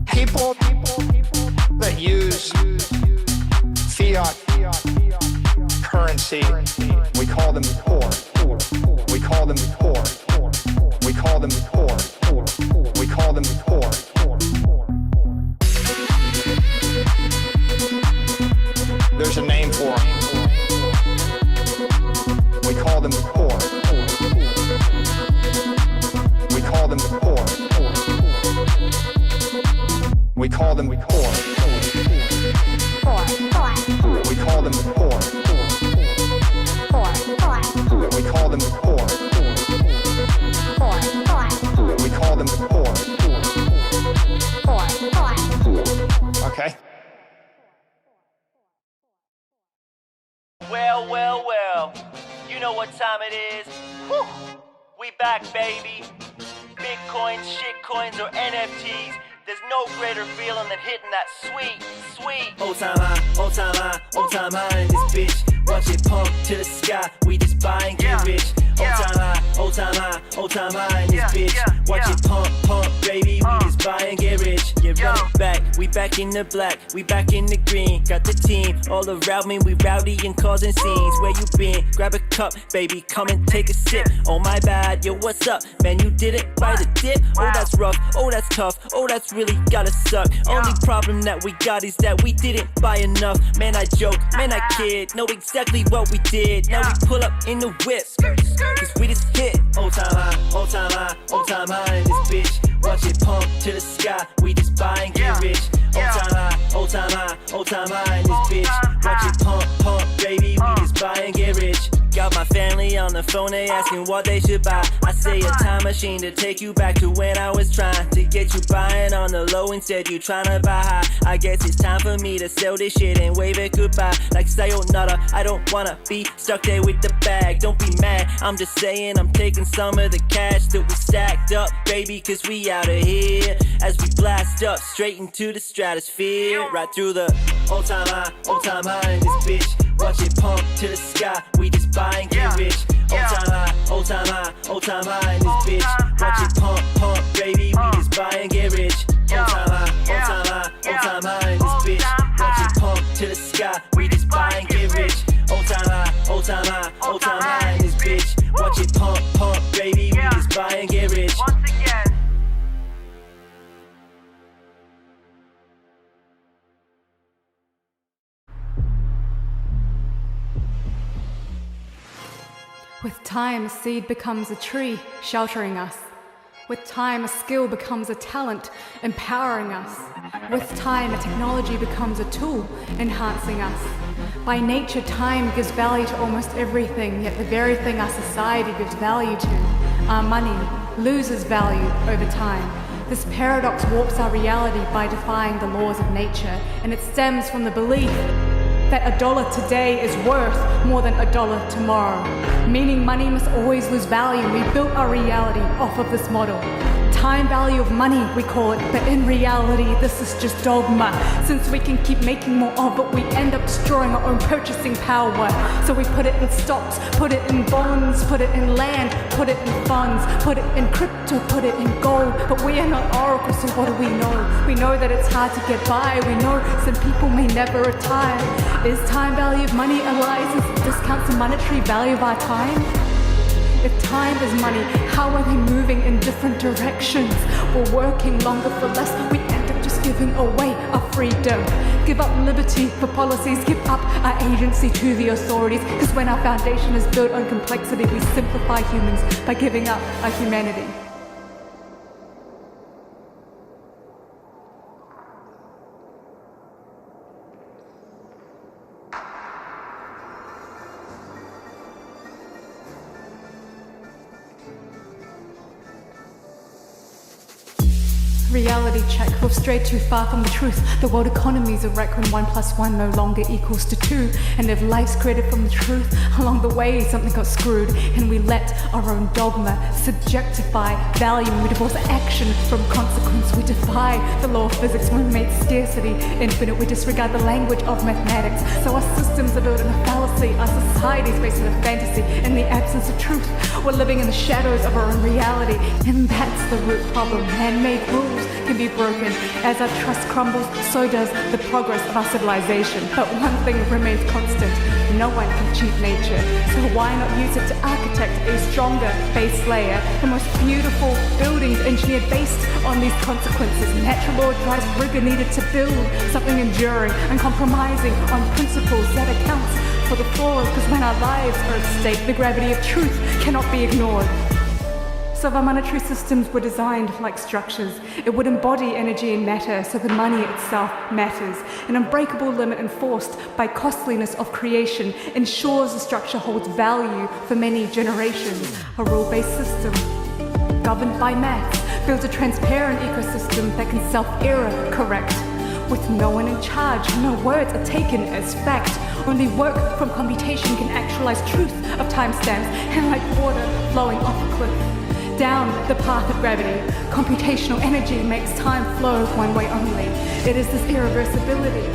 Speaker 7: People that use fiat currency, we call them poor. We call them poor. We call them poor. We call them poor. There's a name for them. We call them poor. We call them poor. We call them poor. We call them poor. We call them poor. We call them poor. Okay.
Speaker 9: Well, you know what time it is. Whew. We back, baby. Bitcoins, shitcoins, or NFTs. There's no greater feeling than hitting that sweet. Old time high in this bitch. Watch it pump to the sky. We just buy and get rich. Old time high in this bitch. Watch it pump, baby. We just buy and get rich. We back in the black, we back in the green. Got the team all around me, we rowdy and causing scenes. Where you been? Grab a cup, baby, come and take a sip. Oh my bad, yo, what's up? Man, you did it by the dip. Oh, that's rough, oh, that's tough, oh, that's really gotta suck. Only problem that we got is that we didn't buy enough. Man, I joke, man, I kid, know exactly what we did. Now we pull up in the whip, cause we just hit. Old time high in this bitch. Watch it pump to the sky, we just buy and get rich. Old time high in this bitch. Watch it pump, baby, we just buy and get rich. got my family on the phone, they asking what they should buy. I say a time machine to take you back to when I was trying to get you buying on the low, instead you trying to buy high. I guess it's time for me to sell this shit and wave it goodbye. Like sayonara, I don't wanna be stuck there with the bag. Don't be mad, I'm just saying I'm taking some of the cash that we stacked up, baby, cause we out of here. As we blast up straight into the stratosphere, right through the all-time high in this bitch. Watch it pump to the sky, we just buy and get rich. All-time high in this bitch. Watch it pump, baby, we just buy and get rich. All-time high in this bitch. Watch it pump to the sky, we just buy and get rich. All-time high in this bitch. Watch it pump, baby, we just buy and get rich.
Speaker 6: Once again.
Speaker 10: With time, a seed becomes a tree, sheltering us. With time, a skill becomes a talent, empowering us. With time, a technology becomes a tool, enhancing us. By nature, time gives value to almost everything, yet the very thing our society gives value to, our money, loses value over time. This paradox warps our reality by defying the laws of nature, and it stems from the belief that $1 today is worth more than $1 tomorrow, meaning money must always lose value. We built our reality off of this model. Time value of money, we call it, but in reality, this is just dogma. Since we can keep making more of it, we end up destroying our own purchasing power. So we put it in stocks, put it in bonds, put it in land, put it in funds, put it in crypto, put it in gold. But we are not oracles, so what do we know? We know that it's hard to get by. We know some people may never retire. Is time value of money a lie since it discounts the monetary value of our time? If time is money, how are they moving in different directions? We're working longer for less, we end up just giving away our freedom. Give up liberty for policies, give up our agency to the authorities. Because when our foundation is built on complexity, we simplify humans by giving up our humanity. Reality check, we've strayed too far from the truth. The world economy's a wreck when 1 + 1 no longer equals to 2. And if life's created from the truth, along the way something got screwed, and we let our own dogma subjectify value. We divorce action from consequence. We defy the law of physics when we made scarcity infinite. We disregard the language of mathematics. So our systems are built in a fallacy. Our society's based in a fantasy. In the absence of truth, we're living in the shadows of our own reality. And that's the root problem. Man-made rules can be broken. As our trust crumbles, so does the progress of our civilization. But one thing remains constant: no one can cheat nature. So why not use it to architect a stronger base layer? The most beautiful buildings engineered based on these consequences. Natural law drives rigor needed to build something enduring, uncompromising on principles that accounts for the flaws. Because when our lives are at stake, the gravity of truth cannot be ignored. So if our monetary systems were designed like structures, it would embody energy and matter so the money itself matters. An unbreakable limit enforced by costliness of creation ensures the structure holds value for many generations. A rule-based system governed by maths builds a transparent ecosystem that can self-error correct. With no one in charge, no words are taken as fact. Only work from computation can actualize truth of timestamps, and like water flowing off a cliff down the path of gravity, computational energy makes time flow one way only. It is this irreversibility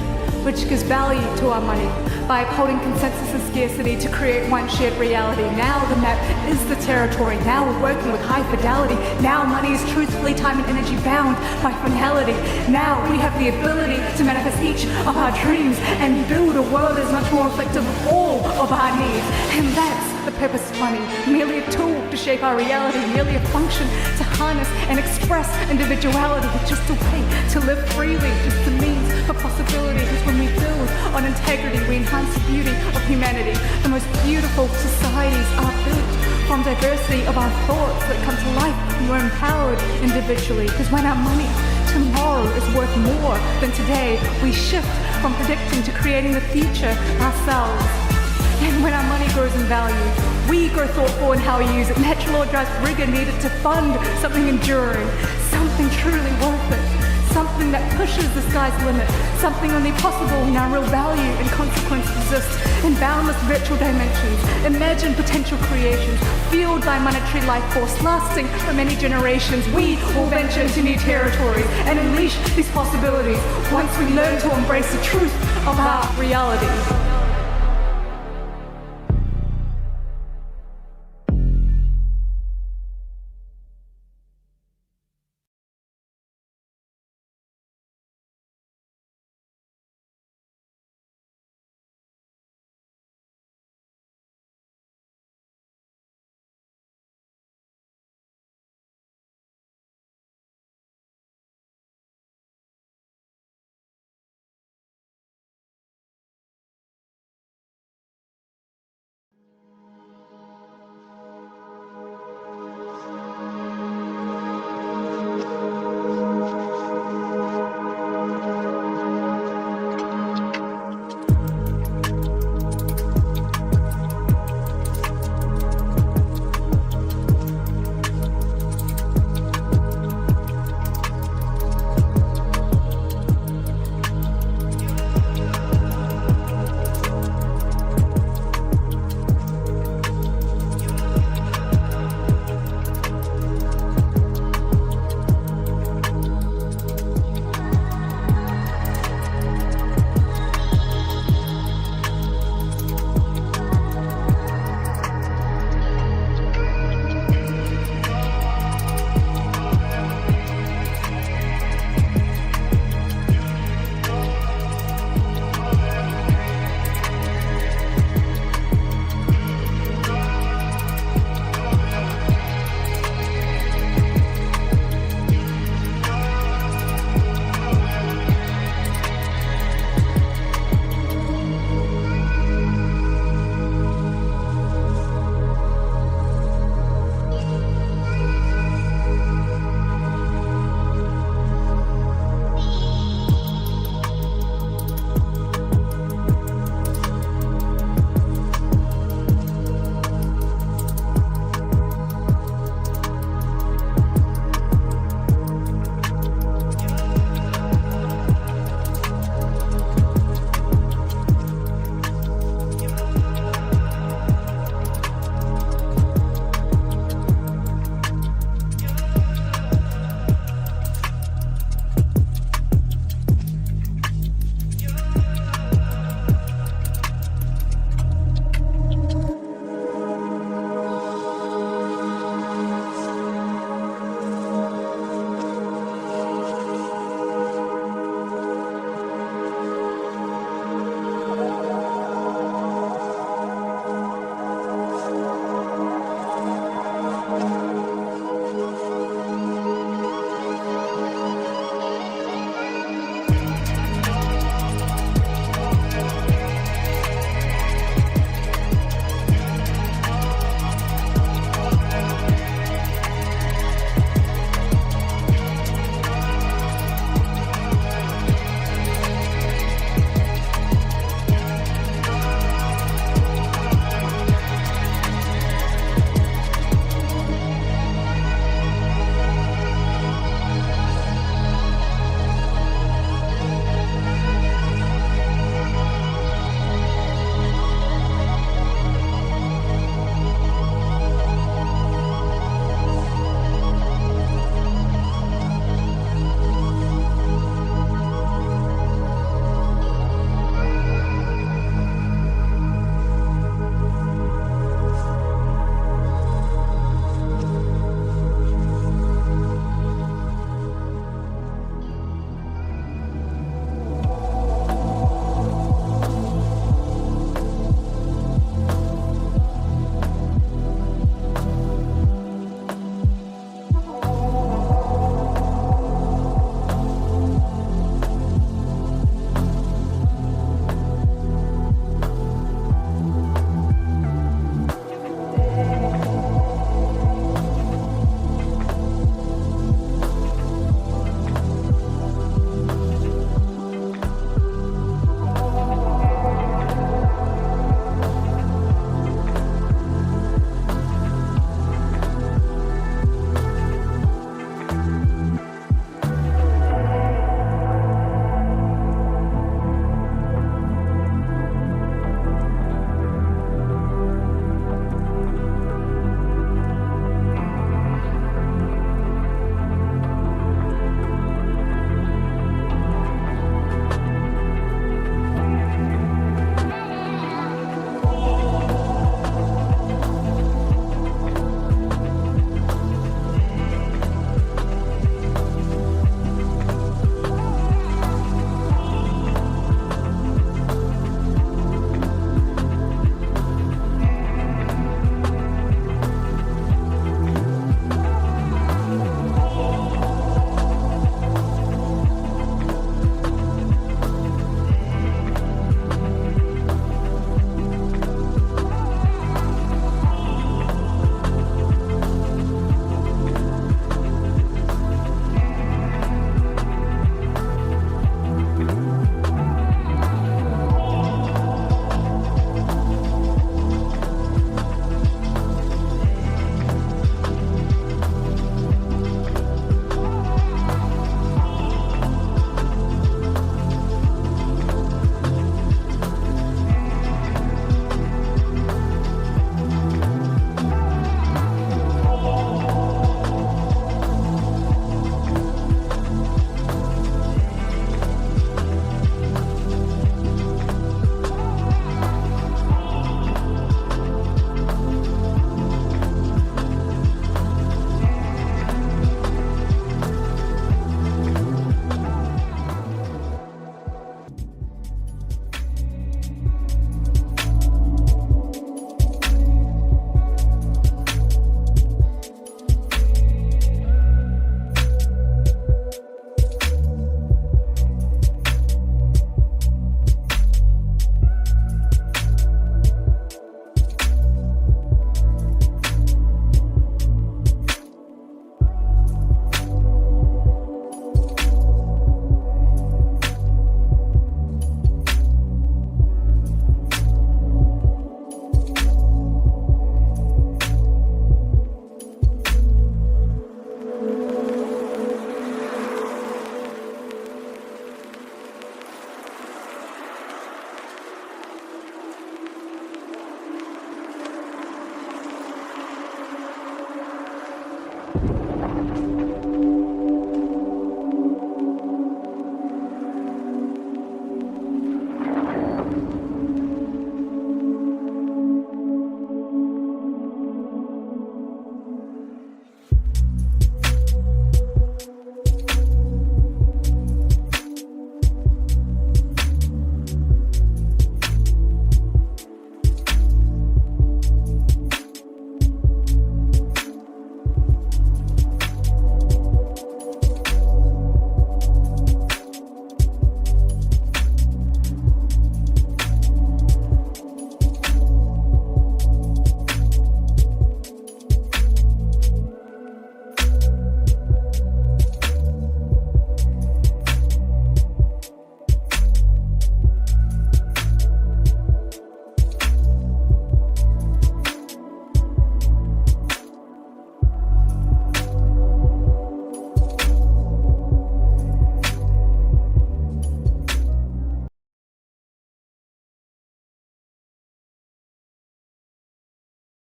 Speaker 10: which gives value to our money by upholding consensus and scarcity to create one shared reality. Now the map is the territory. Now we're working with high fidelity. Now money is truthfully time and energy bound by finality. Now we have the ability to manifest each of our dreams and build a world that is much more reflective of all of our needs. And that's the purpose of money. Merely a tool to shape our reality. Merely a function to harness and express individuality. It's just a way to live freely. Just a means for possibility. Because when we build on integrity, we enhance the beauty of humanity. The most beautiful societies are built from diversity of our thoughts that come to life when we're empowered individually. Because when our money tomorrow is worth more than today, we shift from predicting to creating the future ourselves. And when our money grows in value, we grow thoughtful in how we use it. Natural law drives rigor needed to fund something enduring, something truly worth it. Something that pushes the sky's limit, something only possible when our real value and consequence exist in boundless virtual dimensions. Imagine potential creations, fueled by monetary life force, lasting for many generations. We will venture into new territories and unleash these possibilities once we learn to embrace the truth of our reality.